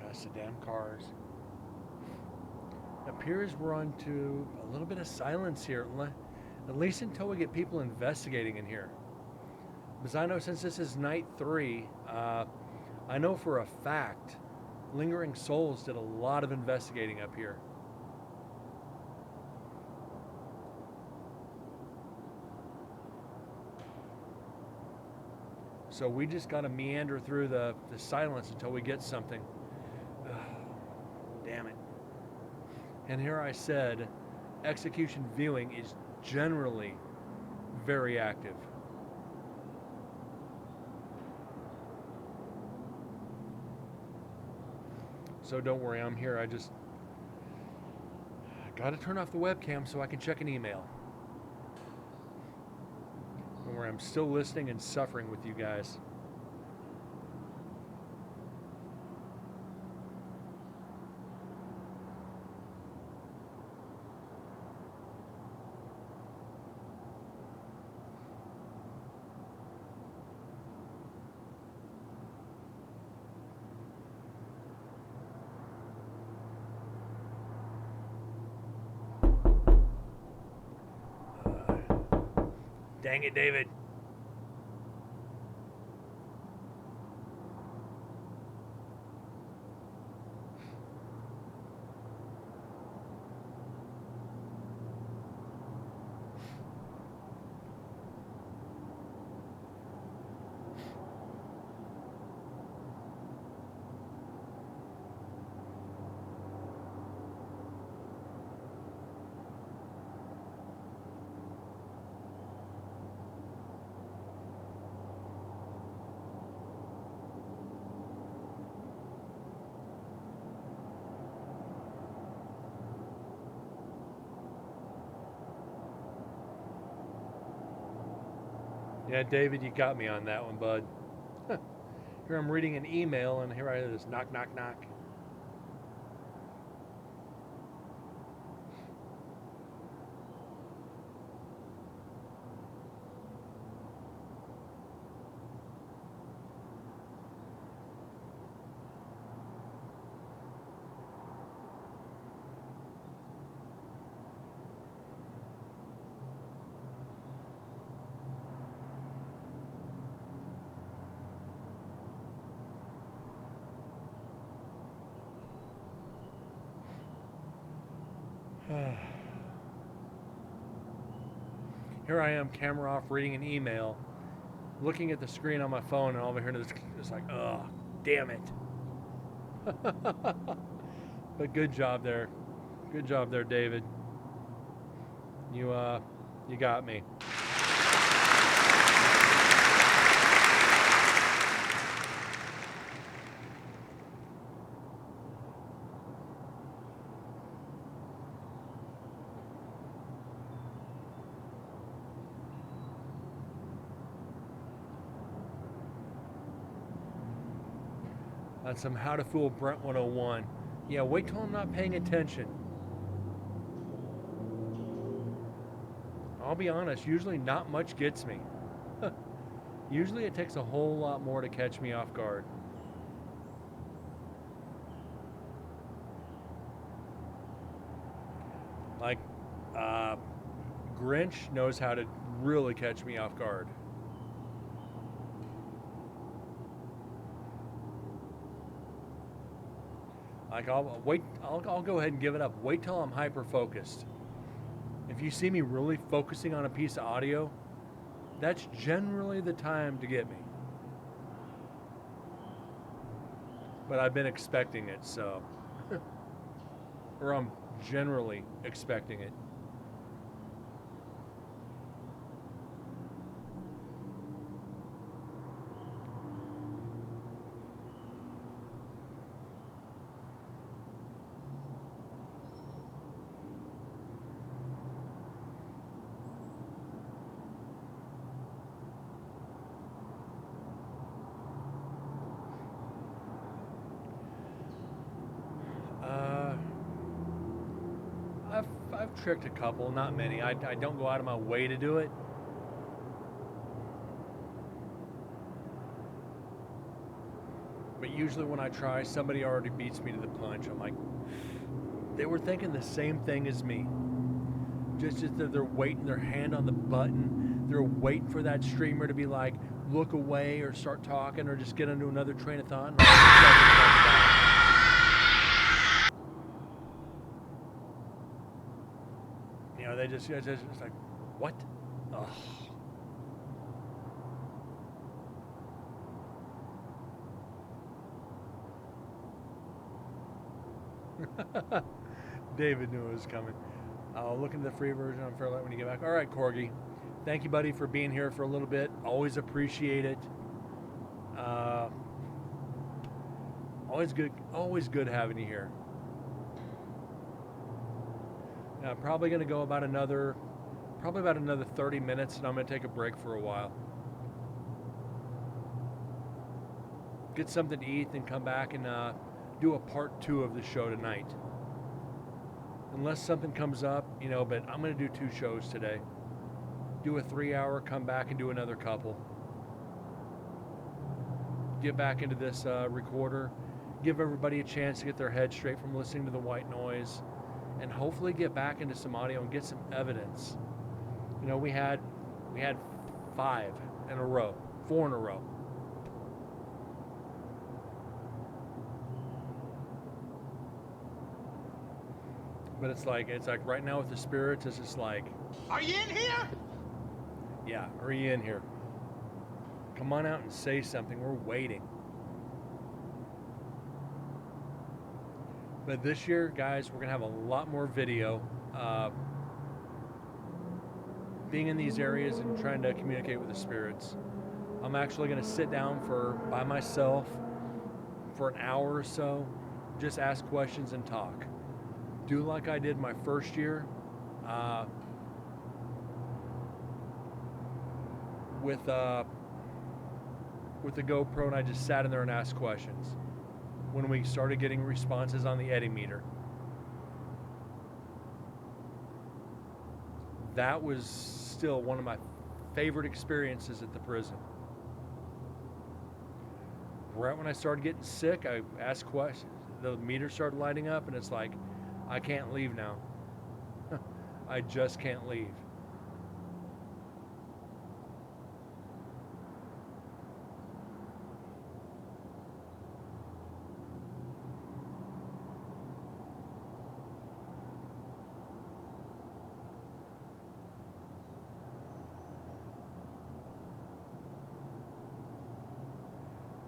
Past the damn cars. It appears we're on to a little bit of silence here, at least until we get people investigating in here. Because I know since this is night 3, I know for a fact Lingering Souls did a lot of investigating up here. So we just got to meander through the silence until we get something. Damn it. And here I said, execution viewing is generally very active. So don't worry, I'm here. I just got to turn off the webcam so I can check an email. Don't worry, I'm still listening and suffering with you guys. Dang it, David. Yeah, David, you got me on that one, bud. Here I'm reading an email, and here I hear this knock, knock, knock. Here I am, camera off, reading an email, looking at the screen on my phone, and all I hear is just like, oh, damn it. But good job there. Good job there, David. You got me. That's some How to Fool Brent 101. Yeah, wait till I'm not paying attention. I'll be honest, usually not much gets me. Usually it takes a whole lot more to catch me off guard. Like, Grinch knows how to really catch me off guard. Like, I'll go ahead and give it up. Wait till I'm hyper focused. If you see me really focusing on a piece of audio, that's generally the time to get me. But I've been expecting it, so. Or I'm generally expecting it. I've tricked a couple, not many. I don't go out of my way to do it. But usually when I try, somebody already beats me to the punch. I'm like, they were thinking the same thing as me. Just that they're waiting their hand on the button. They're waiting for that streamer to be like, look away or start talking or just get into another train of thought. And all of a sudden it's like that. You know, they just it's like, what? Ugh. David knew it was coming. I'll look into the free version on Fairlight when you get back. All right, Corgi. Thank you, buddy, for being here for a little bit. Always appreciate it. Always good having you here. Now, I'm probably going to go about another 30 minutes, and I'm going to take a break for a while. Get something to eat, and come back and do a part 2 of the show tonight. Unless something comes up, you know, but I'm going to do 2 shows today. Do a 3-hour, come back and do another couple. Get back into this recorder. Give everybody a chance to get their head straight from listening to the white noise. And hopefully get back into some audio and get some evidence. You know, we had 4 in a row. But it's like right now with the spirits, it's just like, Are you in here? yeah, are you in here? Come on out and say something. We're waiting. But this year, guys, we're going to have a lot more video. Being in these areas and trying to communicate with the spirits. I'm actually going to sit down by myself for an hour or so. Just ask questions and talk. Do like I did my first year. With the GoPro, and I just sat in there and asked questions. When we started getting responses on the eddy meter, that was still one of my favorite experiences at the prison. Right when I started getting sick, I asked questions. The meter started lighting up, and it's like, I can't leave now. I just can't leave.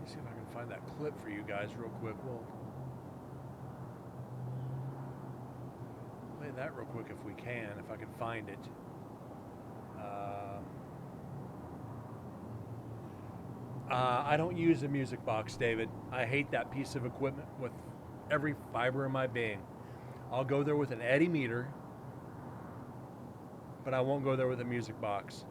See if I can find that clip for you guys real quick. We'll play that real quick if we can, if I can find it. I don't use a music box, David. I hate that piece of equipment with every fiber in my being. I'll go there with an eddy meter, but I won't go there with a music box.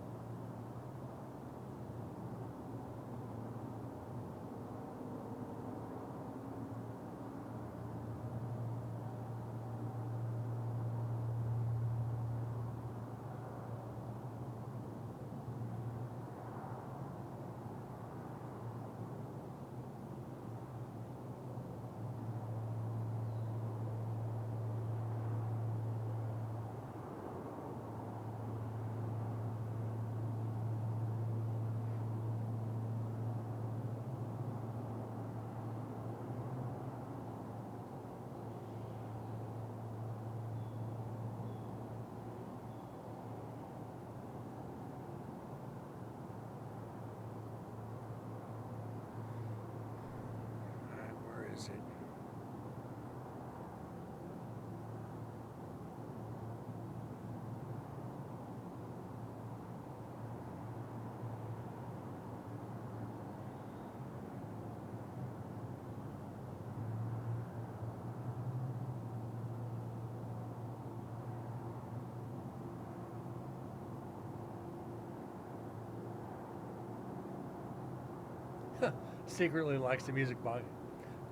Is it? Secretly likes the music box.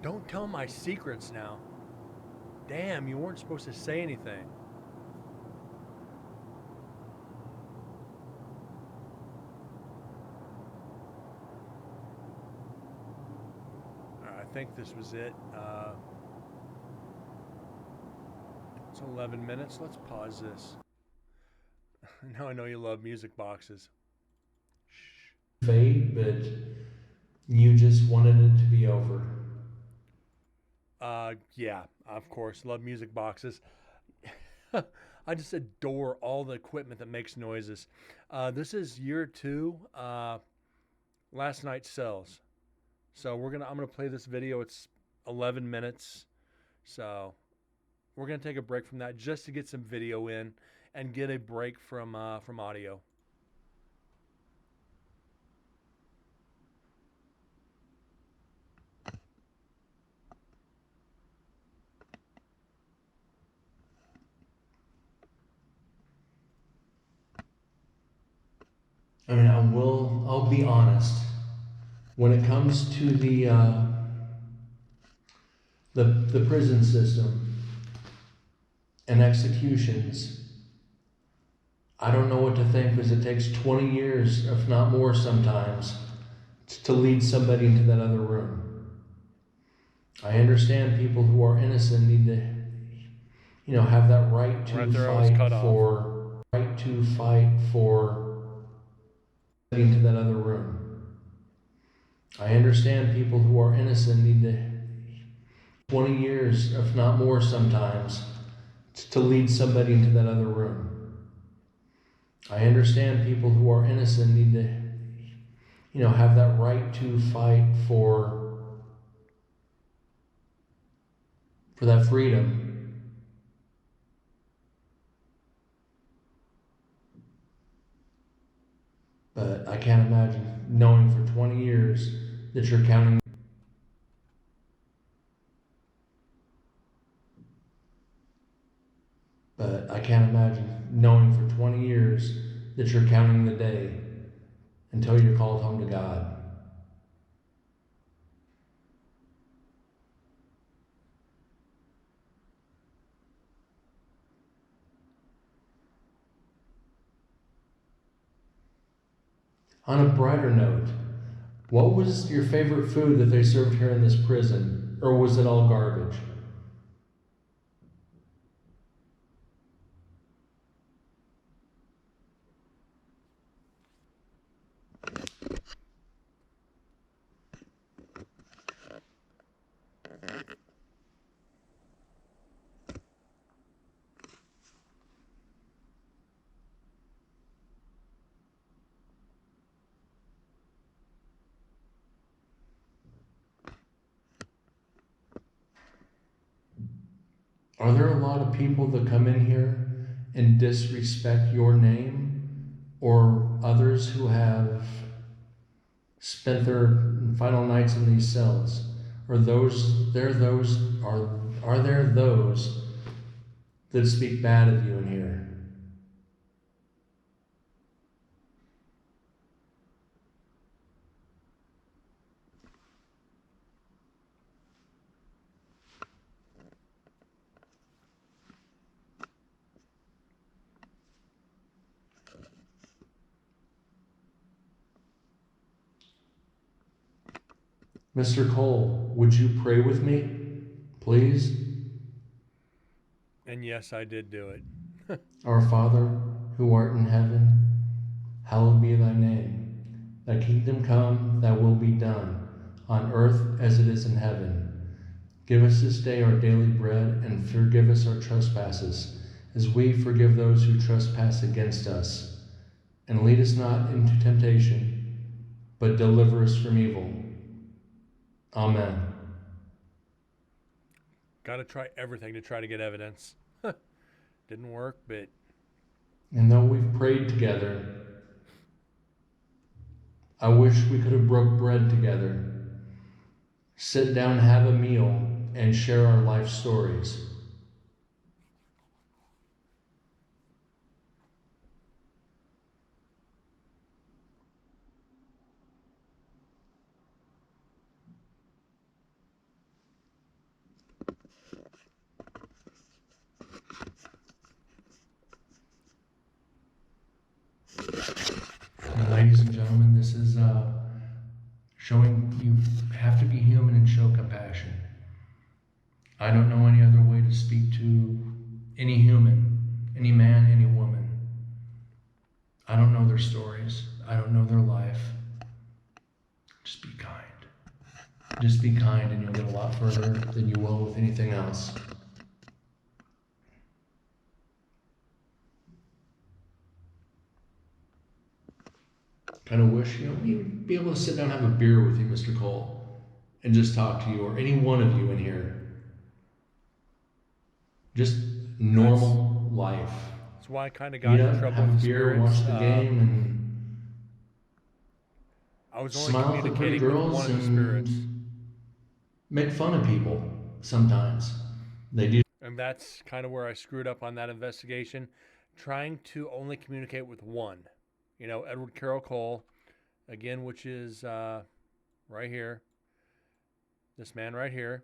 Don't tell my secrets now. Damn, you weren't supposed to say anything. I think this was it. It's 11 minutes. Let's pause this. Now I know you love music boxes. Shh. fate, but you just wanted it to be over. Yeah, of course. Love music boxes. I just adore all the equipment that makes noises. This is year 2. Last night's sales. So I'm gonna play this video. It's 11 minutes. So we're gonna take a break from that just to get some video in and get a break from audio. I mean, I'll be honest. When it comes to the prison system and executions, I don't know what to think because it takes 20 years, if not more sometimes, to lead somebody into that other room. I understand people who are innocent need to, have that right to fight for into that other room. I understand people who are innocent need 20 years, if not more sometimes, to lead somebody into that other room. I understand people who are innocent need have that right to fight for that freedom. But I can't imagine knowing for 20 years that you're counting. But I can't imagine knowing for 20 years that you're counting the day until you're called home to God. On a brighter note, what was your favorite food that they served here in this prison? Or was it all garbage? Are there a lot of people that come in here and disrespect your name, or others who have spent their final nights in these cells? Are there those that speak bad of you in here? Mr. Cole, would you pray with me, please? And yes, I did do it. Our Father, who art in heaven, hallowed be thy name. Thy kingdom come, thy will be done, on earth as it is in heaven. Give us this day our daily bread, and forgive us our trespasses, as we forgive those who trespass against us. And lead us not into temptation, but deliver us from evil. Amen. Got to try everything to try to get evidence. Didn't work, but... And though we've prayed together, I wish we could have broke bread together, sit down, have a meal, and share our life stories. Ladies and gentlemen, this is showing you have to be human and show compassion. I don't know any other way to speak to any human, any man, any woman. I don't know their stories. I don't know their life. murder than you will with anything else. Kind of wish, you'd be able to sit down and have a beer with you, Mr. Cole, and just talk to you, or any one of you in here. Just normal life. That's why I kind of got Meet in up, trouble have with a the beer, spirits. watch the game, and I was only smile at the pretty communicating with girls one of the and spirits. make fun of people sometimes. They do. And that's kind of where I screwed up on that investigation, trying to only communicate with one. Edward Carroll Cole, again, which is right here. This man right here.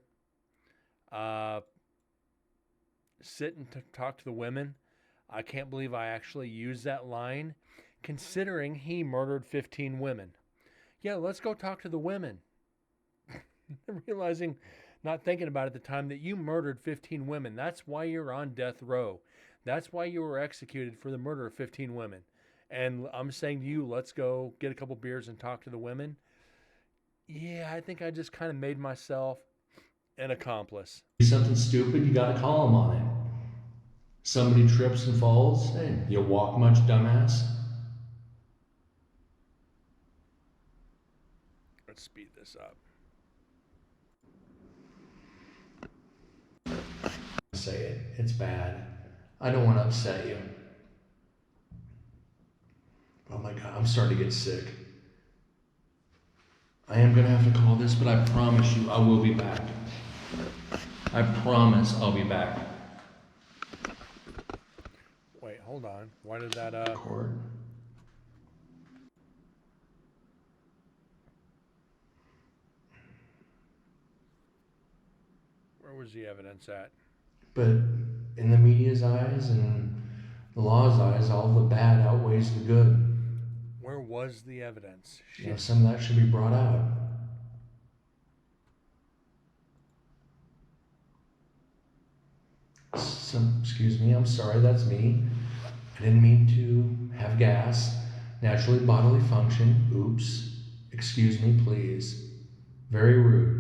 Sit and talk to the women. I can't believe I actually used that line, considering he murdered 15 women. Yeah, let's go talk to the women. Realizing, not thinking about it at the time, that you murdered 15 women. That's why you're on death row. That's why you were executed, for the murder of 15 women. And I'm saying to you, let's go get a couple beers and talk to the women. Yeah, I think I just kind of made myself an accomplice. Do something stupid, you gotta call them on it. Somebody trips and falls, hey, you walk much, dumbass? Let's speed this up. Say it, it's bad. I don't want to upset you. Oh my God, I'm starting to get sick. I am gonna have to call this, but I promise you I will be back. I promise I'll be back. Wait, hold on. Why did that Record. Where was the evidence at? But in the media's eyes and the law's eyes, all the bad outweighs the good. Where was the evidence? Shit. Some of that should be brought out. Excuse me, I'm sorry, that's me. I didn't mean to have gas. Naturally bodily function. Oops. Excuse me, please. Very rude.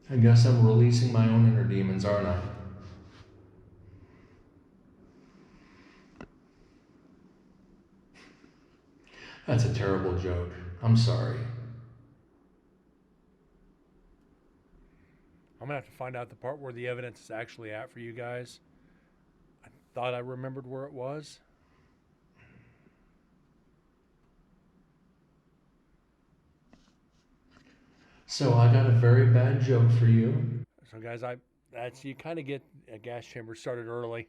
I guess I'm releasing my own inner demons, aren't I? That's a terrible joke. I'm sorry. I'm going to have to find out the part where the evidence is actually at for you guys. I thought I remembered where it was. So I got a very bad joke for you. So guys, you kind of get a gas chamber started early.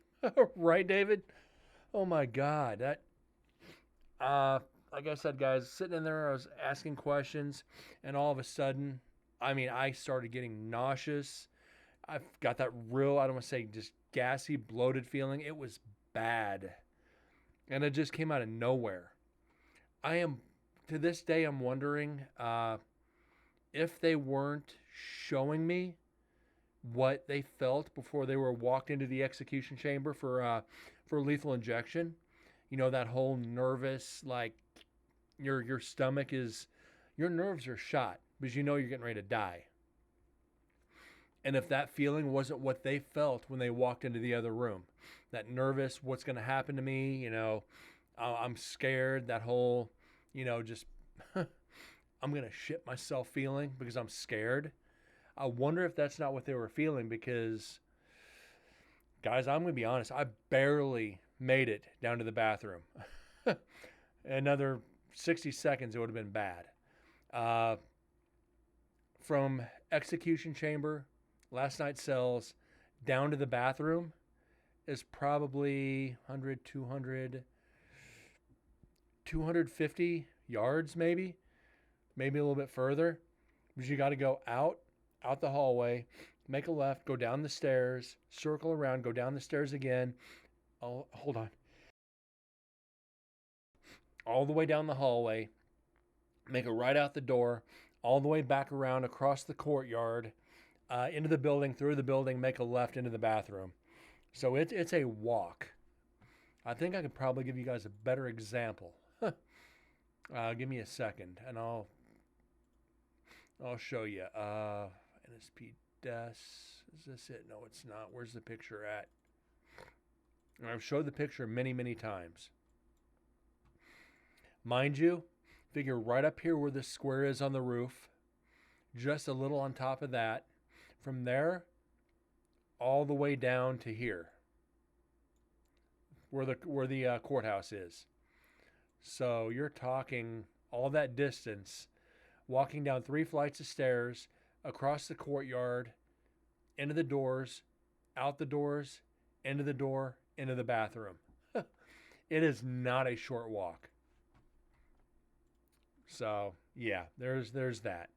Right, David? Oh my God. Like I said, guys, sitting in there, I was asking questions, and all of a sudden, I started getting nauseous. I've got that real, I don't want to say just gassy, bloated feeling. It was bad. And it just came out of nowhere. To this day, I'm wondering if they weren't showing me what they felt before they were walked into the execution chamber for lethal injection. That whole nervous, like your stomach is, your nerves are shot because you're getting ready to die. And if that feeling wasn't what they felt when they walked into the other room, that nervous, what's going to happen to me, I'm scared, that whole, just I'm going to shit myself feeling because I'm scared. I wonder if that's not what they were feeling, because, guys, I'm going to be honest, I barely made it down to the bathroom. Another 60 seconds, it would have been bad. From execution chamber, last night's cells, down to the bathroom is probably 100, 200, 250 yards maybe a little bit further. Because you got to go out the hallway, make a left, go down the stairs, circle around, go down the stairs again. Oh, hold on. All the way down the hallway, make a right out the door, all the way back around across the courtyard, into the building, through the building, make a left into the bathroom. So it's a walk. I think I could probably give you guys a better example Give me a second, and I'll show you. NSP Des. Is this it? No, it's not. Where's the picture at? And I've showed the picture many, many times. Mind you, figure right up here where this square is on the roof, just a little on top of that. From there, all the way down to here, where the courthouse is. So you're talking all that distance, walking down 3 flights of stairs, across the courtyard, into the doors, out the doors, into the door, into the bathroom. It is not a short walk. So yeah, there's that.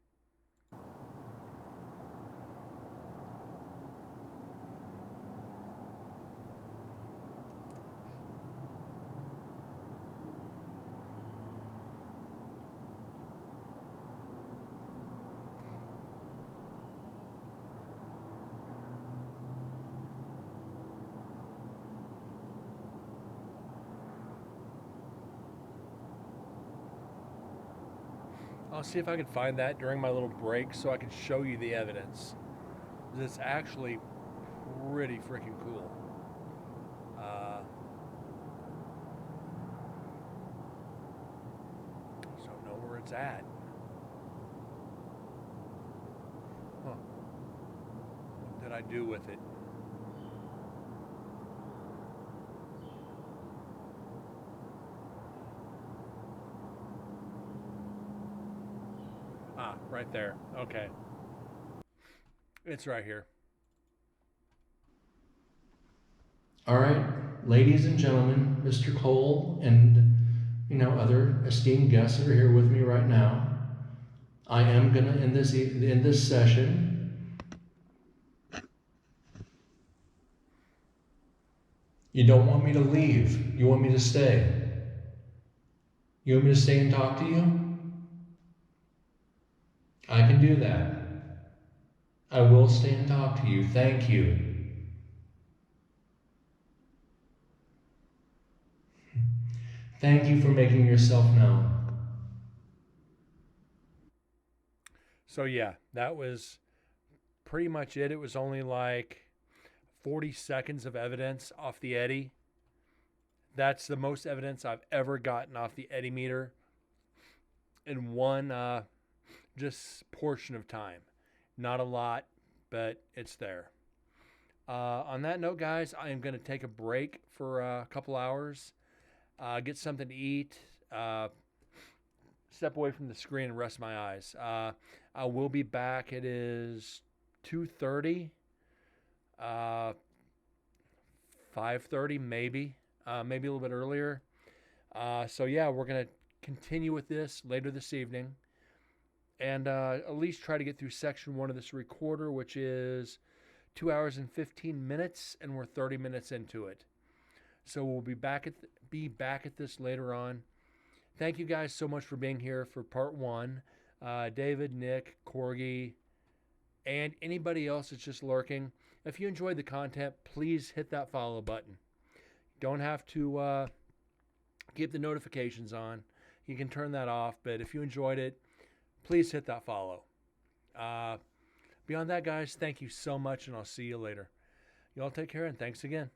I'll see if I can find that during my little break so I can show you the evidence. It's actually pretty freaking cool. So know where it's at. Huh. What did I do with it? Ah, right there. Okay. It's right here. All right, ladies and gentlemen, Mr. Cole and other esteemed guests that are here with me right now, I am gonna end this session. You don't want me to leave. You want me to stay. You want me to stay and talk to you? I can do that. I will stay and talk to you. Thank you. Thank you for making yourself known. So yeah, that was pretty much it. It was only like 40 seconds of evidence off the eddy. That's the most evidence I've ever gotten off the eddy meter in one just portion of time. Not a lot, but it's there. On that note, guys, I am going to take a break for a couple hours, get something to eat, step away from the screen and rest my eyes. I will be back. It is 2:30, 5:30 maybe, maybe a little bit earlier. So yeah, we're going to continue with this later this evening. And at least try to get through section 1 of this recorder, which is 2 hours and 15 minutes, and we're 30 minutes into it. So we'll be back at this later on. Thank you guys so much for being here for part 1. David, Nick, Corgi, and anybody else that's just lurking. If you enjoyed the content, please hit that follow button. Don't have to keep the notifications on. You can turn that off, but if you enjoyed it, please hit that follow. Beyond that, guys, thank you so much, and I'll see you later. You all take care, and thanks again.